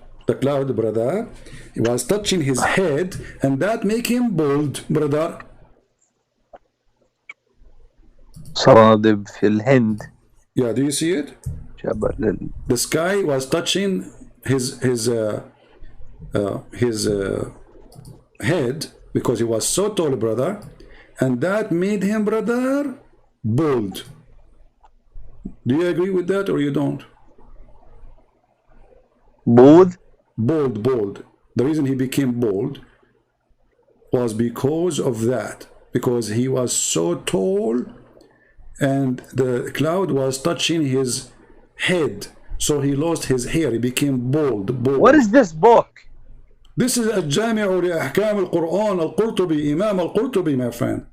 Speaker 1: brother, he was touching his head, and that make him bald, brother.
Speaker 8: صرادب في الهند.
Speaker 1: Yeah, do you see it?
Speaker 8: جبل.
Speaker 1: The sky was touching his head because he was so tall, brother, and that made him, brother, bald. Do you agree with that or you don't?
Speaker 8: Bald?
Speaker 1: Bald. The reason he became bald was because of that, because he was so tall and the cloud was touching his head, so he lost his hair. He became bald.
Speaker 5: What is this book?
Speaker 1: This is a Jami'u li Ahkam al-Qur'an, al-Qurtubi, Imam al-Qurtubi, my friend.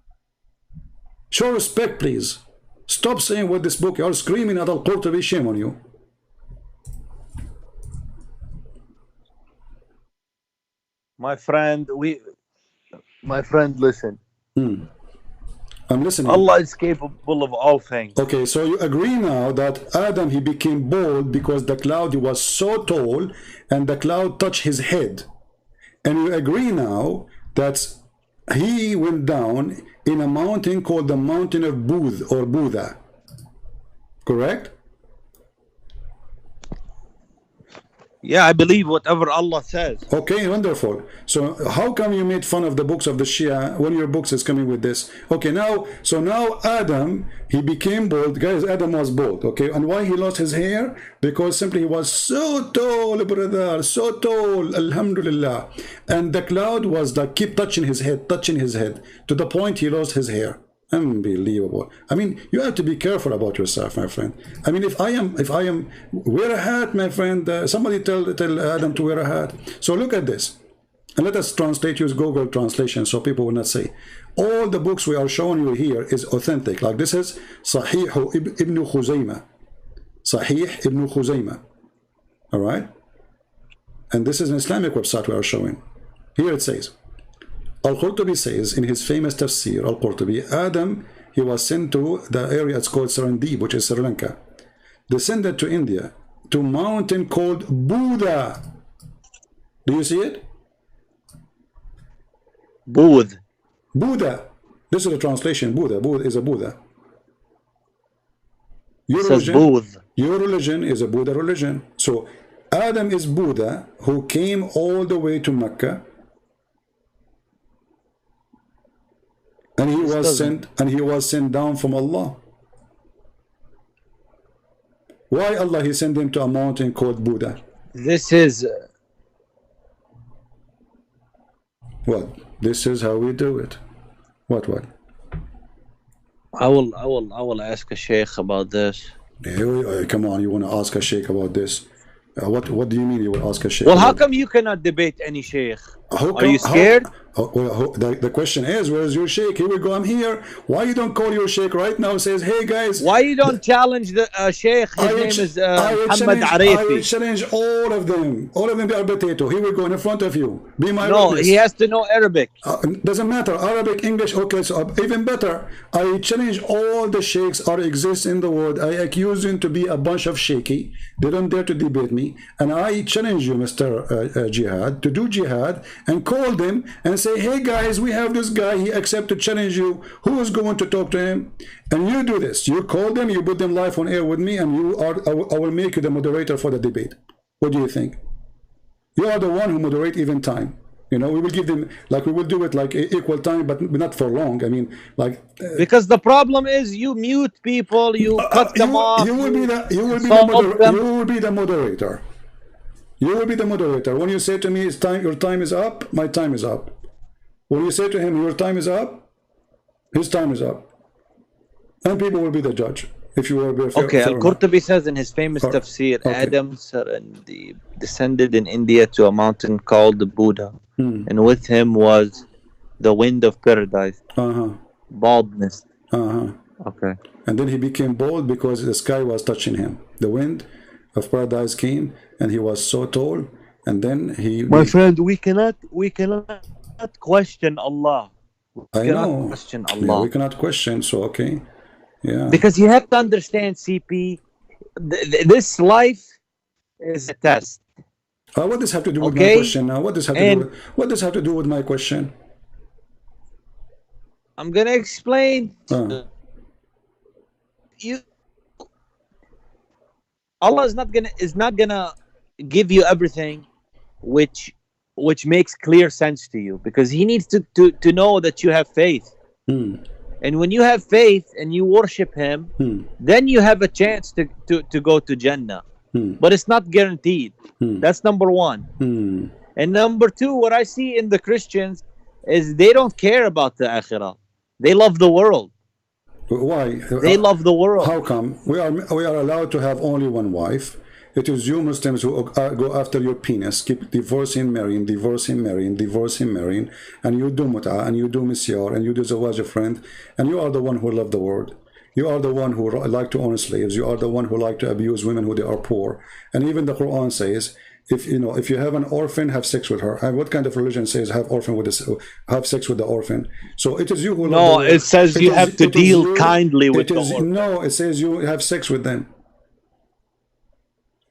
Speaker 1: Show respect, please. Stop saying what this book. You're screaming at al-Qurtubi. Shame on you.
Speaker 5: My friend, listen.
Speaker 1: I'm listening.
Speaker 5: Allah is capable of all things.
Speaker 1: Okay, so you agree now that Adam, he became bald because the cloud, he was so tall and the cloud touched his head. And you agree now that he went down in a mountain called the mountain of Booth or Buddha. Correct?
Speaker 5: Yeah, I believe whatever Allah says.
Speaker 1: Okay, wonderful. So how come you made fun of the books of the Shia when your books is coming with this? Okay, now Adam, he became bald. Guys, Adam was bald. Okay, and why he lost his hair? Because simply he was so tall, brother, so tall, alhamdulillah. And the cloud was like keep touching his head, to the point he lost his hair. Unbelievable. I mean, you have to be careful about yourself, my friend. I mean, if I am, wear a hat, my friend. Somebody tell Adam to wear a hat. So look at this, and let us translate, use Google translation, so people will not say all the books we are showing you here is authentic. Like this is Sahih ibn Khuzaymah, Sahih ibn Khuzaymah. All right, and this is an Islamic website we are showing. Here it says. Al-Qurtubi says in his famous tafsir, Al-Qurtubi, Adam, he was sent to the area it's called Sarandib, which is Sri Lanka, descended to India, to a mountain called Buddha. Do you see it? Buddha. This is the translation, Buddha. Buddha is a Buddha. Your religion is a Buddha religion. So Adam is Buddha who came all the way to Mecca. And he was sent down from Allah. Why Allah he sent him to a mountain called Buddha?
Speaker 5: This is
Speaker 1: what? This is how we do it. What?
Speaker 8: I will ask a sheikh about this.
Speaker 1: Come on, you want to ask a sheikh about this? What do you mean you will ask a sheikh?
Speaker 5: Well, how come you cannot debate any sheikh? Are you scared?
Speaker 1: The question is, where is your sheikh? Here we go, I'm here. Why you don't call your sheikh right now? Says, hey guys.
Speaker 5: Why you don't challenge the sheikh? His name is Muhammad Arifi.
Speaker 1: I will challenge all of them. All of them are potato. Here we go in front of you. Be my
Speaker 5: No,
Speaker 1: witness.
Speaker 5: he has to know Arabic.
Speaker 1: Doesn't matter. Arabic, English, okay, so even better. I challenge all the sheikhs are exist in the world. I accuse them to be a bunch of shaky. They don't dare to debate me. And I challenge you, Mr. Jihad, to do jihad and call them and say, hey guys, we have this guy, he accepted to challenge you. Who is going to talk to him? And you do this. You call them, you put them live on air with me, and I will make you the moderator for the debate. What do you think? You are the one who moderate even time. You know, we will give them, like we will do it like equal time, but not for long. I mean, like
Speaker 5: because the problem is you mute people, you cut them off.
Speaker 1: You will be the moderator. You will be the moderator. When you say to me, it's time, your time is up, my time is up. When you say to him, your time is up, his time is up. And people will be the judge. If you will be fair.
Speaker 8: Okay, Al-Qurtubi says in his famous tafsir, Adam descended in India to a mountain called the Buddha, and with him was the wind of paradise, baldness. Okay.
Speaker 1: And then he became bald because the sky was touching him. The wind of paradise came, and he was so tall, and then he...
Speaker 5: My friend, we cannot question Allah.
Speaker 1: I know.
Speaker 5: Question Allah.
Speaker 1: Yeah, we cannot question, so okay. Yeah.
Speaker 5: Because you have to understand, CP, this life is a test.
Speaker 1: What does have to do with my question now? What does have to do? What does have to do with my question?
Speaker 8: I'm gonna explain. Allah is not gonna give you everything, which makes clear sense to you, because He needs to know that you have faith. And when you have faith and you worship Him, then you have a chance to go to Jannah. But it's not guaranteed. That's number one. And number two, what I see in the Christians is they don't care about the Akhirah. They love the world.
Speaker 1: Why?
Speaker 8: They love the world.
Speaker 1: How come? We are allowed to have only one wife. It is you Muslims who go after your penis, keep divorcing, marrying, divorcing, marrying, divorcing, marrying, and you do mut'ah, and you do misyar, and you do zawaj, friend, and you are the one who love the world. You are the one who like to own slaves. You are the one who like to abuse women who they are poor. And even the Quran says, if you have an orphan, have sex with her. And what kind of religion says have sex with the orphan? So it is you who love the world.
Speaker 5: It says you have to deal kindly with the orphan.
Speaker 1: No, it says you have sex with them.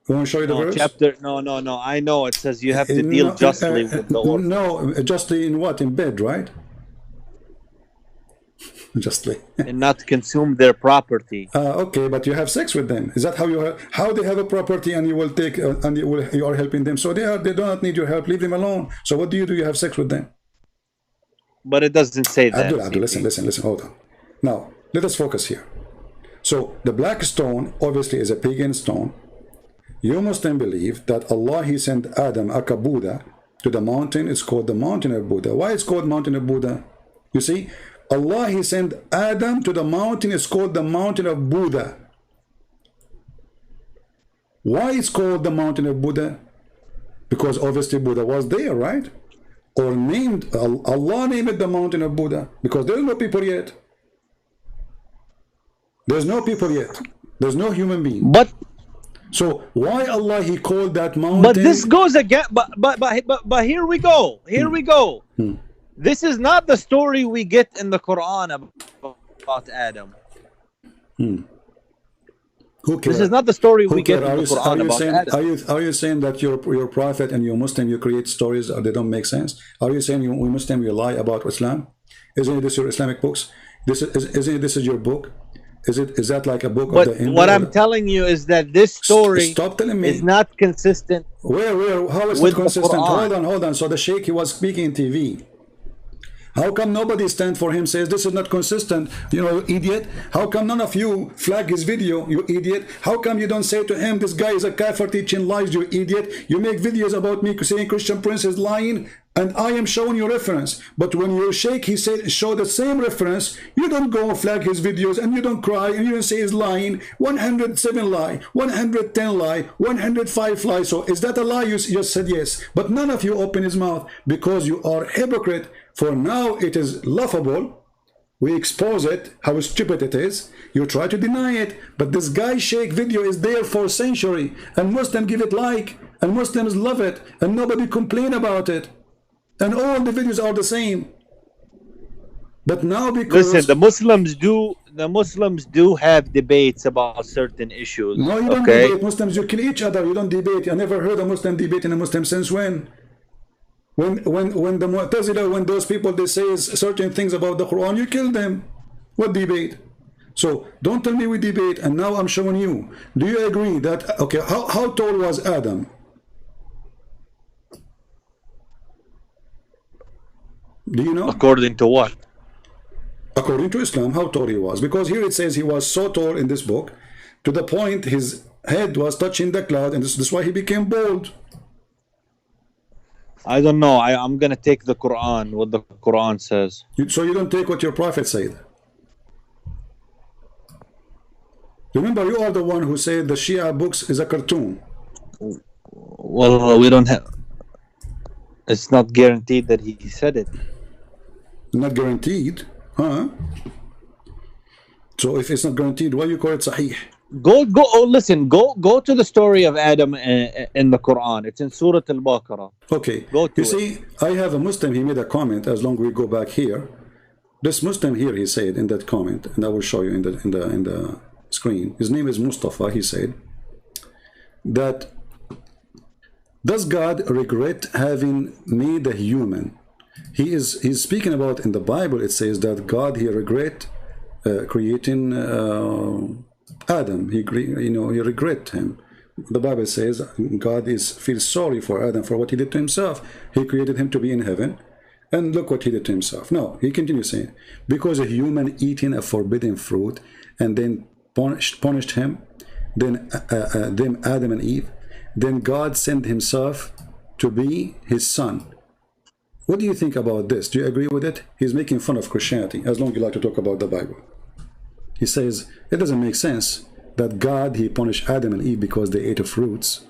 Speaker 1: You want to show you the verse?
Speaker 8: Chapter, no. I know it says you have to deal justly with the orphan.
Speaker 1: No, justly in what? In bed, right? Justly.
Speaker 8: And not consume their property.
Speaker 1: Okay, but you have sex with them. Is that how you have? How they have a property and you will take and you are helping them? So they do not need your help. Leave them alone. So what do? You have sex with them.
Speaker 8: But it doesn't say that.
Speaker 1: Abdul, listen. Hold on. Now let us focus here. So the black stone obviously is a pagan stone. You Muslim believe that Allah, He sent Adam, aka Buddha, to the mountain. It's called the mountain of Buddha. Why it's called mountain of Buddha? You see, Allah, He sent Adam to the mountain. It's called the mountain of Buddha. Why it's called the mountain of Buddha? Because obviously Buddha was there, right? Or Allah named it the mountain of Buddha, because there's no people yet. There's no people yet. There's no human being. So why Allah He called that mountain?
Speaker 8: But this goes again. But here we go. This is not the story we get in the Quran about Adam. This is not the story we get in the Quran about Adam.
Speaker 1: Are you saying that your prophet and your Muslim, you create stories or they don't make sense? Are you saying we Muslim, you lie about Islam? Isn't this your Islamic books? Isn't this your book? Is that like a book of the Hindu?
Speaker 8: What I'm telling you is that this story is not consistent.
Speaker 1: How is it consistent? Hold on. So the Sheikh, he was speaking in TV. How come nobody stand for him, says this is not consistent? You idiot. How come none of you flag his video, you idiot? How come you don't say to him, this guy is a kafir teaching lies, you idiot? You make videos about me saying Christian Prince is lying, and I am showing you reference. But when your Sheikh, he said, show the same reference, you don't go flag his videos, and you don't cry, and you don't say he's lying. 107 lie, 110 lie, 105 lie. So is that a lie? You just said yes. But none of you open his mouth, because you are hypocrite. For now it is laughable. We expose it, how stupid it is. You try to deny it, but this guy Sheikh video is there for a century, and Muslims give it like, and Muslims love it, and nobody complain about it, and all the videos are the same. But now because
Speaker 8: listen, the Muslims do have debates about certain issues.
Speaker 1: No, you don't debate. Muslims, you kill each other. You don't debate. I never heard a Muslim debate in a Muslim since when? When the Mu'tazila, when those people, they say certain things about the Quran, you kill them. What debate? So don't tell me we debate, and now I'm showing you. Do you agree that, okay, how tall was Adam? Do you know?
Speaker 8: According to what?
Speaker 1: According to Islam, how tall he was. Because here it says he was so tall in this book, to the point his head was touching the cloud, and this is why he became bald.
Speaker 8: I don't know. I'm gonna take the Quran, what the Quran says.
Speaker 1: So you don't take what your prophet said. Remember, you are the one who said the Shia books is a cartoon.
Speaker 8: Well, we don't have. It's not guaranteed that he said it.
Speaker 1: Not guaranteed, huh? So if it's not guaranteed, why you call it Sahih?
Speaker 8: Go. Oh, listen. Go to the story of Adam in the Quran. It's in Surah Al-Baqarah.
Speaker 1: Okay.
Speaker 8: Go to
Speaker 1: you see, I have a Muslim. He made a comment. As long as we go back here, this Muslim here, he said in that comment, and I will show you in the screen. His name is Mustafa. He said that, does God regret having made a human? He's speaking about in the Bible. It says that God he regret creating Adam. He regret him. The Bible says God feels sorry for Adam for what he did to himself. He created him to be in heaven, and look what he did to himself. No, he continues saying, because a human eating a forbidden fruit and then punished him, then Adam and Eve, then God sent himself to be his son. What do you think about this? Do you agree with it? He's making fun of Christianity, as long as you like to talk about the Bible. He says it doesn't make sense that God he punished Adam and Eve because they ate of fruits,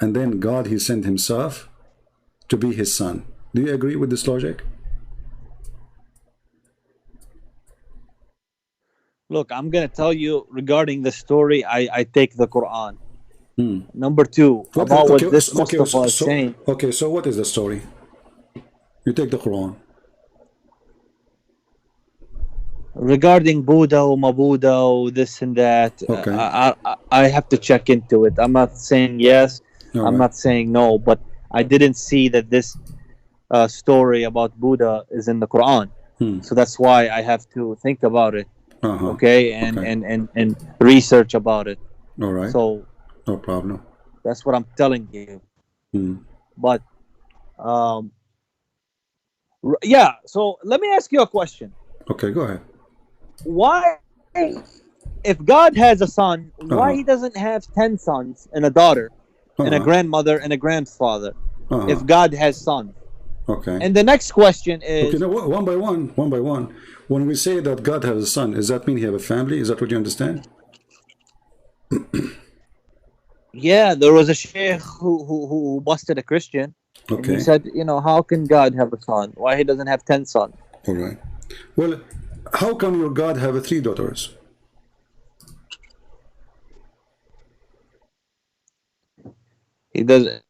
Speaker 1: and then God he sent himself to be his son. Do you agree with this logic?
Speaker 8: Look, I'm gonna tell you regarding the story. I take the Quran. Number two, about what this Mustafa is saying.
Speaker 1: Okay, so what is the story? You take the Quran.
Speaker 8: Regarding Buddha or Mabuddha or this and that,
Speaker 1: okay.
Speaker 8: I have to check into it. I'm not saying yes, I'm not saying no, but I didn't see that this story about Buddha is in the Quran. So that's why I have to think about it. Okay, and research about it.
Speaker 1: All right.
Speaker 8: So
Speaker 1: no problem.
Speaker 8: That's what I'm telling you. But yeah. So let me ask you a question.
Speaker 1: Okay, go ahead.
Speaker 8: Why, if God has a son, why he doesn't have 10 sons and a daughter and a grandmother and a grandfather? If God has sons.
Speaker 1: Okay.
Speaker 8: And the next question is...
Speaker 1: Okay, now one by one. When we say that God has a son, does that mean he have a family? Is that what you understand?
Speaker 8: Yeah, there was a sheikh who busted a Christian. Okay. And he said, how can God have a son? Why he doesn't have 10 sons?
Speaker 1: All right. Well, how come your God have 3 daughters?
Speaker 8: He does.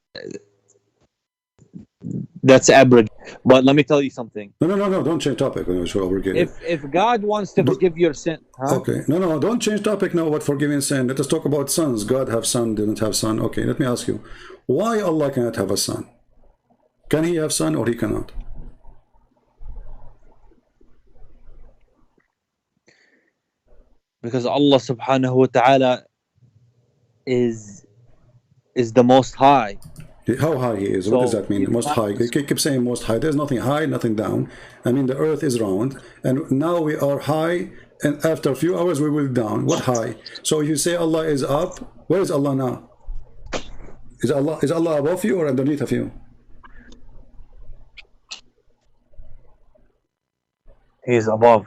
Speaker 8: That's average. But let me tell you something.
Speaker 1: No. Don't change topic.
Speaker 8: If God wants to forgive your sin,
Speaker 1: Okay. No. Don't change topic now about forgiving sin. Let us talk about sons. God have son, didn't have son. Okay. Let me ask you, why Allah cannot have a son? Can he have son or he cannot?
Speaker 8: Because Allah subhanahu wa ta'ala is the most high.
Speaker 1: How high he is? So what does that mean? Most high. You keep saying most high. There's nothing high, nothing down. I mean, the earth is round, and now we are high, and after a few hours we will down. What high? So you say Allah is up. Where is Allah now? Is Allah above you or underneath of you?
Speaker 8: He is above.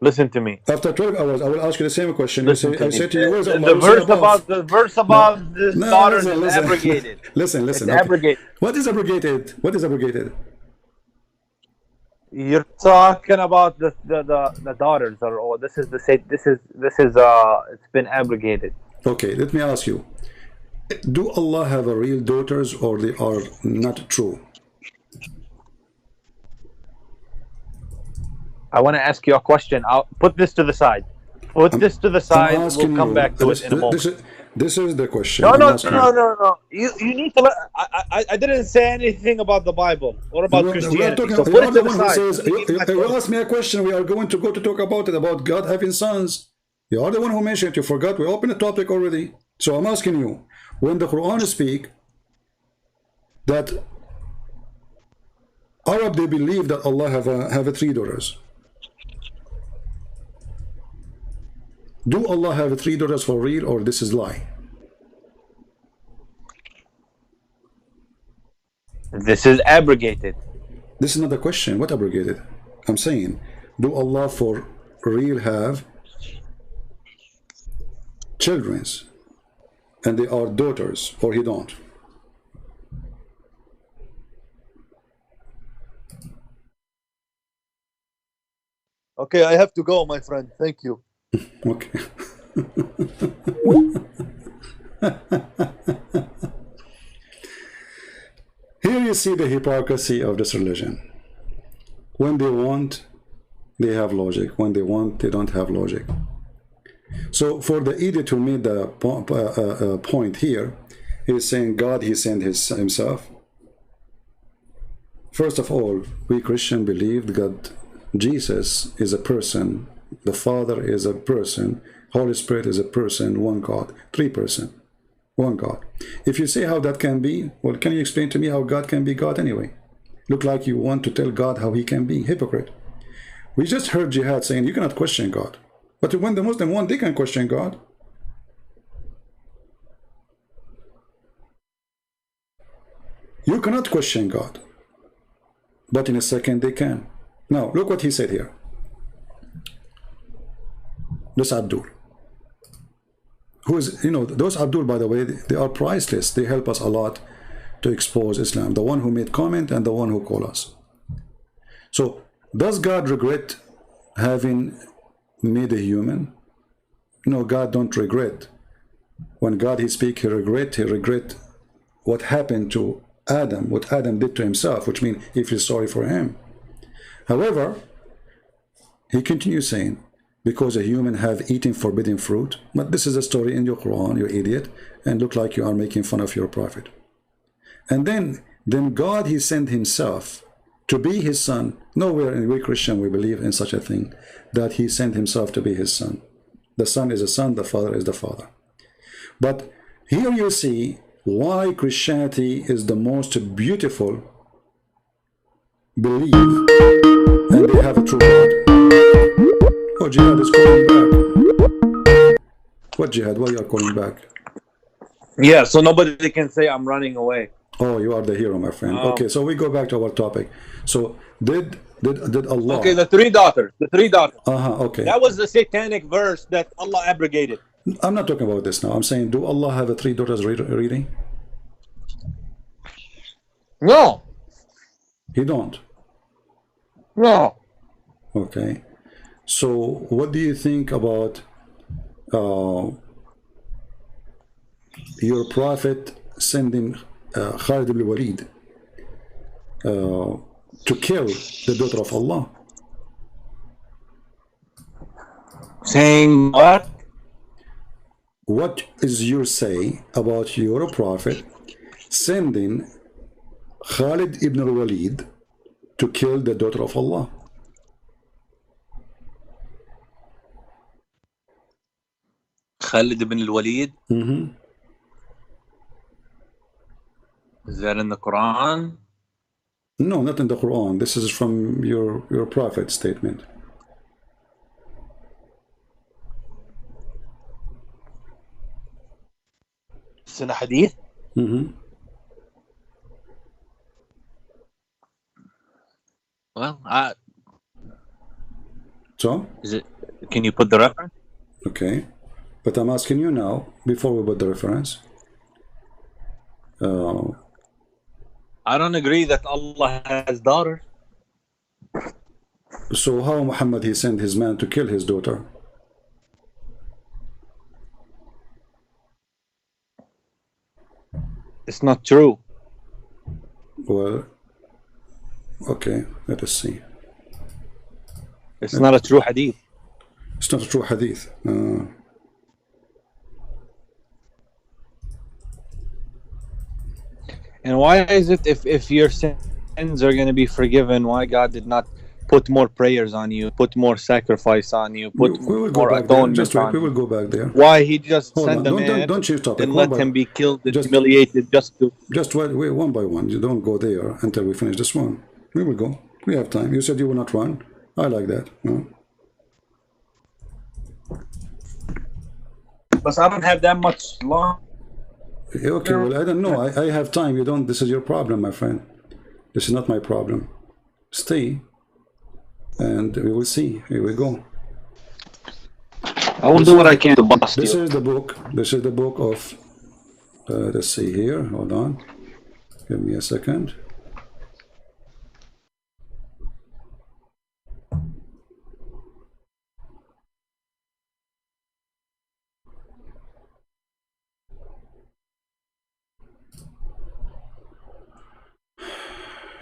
Speaker 8: Listen to me.
Speaker 1: After 12 hours, I will ask you the same question. I say to you, where's Allah?
Speaker 5: The verse about this daughter is abrogated.
Speaker 1: Listen.
Speaker 8: It's abrogated.
Speaker 1: What is abrogated? What is abrogated?
Speaker 5: You're talking about the daughters, or this is it's been abrogated.
Speaker 1: Okay, let me ask you. Do Allah have a real daughters or they are not true?
Speaker 5: I want to ask you a question. I'll put this to the side. We'll come back to it in a moment.
Speaker 1: This is the question.
Speaker 5: No. You need to. I didn't say anything about the Bible or about Christianity. So put it to the side.
Speaker 1: You asked me a question. We are going to go to talk about it, about God having sons. You are the one who mentioned it. You forgot. We opened the topic already. So I'm asking you, when the Quran speak that Arab, they believe that Allah have 3 daughters. Do Allah have 3 daughters for real, or this is lie?
Speaker 5: This is abrogated.
Speaker 1: This is not the question. What abrogated? I'm saying, do Allah for real have childrens and they are daughters, or he don't?
Speaker 5: Okay, I have to go, my friend. Thank you.
Speaker 1: Okay. Here you see the hypocrisy of this religion. When they want, they have logic. When they want, they don't have logic. So for the idiot to make the point here, he's saying God, he sent himself. First of all, we Christians believe that Jesus is a person, the Father is a person, Holy Spirit is a person, one God, three person, one God. If you say how that can be, well, can you explain to me how God can be God anyway? Look like you want to tell God how he can be. Hypocrite. We just heard Jihad saying you cannot question God. But when the Muslim want, they can question God. You cannot question God. But in a second they can. Now, look what he said here. This Abdul. Who is, you know, those Abdul, by the way, they are priceless. They help us a lot to expose Islam. The one who made comment and the one who called us. So, does God regret having made a human? No, God don't regret. When God he speak, he regret what happened to Adam, what Adam did to himself, which means he feels sorry for him. However, he continues saying, because a human have eaten forbidden fruit, but this is a story in your Quran, you idiot, and look like you are making fun of your prophet. And then God, he sent himself to be his son. Nowhere in we Christian we believe in such a thing, that he sent himself to be his son. The son is a son, the father is the father. But here you see why Christianity is the most beautiful belief, and they have a true God. Oh, Jihad is calling back. What Jihad? Why you are calling back?
Speaker 5: Yeah, so nobody can say I'm running away.
Speaker 1: Oh, you are the hero, my friend. Okay, so we go back to our topic. So did Allah?
Speaker 5: Okay, the three daughters. The three daughters.
Speaker 1: Okay.
Speaker 5: That was the satanic verse that Allah abrogated.
Speaker 1: I'm not talking about this now. I'm saying, do Allah have a three daughters reading?
Speaker 5: No.
Speaker 1: He don't.
Speaker 5: No.
Speaker 1: Okay. So what do you think about your prophet sending Khalid ibn Walid to kill the daughter of Allah?
Speaker 5: Saying what?
Speaker 1: What is your say about your prophet sending Khalid ibn Walid to kill the daughter of Allah?
Speaker 5: Khalid ibn al-Walid? Is that in the Quran?
Speaker 1: No, not in the Quran. This is from your prophet's statement.
Speaker 5: It's in a hadith? Well,
Speaker 1: So?
Speaker 5: Is it? Can you put the reference?
Speaker 1: Okay. But I'm asking you now, before we put the reference.
Speaker 5: I don't agree that Allah has daughters.
Speaker 1: So how Muhammad he sent his man to kill his daughter?
Speaker 5: It's not true.
Speaker 1: Well, okay, let us see.
Speaker 5: It's not a true hadith.
Speaker 1: It's not a true hadith.
Speaker 5: And why is it if your sins are going to be forgiven, why God did not put more prayers on you, put more sacrifice on you, put more atonement
Speaker 1: just wait,
Speaker 5: on
Speaker 1: we will
Speaker 5: you?
Speaker 1: go back there.
Speaker 5: Why he just
Speaker 1: Hold
Speaker 5: sent
Speaker 1: on.
Speaker 5: the man
Speaker 1: Don't change topic.
Speaker 5: and let him be killed and humiliated just to...
Speaker 1: Just wait one by one. You don't go there until we finish this one. We will go. We have time. You said you will not run. I like that. No?
Speaker 5: But I don't have that much long.
Speaker 1: Okay, well, I don't know. I have time. You don't. This is your problem, my friend. This is not my problem. Stay, and we will see. Here we go.
Speaker 9: I will do what I can to bust
Speaker 1: This
Speaker 9: you.
Speaker 1: is the book. This is the book of. Let's see here. Hold on. Give me a second.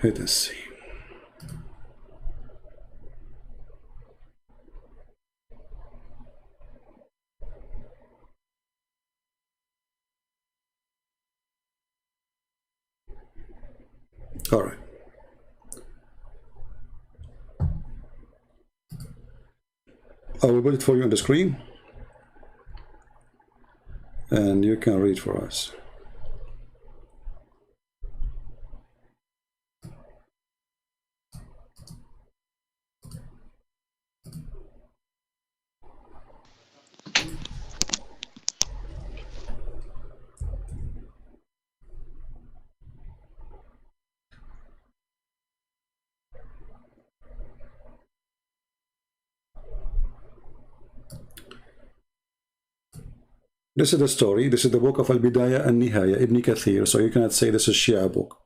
Speaker 1: Let us see. All right. I will put it for you on the screen, and you can read for us. This is the story. This is the book of Al-Bidayah and Nihaya, Ibn Kathir. So you cannot say this is Shia book.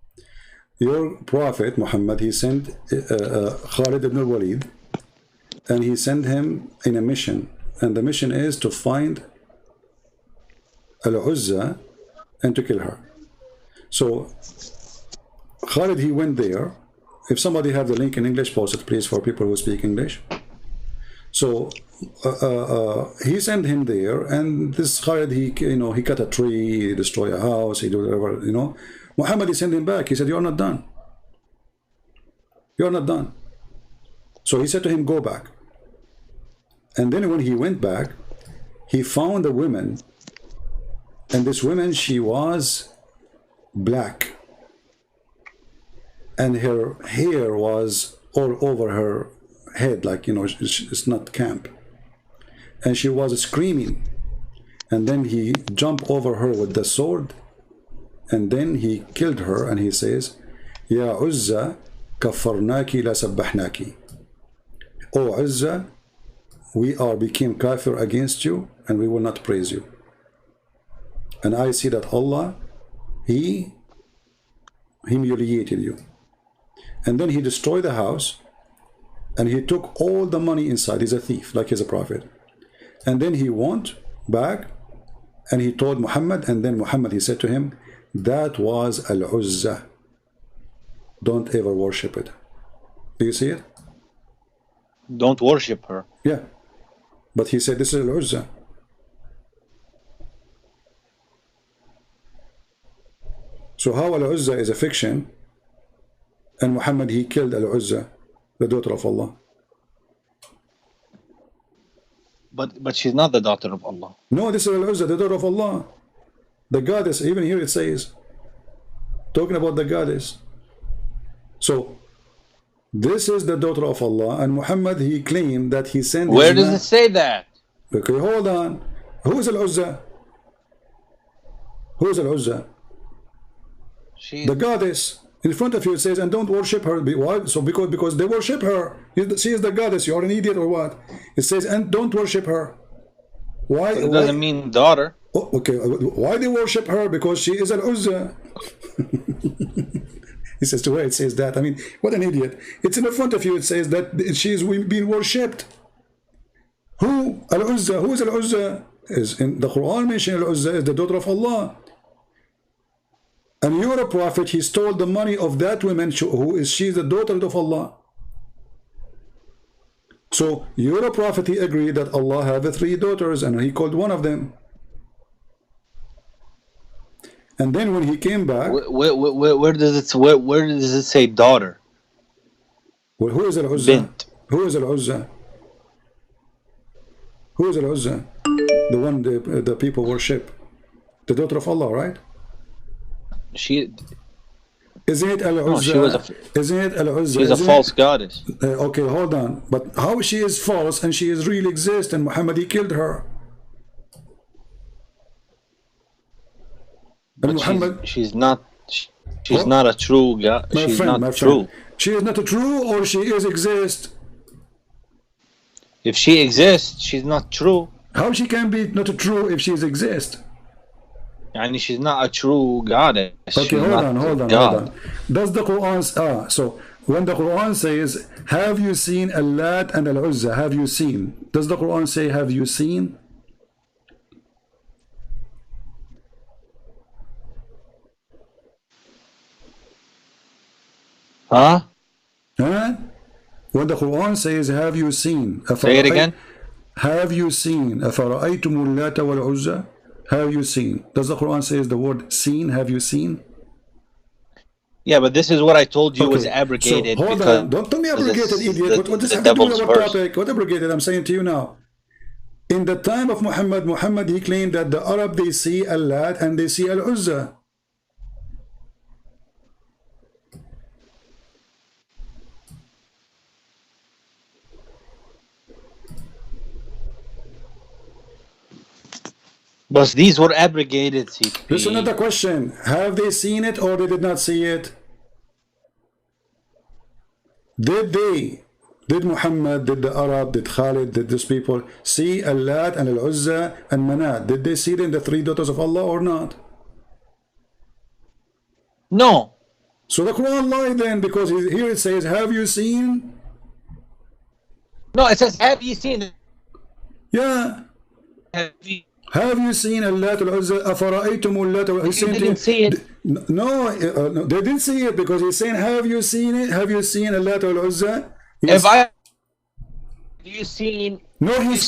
Speaker 1: Your prophet, Muhammad, he sent Khalid ibn al-Walid, and he sent him in a mission. And the mission is to find Al-Uzza and to kill her. So Khalid, he went there. If somebody have the link in English, post it, please, for people who speak English. So he sent him there, and this Khalid, he cut a tree, he destroyed a house, he did whatever, Muhammad, he sent him back. He said, "You're not done. You're not done." So he said to him, "Go back." And then when he went back, he found a woman, and this woman, she was black, and her hair was all over her head, like, it's not camp, and she was screaming. And then he jumped over her with the sword, and then he killed her, and he says, "Ya Uzza, kaffarnaki la sabbahnaki." Oh Uzza, we became kafir against you, and we will not praise you. And I see that Allah, he humiliated you. And then he destroyed the house, and he took all the money inside. He's a thief, like he's a prophet. And then he went back, and he told Muhammad, and then Muhammad, he said to him, "That was Al-Uzza. Don't ever worship it." Do you see it?
Speaker 8: Don't worship her.
Speaker 1: Yeah. But he said, this is Al-Uzza. So how Al-Uzza is a fiction, and Muhammad, he killed Al-Uzza, the daughter of Allah.
Speaker 8: But she's not the daughter of Allah.
Speaker 1: No, this is Al-Uzza, the daughter of Allah. The goddess, even here it says, talking about the goddess. So, this is the daughter of Allah, and Muhammad, he claimed that he sent...
Speaker 8: Where does it say that?
Speaker 1: Okay, hold on. Who is Al-Uzza? Who is Al-Uzza? The goddess. In front of you it says, and don't worship her. Why? So because they worship her. She is the goddess. You are an idiot or what? It says, and don't worship her. Why?
Speaker 8: It doesn't mean daughter.
Speaker 1: Oh, okay. Why they worship her? Because she is Al-Uzza. He says, to where it says that? I mean, what an idiot. It's in the front of you. It says that she is being worshipped. Who? Al-Uzza. Who is Al-Uzza? Is in the Quran mentioned Al-Uzza is the daughter of Allah. And you're a prophet, he stole the money of that woman, she is the daughter of Allah. So you're a prophet, he agreed that Allah have 3 daughters, and he called one of them. And then when he came back,
Speaker 8: where does it say daughter?
Speaker 1: Well, who is Al-Uzza?
Speaker 8: Bint.
Speaker 1: Who is Al-Uzza? Who is Al-Uzza? The one the people worship. The daughter of Allah, right? Isn't it Al-Uzza?
Speaker 8: No,
Speaker 1: isn't it Al-Uzza?
Speaker 8: She's a false goddess.
Speaker 1: Okay, hold on. But how she is false and she is really exist, and Muhammad, he killed her. And
Speaker 8: But
Speaker 1: Muhammad,
Speaker 8: she's not She's not a true God. She's not true.
Speaker 1: She is not a true, or she is exist?
Speaker 8: If she exists, she's not true.
Speaker 1: How she can be not a true if she exist?
Speaker 8: And she's not a true goddess.
Speaker 1: Okay, hold on. Does the Quran so when the Quran says, have you seen Al-Lat and Al-Uzza? Have you seen? Does the Quran say, have you seen?
Speaker 8: Huh?
Speaker 1: When the Quran says, have you seen?
Speaker 8: Say it again.
Speaker 1: Have you seen? أَفَرَأَيْتُمُ اللَّاتَ وَالْعُزَّى? Have you seen? Does the Quran say the word seen? Have you seen?
Speaker 8: Yeah, but this is what I told you was abrogated.
Speaker 1: So, hold on. Don't tell me abrogated, idiot. What does this have to do with our topic? What abrogated? I'm saying to you now. In the time of Muhammad, he claimed that the Arab, they see Al-Lat and they see Al-Uzza.
Speaker 8: But these were abrogated, CP.
Speaker 1: This is another question. Have they seen it or they did not see it? Did Muhammad, did the Arab, did Khalid, did these people see Al-Lat and Al-Uzza and Manat? Did they see them, the three daughters of Allah, or not?
Speaker 8: No.
Speaker 1: So the Quran lied then, because here it says, have you seen?
Speaker 8: No, it says, have you seen?
Speaker 1: Yeah. Have you seen Al-Lat Al-Uzza? أَفَرَأَيْتُمُ اللَّاتَ?
Speaker 8: He didn't see it.
Speaker 1: No, they didn't see it, because he's saying, have you seen it? Have you seen Al-Lat Al-Uzza?
Speaker 8: Have you seen?
Speaker 1: No, he is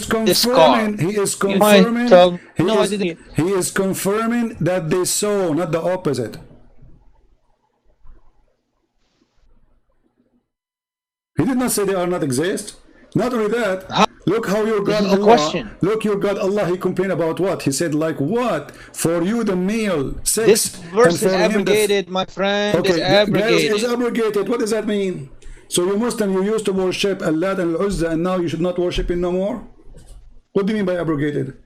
Speaker 1: confirming. He is confirming that they saw, not the opposite. He did not say they are not exist. Not only that, look how your God Allah. Look, your God Allah. He complained about what? He said, like what? For you, the male sex.
Speaker 8: This verse is abrogated, my friend.
Speaker 1: Okay,
Speaker 8: is abrogated.
Speaker 1: Is abrogated. What does that mean? So you Muslim, you used to worship Al-Lat and Al-Uzza, and now you should not worship him no more? What do you mean by abrogated?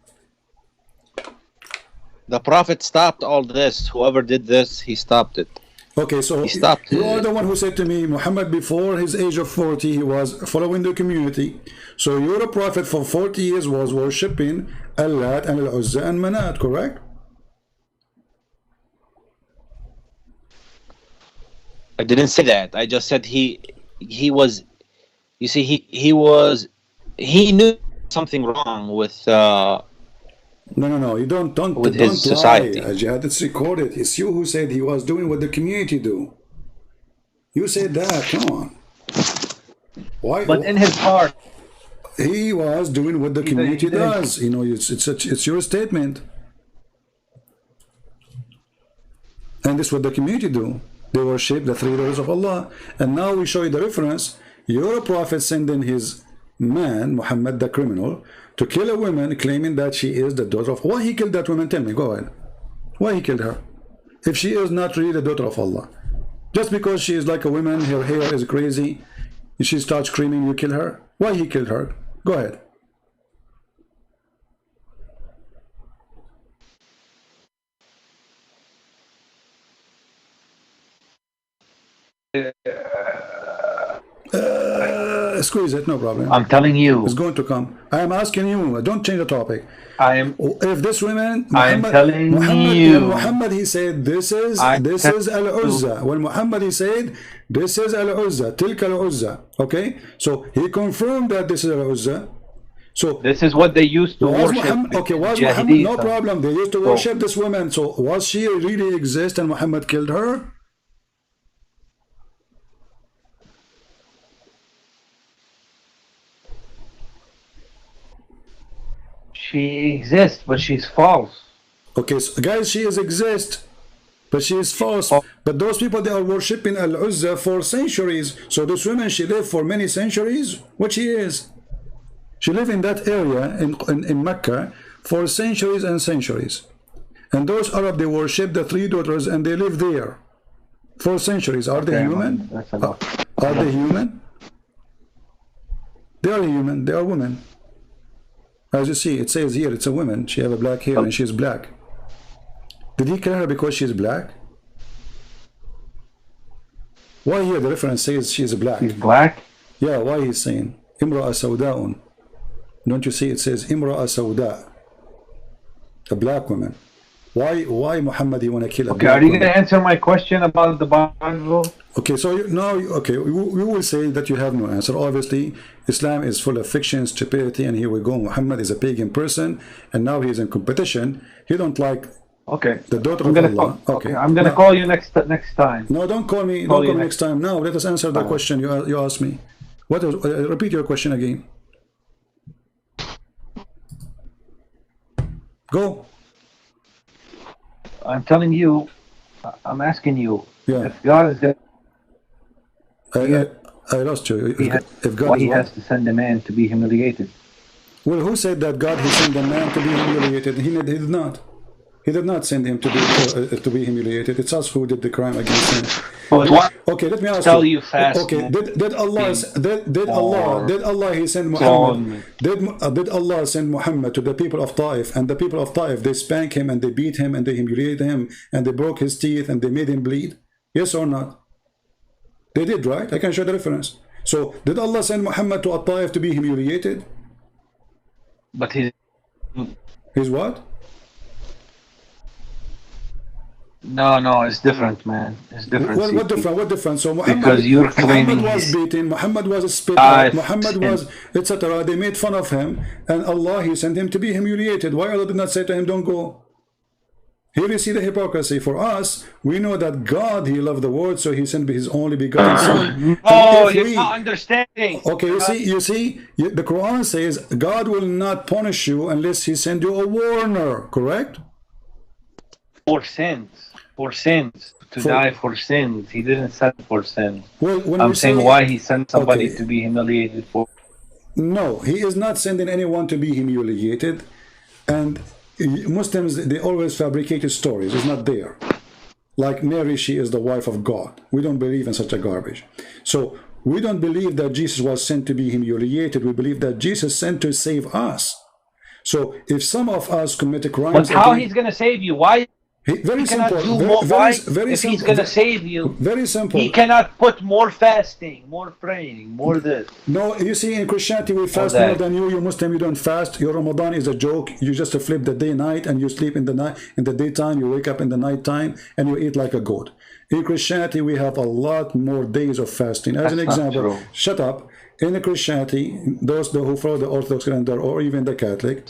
Speaker 8: The Prophet stopped all this. Whoever did this, he stopped it.
Speaker 1: Okay, so you are the one who said to me, Muhammad, before his age of 40, he was following the community. So you're a prophet for 40 years was worshipping Al-Lat and Al-Uzza and Manat, correct?
Speaker 8: I didn't say that. I just said he was, you see, he knew something wrong with
Speaker 1: No, you don't
Speaker 8: with his society.
Speaker 1: Jihad, it's recorded. It's you who said he was doing what the community do. You said that. Come on. Why?
Speaker 8: But in his heart,
Speaker 1: he was doing what the community does. You know, it's your statement. And this is what the community do. They worship the three daughters of Allah. And now we show you the reference. Your prophet sending his man, Muhammad the criminal, to kill a woman, claiming that she is the daughter of... Why he killed that woman? Tell me, go ahead. Why he killed her? If she is not really the daughter of Allah. Just because she is like a woman, her hair is crazy, and she starts screaming, you kill her? Why he killed her? Go ahead. Squeeze it, no problem.
Speaker 8: I'm telling you.
Speaker 1: It's going to come. I am asking you. Don't change the topic. If this woman, Muhammad, he said, this is Al-Uzza. When Muhammad, he said, this is Al-Uzza, Tilka Al-Uzza. Okay? So he confirmed that this is Al-Uzza. So
Speaker 8: this is what they used to worship.
Speaker 1: Was Muhammad, no problem. They used to worship this woman. So was she really exist and Muhammad killed her?
Speaker 8: She exists, but she's false.
Speaker 1: Okay, so guys, she is exist, but she is false. But those people, they are worshipping Al-Uzza for centuries. So this woman, she lived for many centuries. What she is? She lived in that area in Mecca for centuries and centuries. And those Arab, they worship the three daughters and they live there for centuries. Are they human? Are they human? They are human. They are women. As you see, it says here, it's a woman. She have a black hair and she's black. Did he kill her because she's black? Why here the reference says she's black?
Speaker 9: He's black?
Speaker 1: Yeah, why he's saying Imra'a Sawda'un? Don't you see it says Imra'a Sawda', a black woman? Why Muhammad you want to kill a
Speaker 9: Okay,
Speaker 1: black
Speaker 9: are you
Speaker 1: woman?
Speaker 9: going to answer my question about the Bible?
Speaker 1: Okay, so now, okay, we will say that you have no answer. Obviously, Islam is full of fiction, stupidity, and here we go. Muhammad is a pagan person, and now he's in competition. He don't like
Speaker 9: Okay.
Speaker 1: the daughter
Speaker 9: I'm
Speaker 1: of
Speaker 9: gonna
Speaker 1: Allah.
Speaker 9: call, okay, I'm gonna call you next time.
Speaker 1: No, don't call me. Don't call me next time. Now, let us answer the question you asked me. What? Repeat your question again. Go.
Speaker 9: I'm telling you, I'm asking you,
Speaker 1: Yeah.
Speaker 9: if God is going
Speaker 1: I lost you. If God
Speaker 9: why
Speaker 1: is
Speaker 9: he
Speaker 1: what?
Speaker 9: has to send a man to be humiliated?
Speaker 1: Well, who said that God he sent a man to be humiliated? He did not. He did not send him to be humiliated. It's us who did the crime against him. Okay, let me ask you. Okay, did Allah he send Muhammad? Did Allah send Muhammad to the people of Taif, and the people of Taif they spank him and they beat him and they humiliated him and they broke his teeth and they made him bleed? Yes or not? They did, right? I can show the reference. So did Allah send Muhammad to Taif to be humiliated?
Speaker 9: But
Speaker 1: He's what?
Speaker 9: No, it's different, man. It's different.
Speaker 1: What different? What different? So Muhammad,
Speaker 9: because you're claiming
Speaker 1: Muhammad was beaten, Muhammad was spit out, Muhammad was etc. They made fun of him, and Allah he sent him to be humiliated. Why Allah did not say to him, "Don't go"? Here you see the hypocrisy. For us, we know that God he loved the world, so he sent his only begotten Son.
Speaker 9: Oh, you're not understanding.
Speaker 1: Okay, you see, the Quran says God will not punish you unless He send you a warner. Correct?
Speaker 9: For sins, to die for sins. He didn't send for sins.
Speaker 1: Well,
Speaker 9: I'm saying why he sent somebody to be humiliated for.
Speaker 1: No, he is not sending anyone to be humiliated, and Muslims they always fabricated stories. It's not there. Like Mary, she is the wife of God. We don't believe in such a garbage. So we don't believe that Jesus was sent to be humiliated. We believe that Jesus sent to save us. So if some of us commit a crime,
Speaker 9: but how he's going to save you? Why?
Speaker 1: Very simple.
Speaker 9: If he's going to save you,
Speaker 1: very simple.
Speaker 9: He cannot put more fasting, more praying, more this.
Speaker 1: No, you see, in Christianity we fast more than you. You Muslim, you don't fast. Your Ramadan is a joke. You just flip the day night, and you sleep in the night. In the daytime, you wake up in the night time, and you eat like a goat. In Christianity, we have a lot more days of fasting. As an example, shut up. In Christianity, those who follow the Orthodox calendar or even the Catholic,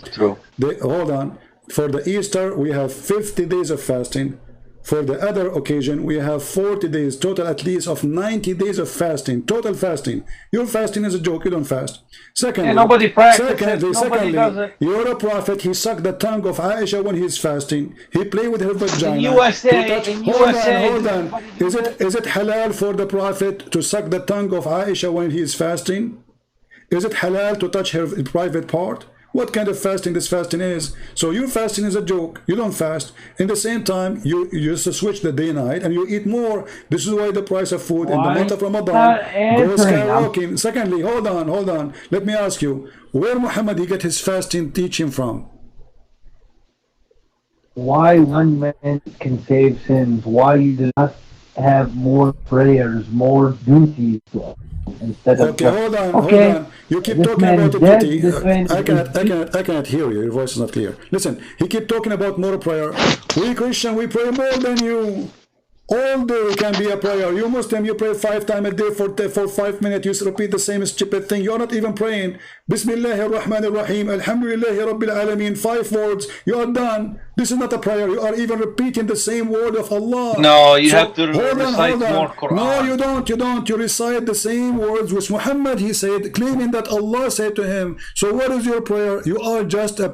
Speaker 1: they hold on. For the Easter, we have 50 days of fasting. For the other occasion, we have 40 days, total at least of 90 days of fasting, total fasting. Your fasting is a joke, you don't fast. Secondly,
Speaker 9: nobody practices, nobody does it.
Speaker 1: You're a prophet, he sucked the tongue of Aisha when he's fasting. He played with her vagina.
Speaker 9: In USA,
Speaker 1: Hold on. Is it halal for the prophet to suck the tongue of Aisha when he's fasting? Is it halal to touch her private part? What kind of fasting this fasting is? So your fasting is a joke. You don't fast. In the same time, you just switch the day night and you eat more. This is why the price of food in the month of Ramadan goes skyrocketing. Secondly, hold on. Let me ask you, where Muhammad he get his fasting teaching from?
Speaker 9: Why one man can save sins? Why you do not have more prayers, more duties instead of
Speaker 1: hold on. You keep talking about it. I cannot hear you. Your voice is not clear. Listen, he keep talking about more prayer. We Christian, we pray more than you. All day can be a prayer. You Muslim, you pray 5 times a day for 5 minutes. You repeat the same stupid thing. You are not even praying. Bismillahir Rahmanir Rahim. Alhamdulillahi Rabbil Alameen. 5 words. You are done. This is not a prayer. You are even repeating the same word of Allah.
Speaker 9: No, you have to recite more Quran.
Speaker 1: No, you don't. You recite the same words which Muhammad he said, claiming that Allah said to him. So what is your prayer? You are just a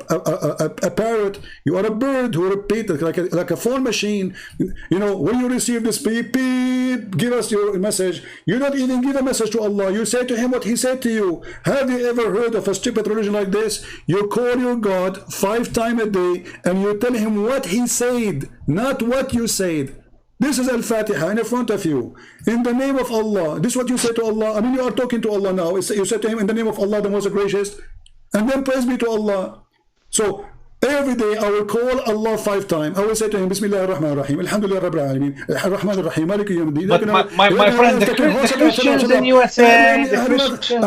Speaker 1: parrot. You are a bird who repeats like a phone machine. You know, when you receive this beep, beep, give us your message. You don't even give a message to Allah. You say to him what he said to you. Have you ever heard of a stupid religion like this? You call your God 5 times a day and you tell him what he said, not what you said. This is Al-Fatiha in front of you. In the name of Allah. This is what you say to Allah. I mean, you are talking to Allah now. You say to him, in the name of Allah, the most gracious. And then praise be to Allah. So, Every day I will call Allah 5 times. I will say to him, Bismillah ar-Rahman ar-Rahim, Alhamdulillah Rabbil Alameen, Ar-Rahman ar-Rahim, Maliki Yawm Ad-Din.
Speaker 10: But my friend, the Christians in USA, the Christians,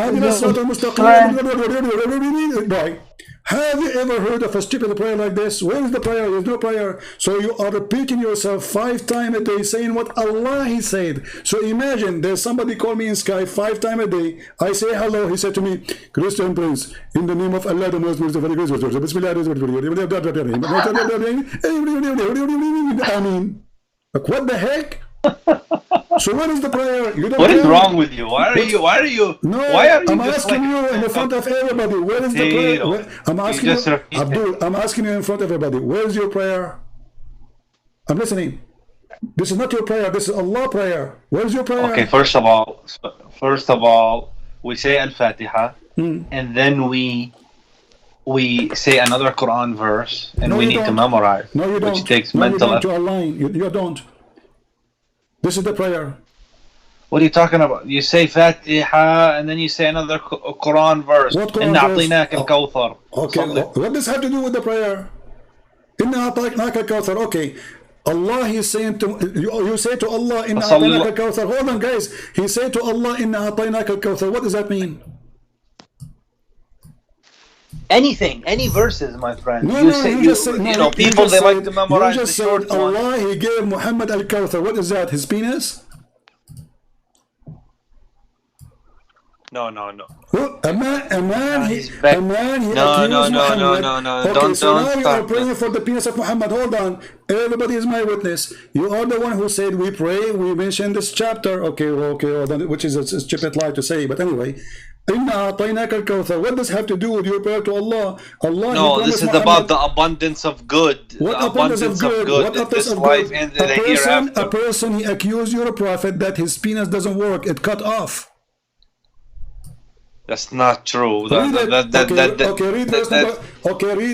Speaker 1: Boy, have you ever heard of a stupid prayer like this? Where is the prayer? There's no prayer. So you are repeating yourself 5 times a day, saying what Allah He said. So imagine there's somebody call me in Skype 5 times a day. I say hello. He said to me, Christian Prince, in the name of Allah, the most merciful, I mean, like, what the heck? So what is the prayer? You don't
Speaker 10: what is
Speaker 1: pray.
Speaker 10: wrong with you? Why are you?
Speaker 1: No,
Speaker 10: why are you
Speaker 1: I'm
Speaker 10: just
Speaker 1: asking
Speaker 10: like,
Speaker 1: you in front of everybody. Where is the prayer? I'm asking you, Abdul. I'm asking you in front of everybody. Where is your prayer? I'm listening. This is not your prayer. This is Allah prayer. Where is your prayer?
Speaker 10: Okay, first of all, we say Al-Fatiha, and then we say another Quran verse, and we need to memorize.
Speaker 1: No, you don't.
Speaker 10: Which takes
Speaker 1: no,
Speaker 10: mental
Speaker 1: you
Speaker 10: effort.
Speaker 1: don't. You align. You don't. This is the prayer.
Speaker 10: What are you talking about? You say Fatiha and then you say another Quran verse.
Speaker 1: What Quran
Speaker 10: إِنَّا
Speaker 1: verse?
Speaker 10: أَعْطَيْنَاكَ الْكَوْثَرَ.
Speaker 1: Okay, what does have to do with the prayer? Inna a'tainaka al-kawthar. Okay, Allah is saying to you say to Allah, Inna a'tainaka al-kawthar. Hold on, guys. He said to Allah, Inna a'tainaka al-kawthar. What does that mean?
Speaker 10: Anything, any verses, my friend.
Speaker 1: No,
Speaker 10: you
Speaker 1: no,
Speaker 10: say,
Speaker 1: you
Speaker 10: you,
Speaker 1: just said,
Speaker 10: you
Speaker 1: no,
Speaker 10: know, people they like to memorize
Speaker 1: you
Speaker 10: the
Speaker 1: just
Speaker 10: short
Speaker 1: said
Speaker 10: one.
Speaker 1: Allah, He gave Muhammad al-Kawthar. What is that? His penis?
Speaker 10: No.
Speaker 1: Well, a man, he
Speaker 10: No,
Speaker 1: accused Muhammad.
Speaker 10: no.
Speaker 1: Okay,
Speaker 10: Don't
Speaker 1: so now you are
Speaker 10: start
Speaker 1: praying
Speaker 10: this.
Speaker 1: for the penis of Muhammad. Hold on. Everybody is my witness. You are the one who said we pray. We mentioned this chapter. Okay, hold on, which is a stupid lie to say. But anyway, Inna a'tainaka al-kawthar. What does have to do with your prayer to Allah? Allah.
Speaker 10: No, this is
Speaker 1: Muhammad,
Speaker 10: about the abundance of good.
Speaker 1: what
Speaker 10: The abundance of good.
Speaker 1: What
Speaker 10: in
Speaker 1: abundance
Speaker 10: this
Speaker 1: of
Speaker 10: life
Speaker 1: good?
Speaker 10: and the hereafter.
Speaker 1: A person, he accused your prophet that his penis doesn't work. It cut off.
Speaker 10: That's not true.
Speaker 1: Read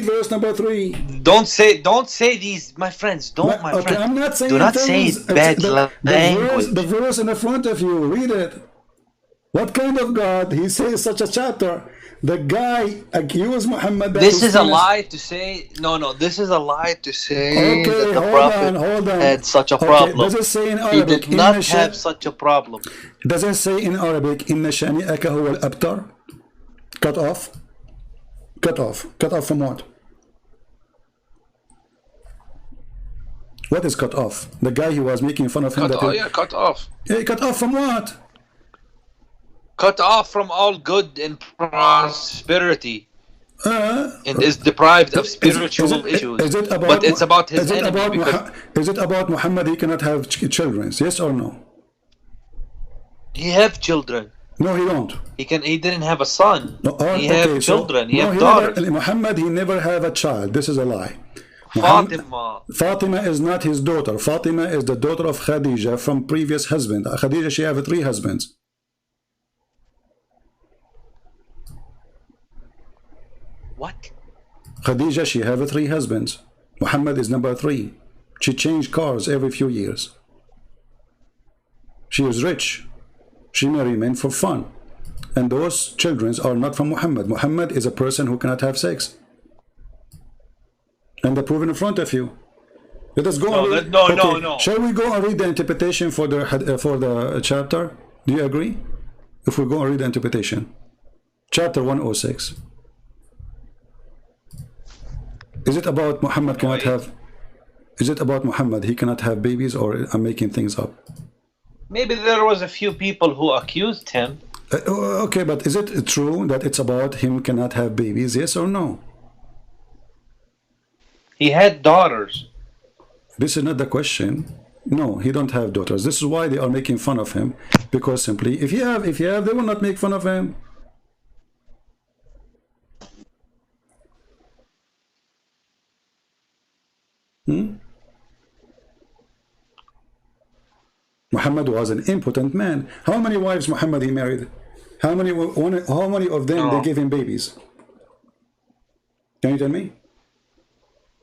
Speaker 1: verse number 3.
Speaker 10: Don't say these, my friends. Don't, my friend.
Speaker 1: I'm not saying
Speaker 10: Do not
Speaker 1: things.
Speaker 10: say bad
Speaker 1: The
Speaker 10: language.
Speaker 1: verse in the front of you. Read it. What kind of God? He says such a chapter. The guy accused Muhammad.
Speaker 10: This is a lie to say. No. This is a lie to say that the prophet had such a problem.
Speaker 1: Does it say in Arabic?
Speaker 10: He did not have such a problem.
Speaker 1: Does it say in Arabic, Inna shani'aka huwa al-abtar? Cut off. Cut off. Cut off from what? What is cut off? The guy who was making fun of him.
Speaker 10: Cut off.
Speaker 1: Hey, cut off from what?
Speaker 10: Cut off from all good and prosperity. And is deprived of spiritual issues. But it's about his enemy.
Speaker 1: Is it about Muhammad he cannot have children? Yes or no?
Speaker 10: He have children.
Speaker 1: No, he don't.
Speaker 10: He didn't have a son.
Speaker 1: No,
Speaker 10: he have children. He have daughters.
Speaker 1: Muhammad, he never have a child. This is a lie. Fatima is not his daughter. Fatima is the daughter of Khadija from previous husband. Khadija, she have 3 husbands.
Speaker 10: What?
Speaker 1: Khadija, she have 3 husbands. Muhammad is number 3. She changed cars every few years. She is rich. She married men for fun. And those children are not from Muhammad. Muhammad is a person who cannot have sex. And they're proven in front of you. Let us go.
Speaker 10: No.
Speaker 1: Shall we go and read the interpretation for the chapter? Do you agree? If we go and read the interpretation. Chapter 106. Is it about Muhammad cannot have... Is it about Muhammad he cannot have babies, or I'm making things up?
Speaker 10: Maybe there was a few people who accused him.
Speaker 1: Okay, but is it true that it's about him cannot have babies? Yes or no?
Speaker 10: He had daughters.
Speaker 1: This is not the question. No, he don't have daughters. This is why they are making fun of him. Because simply, if you have, they will not make fun of him. Muhammad was an impotent man. How many wives Muhammad he married? How many of them they gave him babies? Can you tell me?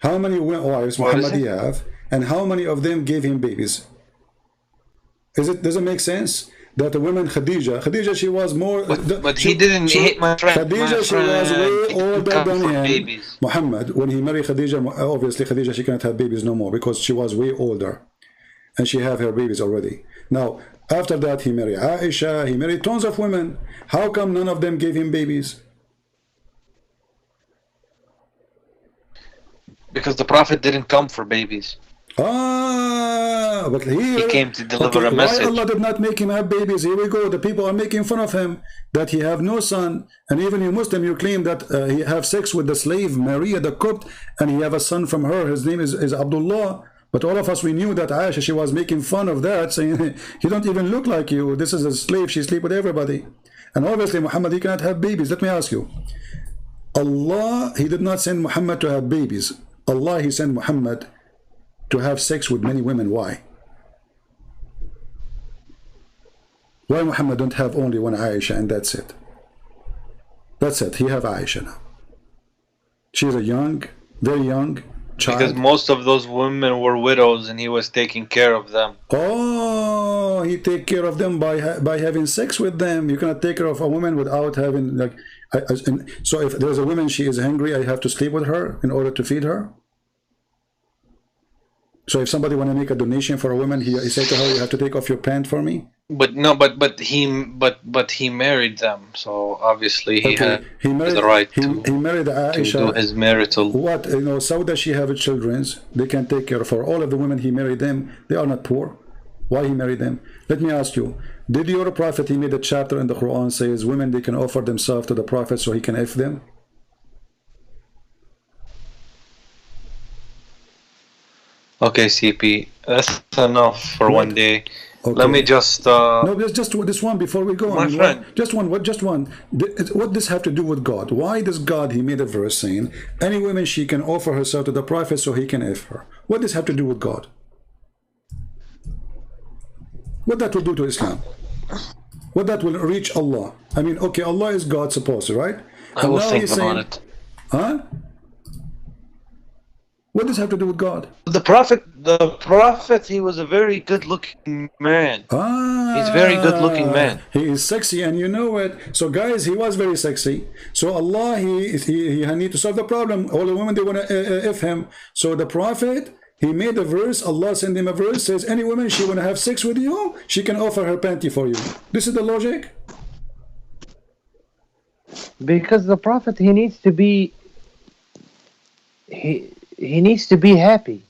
Speaker 1: How many wives Muhammad he have, and how many of them gave him babies? Does it make sense? that the woman Khadija, she was more.
Speaker 10: But he didn't hit my friend.
Speaker 1: Khadija, she was way older than him.
Speaker 10: Babies.
Speaker 1: Muhammad, when he married Khadija, obviously Khadija, she cannot have babies no more because she was way older, and she have her babies already. Now, after that, he married Aisha. He married tons of women. How come none of them gave him babies?
Speaker 10: Because the Prophet didn't come for babies.
Speaker 1: But
Speaker 10: he came to deliver a message.
Speaker 1: Why Allah did not make him have babies? Here we go. The people are making fun of him that he have no son, and even you Muslim, you claim that he have sex with the slave Maria the Copt, and he have a son from her. His name is Abdullah. But all of us, we knew that Aisha, she was making fun of that, saying he don't even look like you. This is a slave. She sleep with everybody. And obviously Muhammad, he cannot have babies. Let me ask you, Allah, he did not send Muhammad to have babies. Allah, he sent Muhammad to have sex with many women. Why? Why Muhammad don't have only one Aisha and that's it? That's it. He have Aisha now. She's a young, very young child.
Speaker 10: Because most of those women were widows and he was taking care of them.
Speaker 1: Oh, he take care of them by having sex with them. You cannot take care of a woman without having like. So if there's a woman, she is hungry, I have to sleep with her in order to feed her. So if somebody want to make a donation for a woman, he say to her, you have to take off your pant for me.
Speaker 10: But no, but he married them, so obviously he had the right
Speaker 1: he married Aisha,
Speaker 10: to do his marital.
Speaker 1: What, you know, so that she have children, they can take care of her. All of the women he married them, they are not poor. Why he married them? Let me ask you, did your Prophet, he made a chapter in the Quran says women, they can offer themselves to the Prophet so he can F them?
Speaker 10: Okay, CP, that's enough for
Speaker 1: what?
Speaker 10: one day.
Speaker 1: Okay.
Speaker 10: Let me just
Speaker 1: no, just this one before we go.
Speaker 10: My friend,
Speaker 1: just one. What does have to do with God? Why does God, he made a verse saying any woman she can offer herself to the Prophet so he can F her? What does have to do with God? What that will do to Islam? What that will reach Allah? I mean, okay, Allah is God supposed to, right?
Speaker 10: I will think about it.
Speaker 1: Huh? What does have to do with God?
Speaker 10: The Prophet, he was a very good-looking man. He's a very good-looking man.
Speaker 1: He is sexy, and you know it. So, guys, he was very sexy. So, Allah, he need to solve the problem. All the women, they want to F him. So, the Prophet, he made a verse. Allah sent him a verse. Says, any woman, she want to have sex with you, she can offer her panty for you. This is the logic.
Speaker 8: Because the Prophet, he needs to be... He needs to be happy.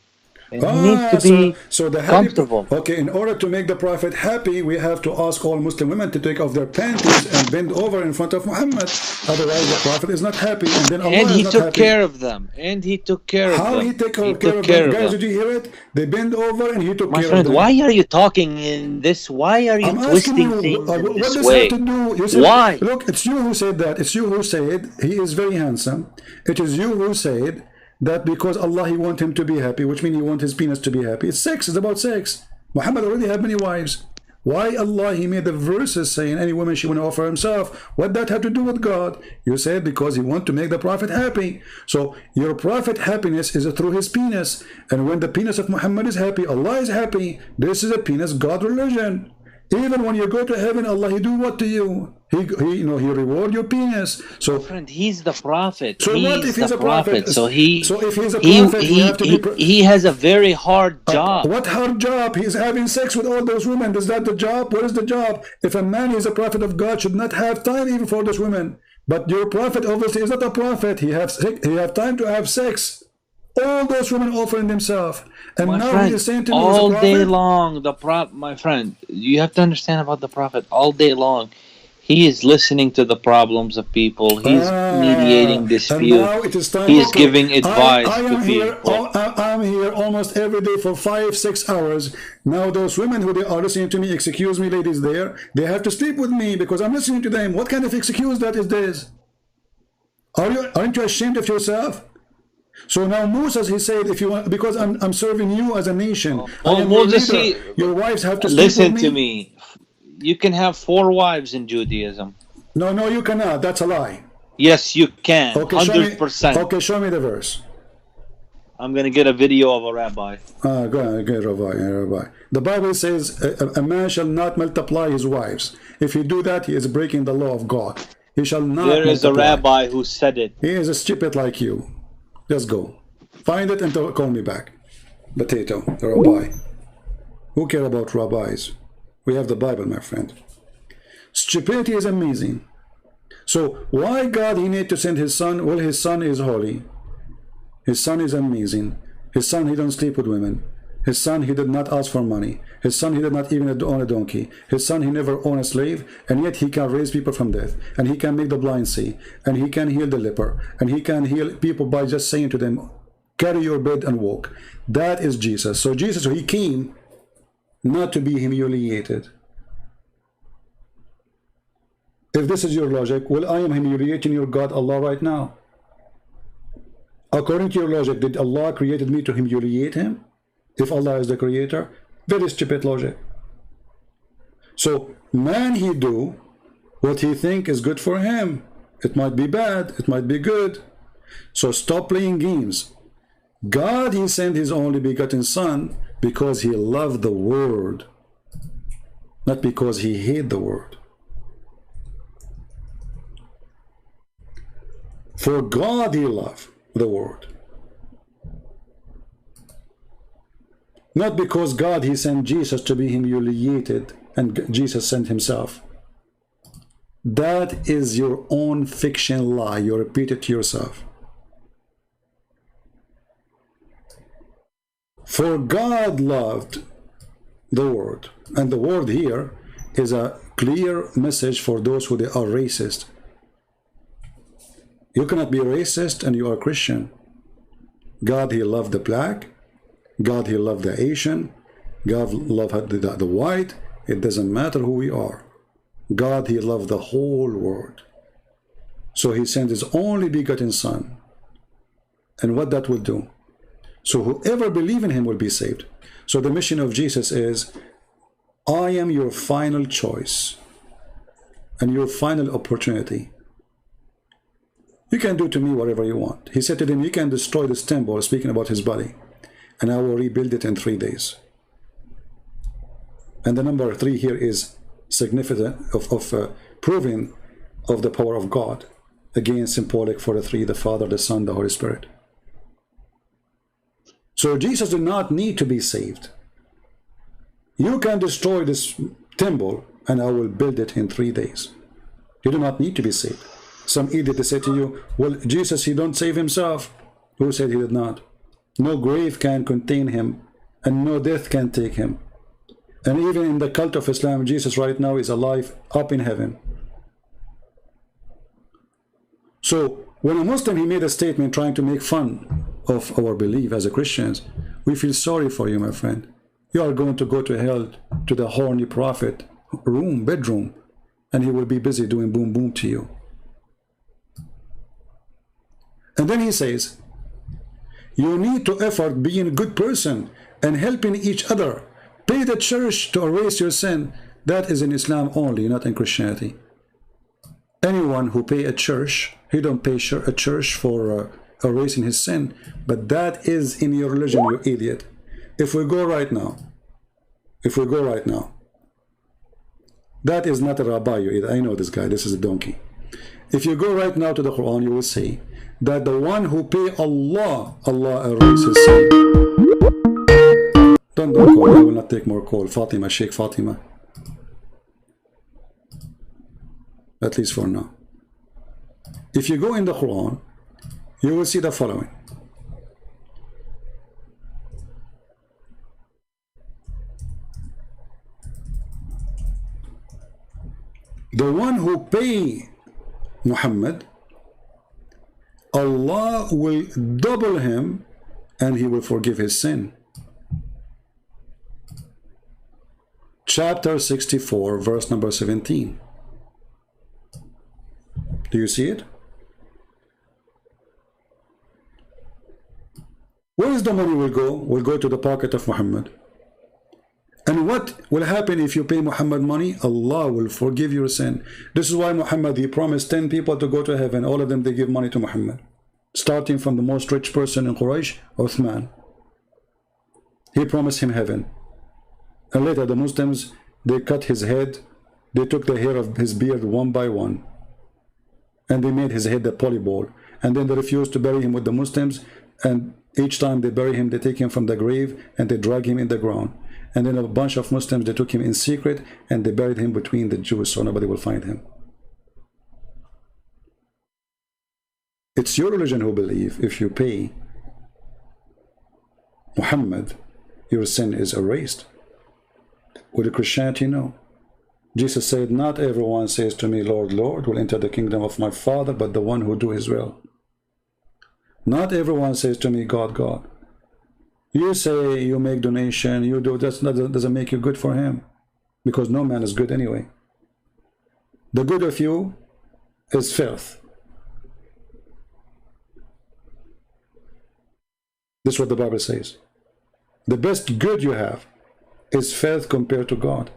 Speaker 8: And he needs to be comfortable.
Speaker 1: Okay, in order to make the Prophet happy, we have to ask all Muslim women to take off their panties and bend over in front of Muhammad. Otherwise, the Prophet is not happy, and then Allah
Speaker 8: and he
Speaker 1: is not
Speaker 8: took
Speaker 1: happy.
Speaker 8: care of them. And he took care of them.
Speaker 1: How he take care of them? Guys, did you hear it? They bend over and he took care of them.
Speaker 8: Why are you talking in this? Why are you twisting things in this way?
Speaker 1: Said,
Speaker 8: why?
Speaker 1: Look, it's you who said that. It's you who said he is very handsome. It is you who said that because Allah, he want him to be happy, which means he want his penis to be happy. It's sex. It's about sex. Muhammad already had many wives. Why Allah, he made the verses saying any woman she want to offer himself? What that have to do with God? You said because he want to make the Prophet happy. So your Prophet happiness is through his penis. And when the penis of Muhammad is happy, Allah is happy. This is a penis God religion. Even when you go to heaven, Allah, he do what to you? He reward your penis. So,
Speaker 8: friend, he's the Prophet.
Speaker 1: So what if he's a prophet?
Speaker 8: So
Speaker 1: if he's a prophet,
Speaker 8: he has a very hard job.
Speaker 1: What hard job? He's having sex with all those women. Is that the job? What is the job? If a man is a prophet of God, should not have time even for those women. But your prophet obviously is not a prophet. He have time to have sex. All those women offering themselves, and
Speaker 8: my
Speaker 1: now
Speaker 8: friend,
Speaker 1: he is saying to me,
Speaker 8: all day long, my friend, you have to understand about the Prophet. All day long, he is listening to the problems of people. He's mediating disputes. He's giving advice to people.
Speaker 1: I'm here almost every day for 5-6 hours. Now those women who they are listening to me, excuse me, ladies, they have to sleep with me because I'm listening to them. What kind of excuse that is this? Aren't you ashamed of yourself? So now Moses, he said, if you want, because I'm serving you as a nation.
Speaker 8: Moses,
Speaker 1: your wives have to
Speaker 8: listen to me. You can have 4 wives in Judaism.
Speaker 1: No, you cannot. That's a lie.
Speaker 8: Yes, you can.
Speaker 1: Okay,
Speaker 8: 100%.
Speaker 1: Okay, show me the verse.
Speaker 8: I'm gonna get a video of a rabbi.
Speaker 1: Go ahead, rabbi. The Bible says a man shall not multiply his wives. If he do that, he is breaking the law of God. He shall not
Speaker 8: There is
Speaker 1: multiply.
Speaker 8: a rabbi who said it.
Speaker 1: He is a stupid like you. Just go. Find it and call me back. Potato, the rabbi. Who care about rabbis? We have the Bible, my friend. Stupidity is amazing. So why God he need to send his son? Well, his son is holy. His son is amazing. His son, he don't sleep with women. His son, he did not ask for money. His son, he did not even own a donkey. His son, he never owned a slave, and yet he can raise people from death, and he can make the blind see, and he can heal the leper, and he can heal people by just saying to them, carry your bed and walk. That is Jesus. So Jesus, he came not to be humiliated. If this is your logic, well, I am humiliating your God, Allah, right now. According to your logic, did Allah created me to humiliate him? If Allah is the creator? Very stupid logic. So, man, he do what he think is good for him. It might be bad, it might be good. So stop playing games. God, he sent his only begotten son because he loved the world, not because he hated the world. For God he loved the world. Not because God he sent Jesus to be humiliated and Jesus sent himself. That is your own fiction lie. You repeat it to yourself. For God loved the world. And the word here is a clear message for those who they are racist. You cannot be racist and you are Christian. God, he loved the black. God, he loved the Asian. God loved the white. It doesn't matter who we are. God, he loved the whole world. So he sent his only begotten son. And what that will do? So whoever believes in him will be saved. So the mission of Jesus is, I am your final choice and your final opportunity. You can do to me whatever you want. He said to them, you can destroy this temple, speaking about his body, and I will rebuild it in 3 days. And the number 3 here is significant of proving of the power of God. Again, symbolic for the 3, the Father, the Son, the Holy Spirit. So Jesus did not need to be saved. You can destroy this temple and I will build it in 3 days. You do not need to be saved. Some idiot, they say to you, well, Jesus, he don't save himself. Who said he did not? No grave can contain him and no death can take him. And even in the cult of Islam, Jesus right now is alive up in heaven. So when a Muslim, he made a statement trying to make fun of our belief as a Christians, we feel sorry for you, my friend. You are going to go to hell, to the horny prophet bedroom, and he will be busy doing boom boom to you. And then he says, you need to effort being a good person and helping each other. Pay the church to erase your sin. That is in Islam only, not in Christianity. Anyone who pay a church, he don't pay a church for erasing his sin, but that is in your religion, you idiot. If we go right now, that is not a rabbi, you idiot. I know this guy, this is a donkey. If you go right now to the Quran, you will see that the one who pay Allah, Allah erases sin. Don't call, I will not take more call. Fatima, Sheikh Fatima. At least for now. If you go in the Quran, you will see the following. The one who pay Muhammad, Allah will double him and he will forgive his sin. Chapter 64, verse number 17. Do you see it? Where is the money will go? Will go to the pocket of Muhammad. And what will happen if you pay Muhammad money? Allah will forgive your sin. This is why Muhammad, he promised 10 people to go to heaven. All of them, they give money to Muhammad. starting from the most rich person in Quraysh, Uthman. He promised him heaven. And later the Muslims, they cut his head, they took the hair of his beard one by one, and they made his head a polyball. And then they refused to bury him with the Muslims, and each time they bury him, they take him from the grave and they drag him in the ground. And then a bunch of Muslims, they took him in secret and they buried him between the Jews so nobody will find him. It's your religion who believe if you pay Muhammad, your sin is erased. With the Christianity, no. Jesus said, not everyone says to me, Lord, Lord, will enter the kingdom of my Father, but the one who do his will. Not everyone says to me, God, God. You say you make donation, you do, that doesn't make you good for him, because no man is good anyway. The good of you is filth. This is what the Bible says. The best good you have is filth compared to God.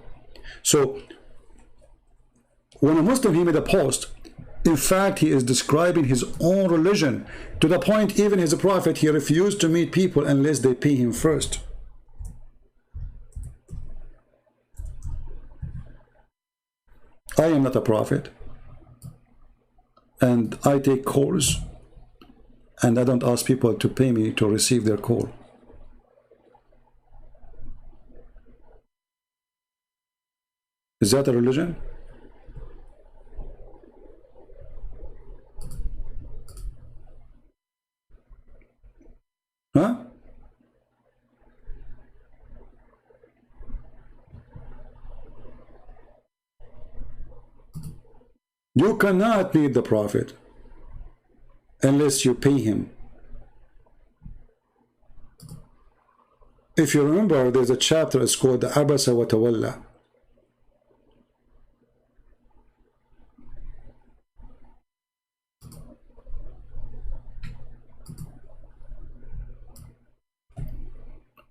Speaker 1: So when a Muslim, he made a post, in fact, he is describing his own religion to the point even his prophet, he refused to meet people unless they pay him first. I am not a prophet, and I take calls, and I don't ask people to pay me to receive their call. Is that a religion? Huh? You cannot meet the prophet unless you pay him. If you remember, there's a chapter, it's called the Abasa wa Tawalla.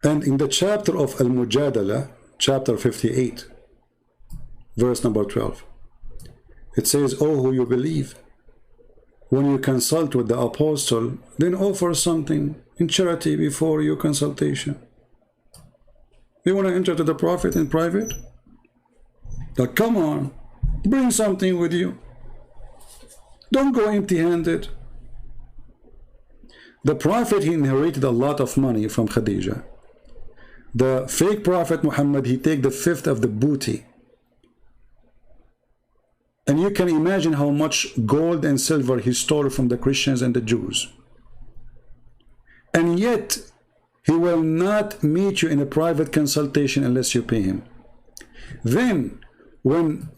Speaker 1: And in the chapter of Al-Mujadala, chapter 58, verse number 12, it says, "O who you believe, when you consult with the apostle, then offer something in charity before your consultation." You want to enter to the prophet in private? Now, come on, bring something with you. Don't go empty-handed. The prophet, he inherited a lot of money from Khadijah. The fake prophet Muhammad, he take the fifth of the booty. And you can imagine how much gold and silver he stole from the Christians and the Jews. And yet, he will not meet you in a private consultation unless you pay him. Then, when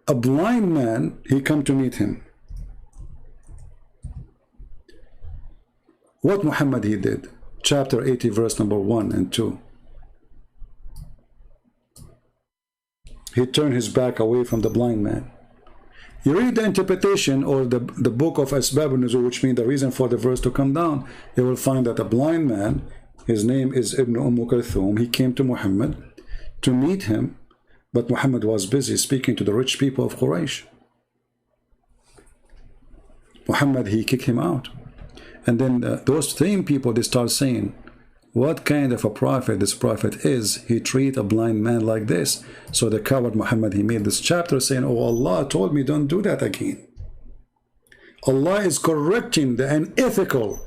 Speaker 1: a blind man, he come to meet him, what Muhammad he did? Chapter 80, verse number 1 and 2. He turned his back away from the blind man. You read the interpretation or the book of Asbab al-Nuzul, which means the reason for the verse to come down, you will find that a blind man, his name is Ibn Kulthum, he came to Muhammad to meet him, but Muhammad was busy speaking to the rich people of Quraysh. Muhammad, he kicked him out. And then those same people, they start saying, what kind of a prophet this prophet is? He treat a blind man like this. So the coward Muhammad, he made this chapter saying, oh, Allah told me don't do that again. Allah is correcting the unethical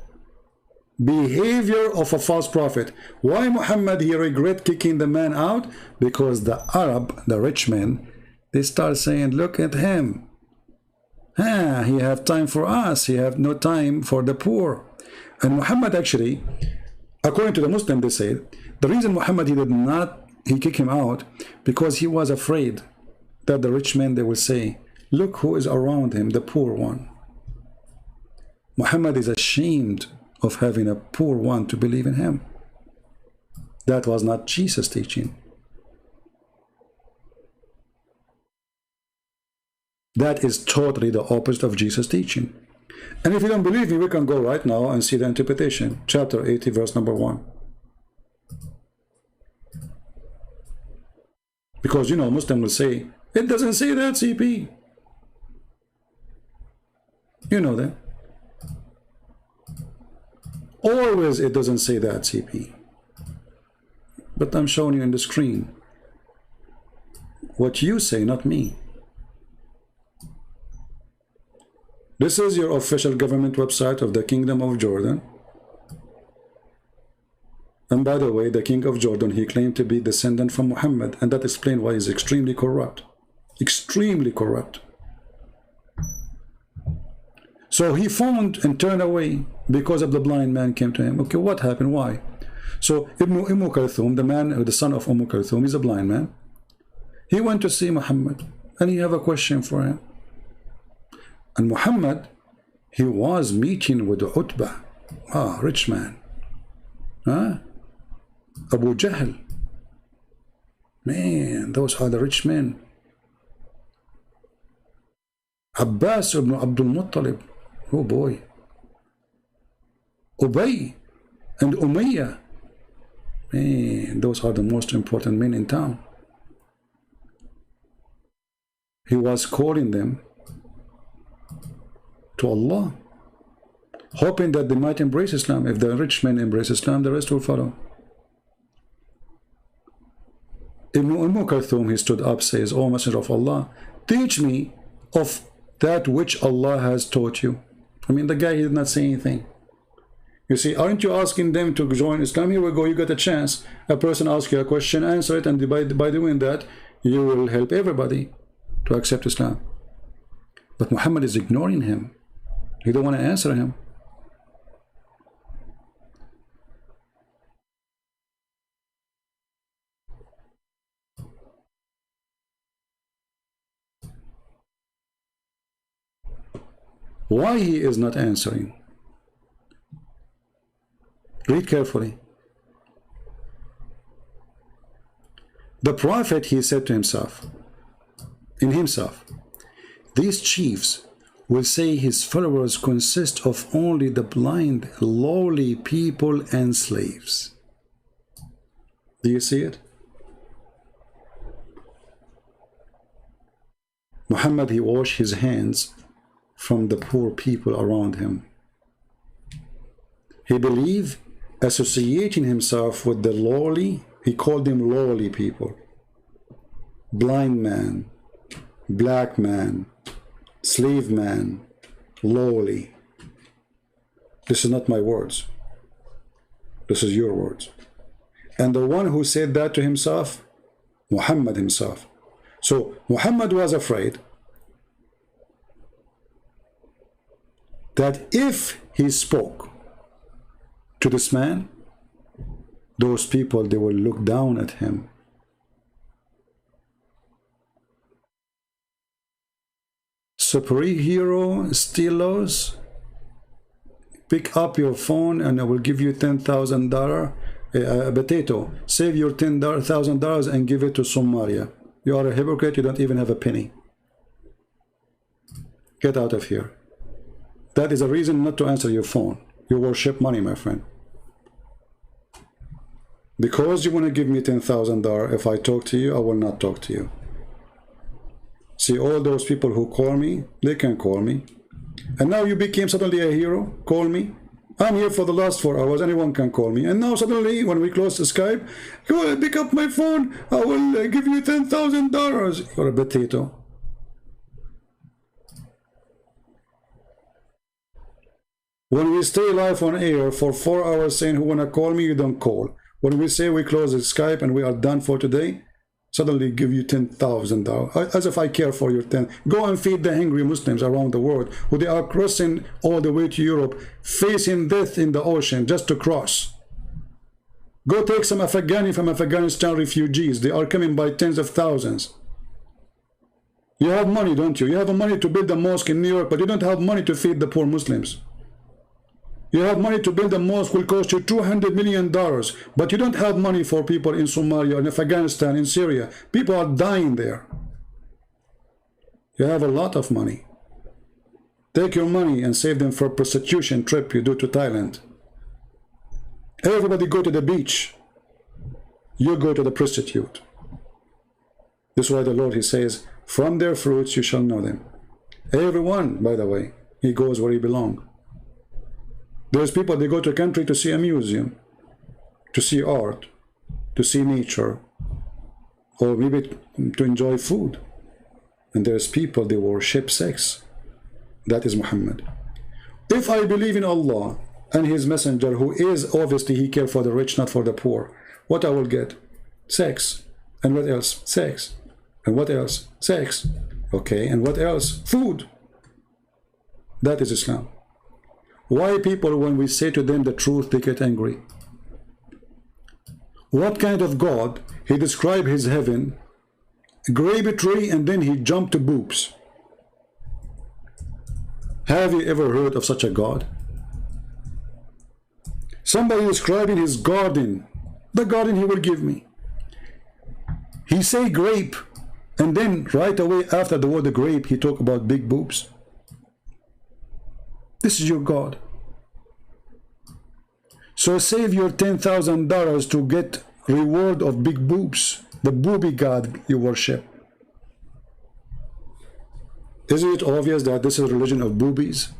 Speaker 1: behavior of a false prophet. Why Muhammad, he regret kicking the man out? Because the Arab, the rich men, they start saying, look at him. He have time for us. He have no time for the poor. And Muhammad actually, according to the Muslim, they say, the reason Muhammad, he kicked him out, because he was afraid that the rich men, they will say, look who is around him, the poor one. Muhammad is ashamed of having a poor one to believe in him. That was not Jesus' teaching. That is totally the opposite of Jesus' teaching. And if you don't believe me, we can go right now and see the interpretation. Chapter 80, verse number 1. Because, you know, Muslim will say, it doesn't say that, CP. You know that. Always it doesn't say that, CP. But I'm showing you in the screen what you say, not me. This is your official government website of the Kingdom of Jordan. And by the way, the King of Jordan, he claimed to be descendant from Muhammad, and that explains why he's extremely corrupt. Extremely corrupt. So he phoned and turned away because of the blind man came to him. Okay, what happened? Why? So Ibn Kulthum, the man, the son of Kulthum, is a blind man. He went to see Muhammad, and he have a question for him. And Muhammad, he was meeting with Utbah, rich man. Abu Jahl. Man, those are the rich men. Abbas ibn Abdul Muttalib. Oh boy. Ubay and Umayyah. Man, those are the most important men in town. He was calling them to Allah, hoping that they might embrace Islam. If the rich men embrace Islam, the rest will follow. Ibn Kulthum, he stood up, says, O Messenger of Allah, teach me of that which Allah has taught you. I mean, the guy, he did not say anything. You see, aren't you asking them to join Islam? Here we go, you get a chance. A person asks you a question, answer it, and by doing that, you will help everybody to accept Islam. But Muhammad is ignoring him. He don't want to answer him. Why he is not answering? Read carefully. The Prophet, he said to himself, these chiefs will say his followers consist of only the blind, lowly people and slaves. Do you see it? Muhammad, he washed his hands from the poor people around him. He believed associating himself with the lowly, he called them lowly people. Blind man, black man, slave man, lowly. This is not my words. This is your words. And the one who said that to himself, Muhammad himself. So Muhammad was afraid that if he spoke to this man, those people, they will look down at him. Superhero Steelos, pick up your phone and I will give you $10,000 a potato. Save your $10,000 and give it to Somalia. You are a hypocrite, you don't even have a penny. Get out of here. That is a reason not to answer your phone. You worship money, my friend. Because you want to give me $10,000, if I talk to you, I will not talk to you. See, all those people who call me, they can call me. And now you became suddenly a hero. Call me. I'm here for the last 4 hours. Anyone can call me. And now suddenly, when we close the Skype, go pick up my phone. I will give you $10,000 for a potato. When we stay live on air for 4 hours saying who wanna call me, you don't call. When we say we close the Skype and we are done for today, suddenly give you $10,000. As if I care for your 10. Go and feed the hungry Muslims around the world who they are crossing all the way to Europe, facing death in the ocean just to cross. Go take some Afghani from Afghanistan refugees. They are coming by tens of thousands. You have money, don't you? You have money to build a mosque in New York, but you don't have money to feed the poor Muslims. You have money to build a mosque will cost you $200 million, but you don't have money for people in Somalia, in Afghanistan, in Syria. People are dying there. You have a lot of money. Take your money and save them for a prostitution trip you do to Thailand. Everybody go to the beach. You go to the prostitute. This is why the Lord, he says, from their fruits you shall know them. Everyone, by the way, he goes where he belongs. There's people, they go to a country to see a museum, to see art, to see nature, or maybe to enjoy food. And there's people, they worship sex. That is Muhammad. If I believe in Allah and His Messenger, who is obviously He cares for the rich, not for the poor, what I will get? Sex. And what else? Sex. And what else? Sex. Okay, and what else? Food. That is Islam. Why people, when we say to them the truth, they get angry? What kind of God? He described His heaven, a grape tree, and then He jumped to boobs. Have you ever heard of such a God? Somebody describing His garden, the garden He will give me. He say grape, and then right away after the word grape, He talk about big boobs. This is your God. So save your $10,000 to get reward of big boobs, the booby God you worship. Isn't it obvious that this is a religion of boobies?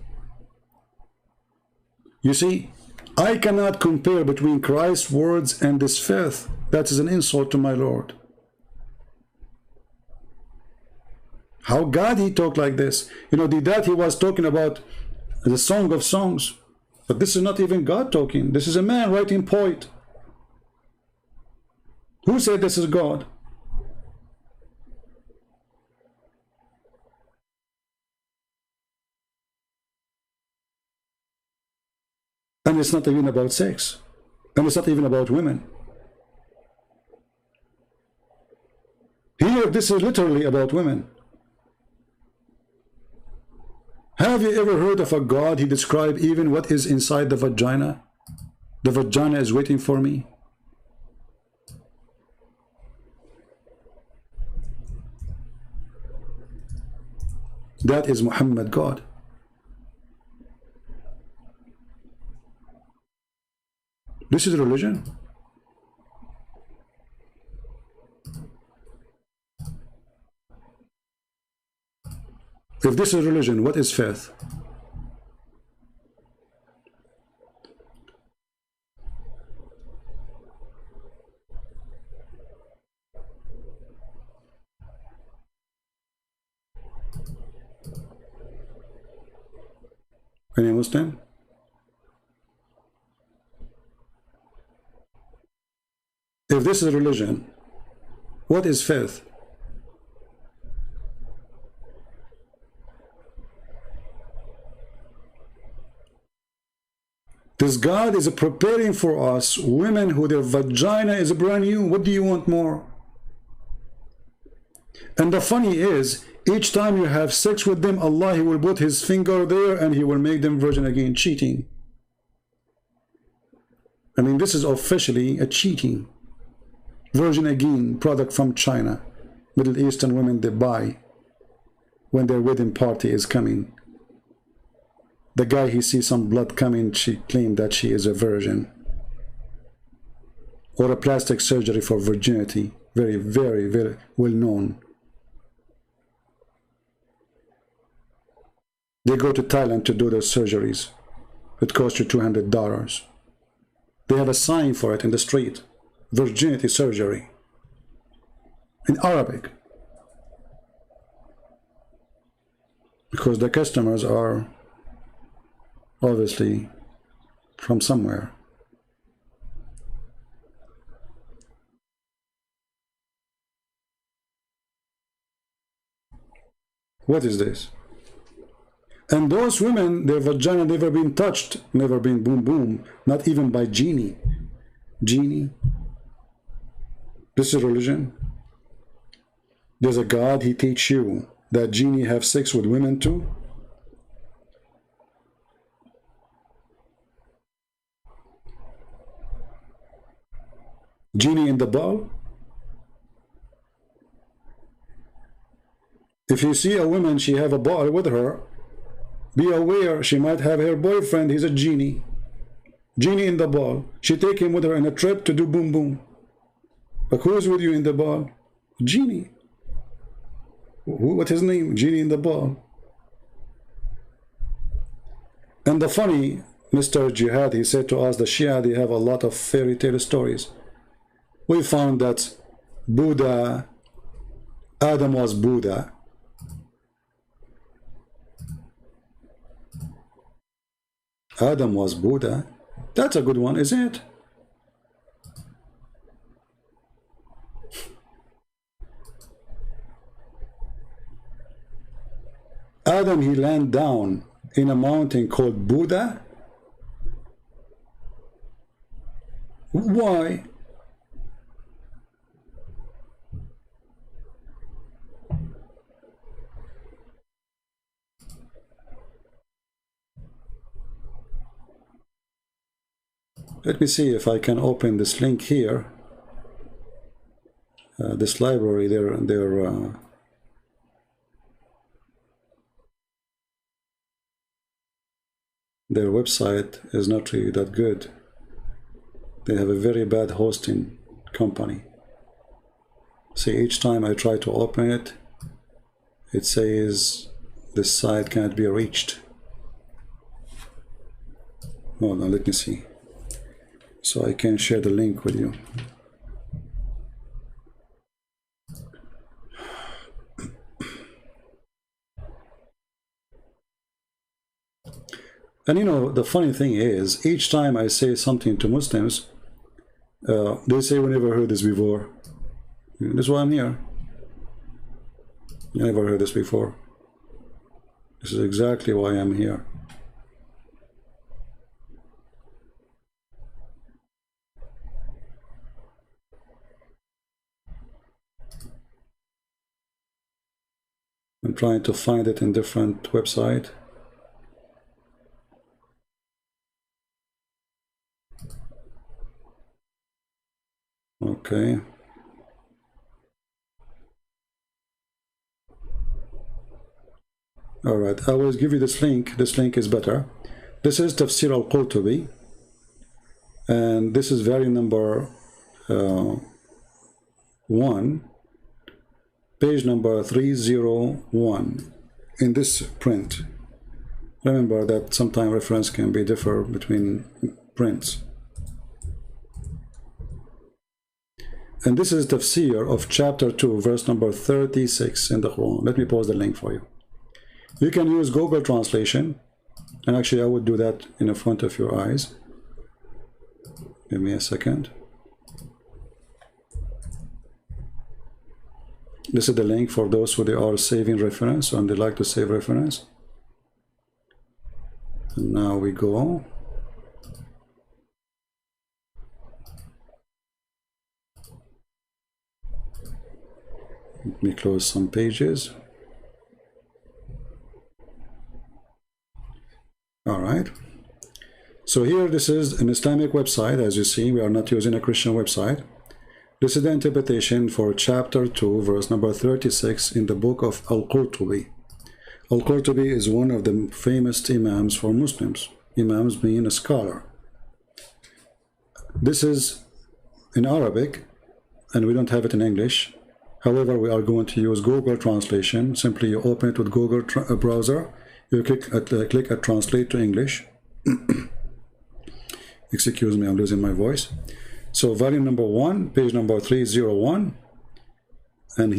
Speaker 1: You see, I cannot compare between Christ's words and this filth. That is an insult to my Lord. How God He talked like this? You know, that He was talking about the Song of Songs. But this is not even God talking. This is a man writing poet. Who said this is God? And it's not even about sex. And it's not even about women. Here, this is literally about women. Have you ever heard of a God He described even what is inside the vagina? The vagina is waiting for me. That is Muhammad God. This is religion. If this is religion, what is faith? Any Muslim? If this is religion, what is faith? This God is preparing for us women who their vagina is brand new. What do you want more? And the funny is, each time you have sex with them, Allah, He will put His finger there and He will make them virgin again, cheating. I mean, this is officially a cheating. Virgin again, product from China. Middle Eastern women, they buy when their wedding party is coming. The guy, he sees some blood coming, she claimed that she is a virgin. Or a plastic surgery for virginity. Very, very, very well known. They go to Thailand to do their surgeries. It costs you $200. They have a sign for it in the street. Virginity surgery. In Arabic. Because the customers are obviously from somewhere. What is this? And those women, their vagina never been touched, never been boom boom, not even by genie. Genie? This is religion? There's a God, He teach you that genie have sex with women too? Genie in the ball? If you see a woman, she have a ball with her, be aware she might have her boyfriend, he's a genie. Genie in the ball. She take him with her on a trip to do boom boom. But who's with you in the ball? Genie. What's his name? Genie in the ball. And the funny, Mr. Jihad, he said to us, the Shia, they have a lot of fairy tale stories. We found that Buddha, Adam was Buddha. Adam was Buddha. That's a good one, isn't it? Adam, he landed down in a mountain called Buddha. Why? Let me see if I can open this link here. This library, their website is not really that good. They have a very bad hosting company. See, each time I try to open it, it says this site can't be reached. Hold on, let me see. So I can share the link with you. And you know, the funny thing is, each time I say something to Muslims, they say, we never heard this before. That's why I'm here. You never heard this before. This is exactly why I'm here. I'm trying to find it in different website. Okay. All right, I will give you this link. This link is better. This is Tafsir al-Qurtubi, and this is volume number 1, page number 301 in this print. Remember that sometimes reference can be differ between prints. And this is Tafsir of chapter 2, verse number 36 in the Quran. Let me post the link for you. You can use Google Translation, and actually I would do that in the front of your eyes. Give me a second. This is the link for those who they are saving reference and they like to save reference. And now we go. Let me close some pages. All right. So here, this is an Islamic website. As you see, we are not using a Christian website. This is the interpretation for chapter 2, verse number 36 in the book of Al-Qurtubi. Al-Qurtubi is one of the famous imams for Muslims. Imams mean a scholar. This is in Arabic, and we don't have it in English. However, we are going to use Google Translation. Simply you open it with Google browser. You click at Translate to English. Excuse me, I'm losing my voice. So volume number 1, page number 301. And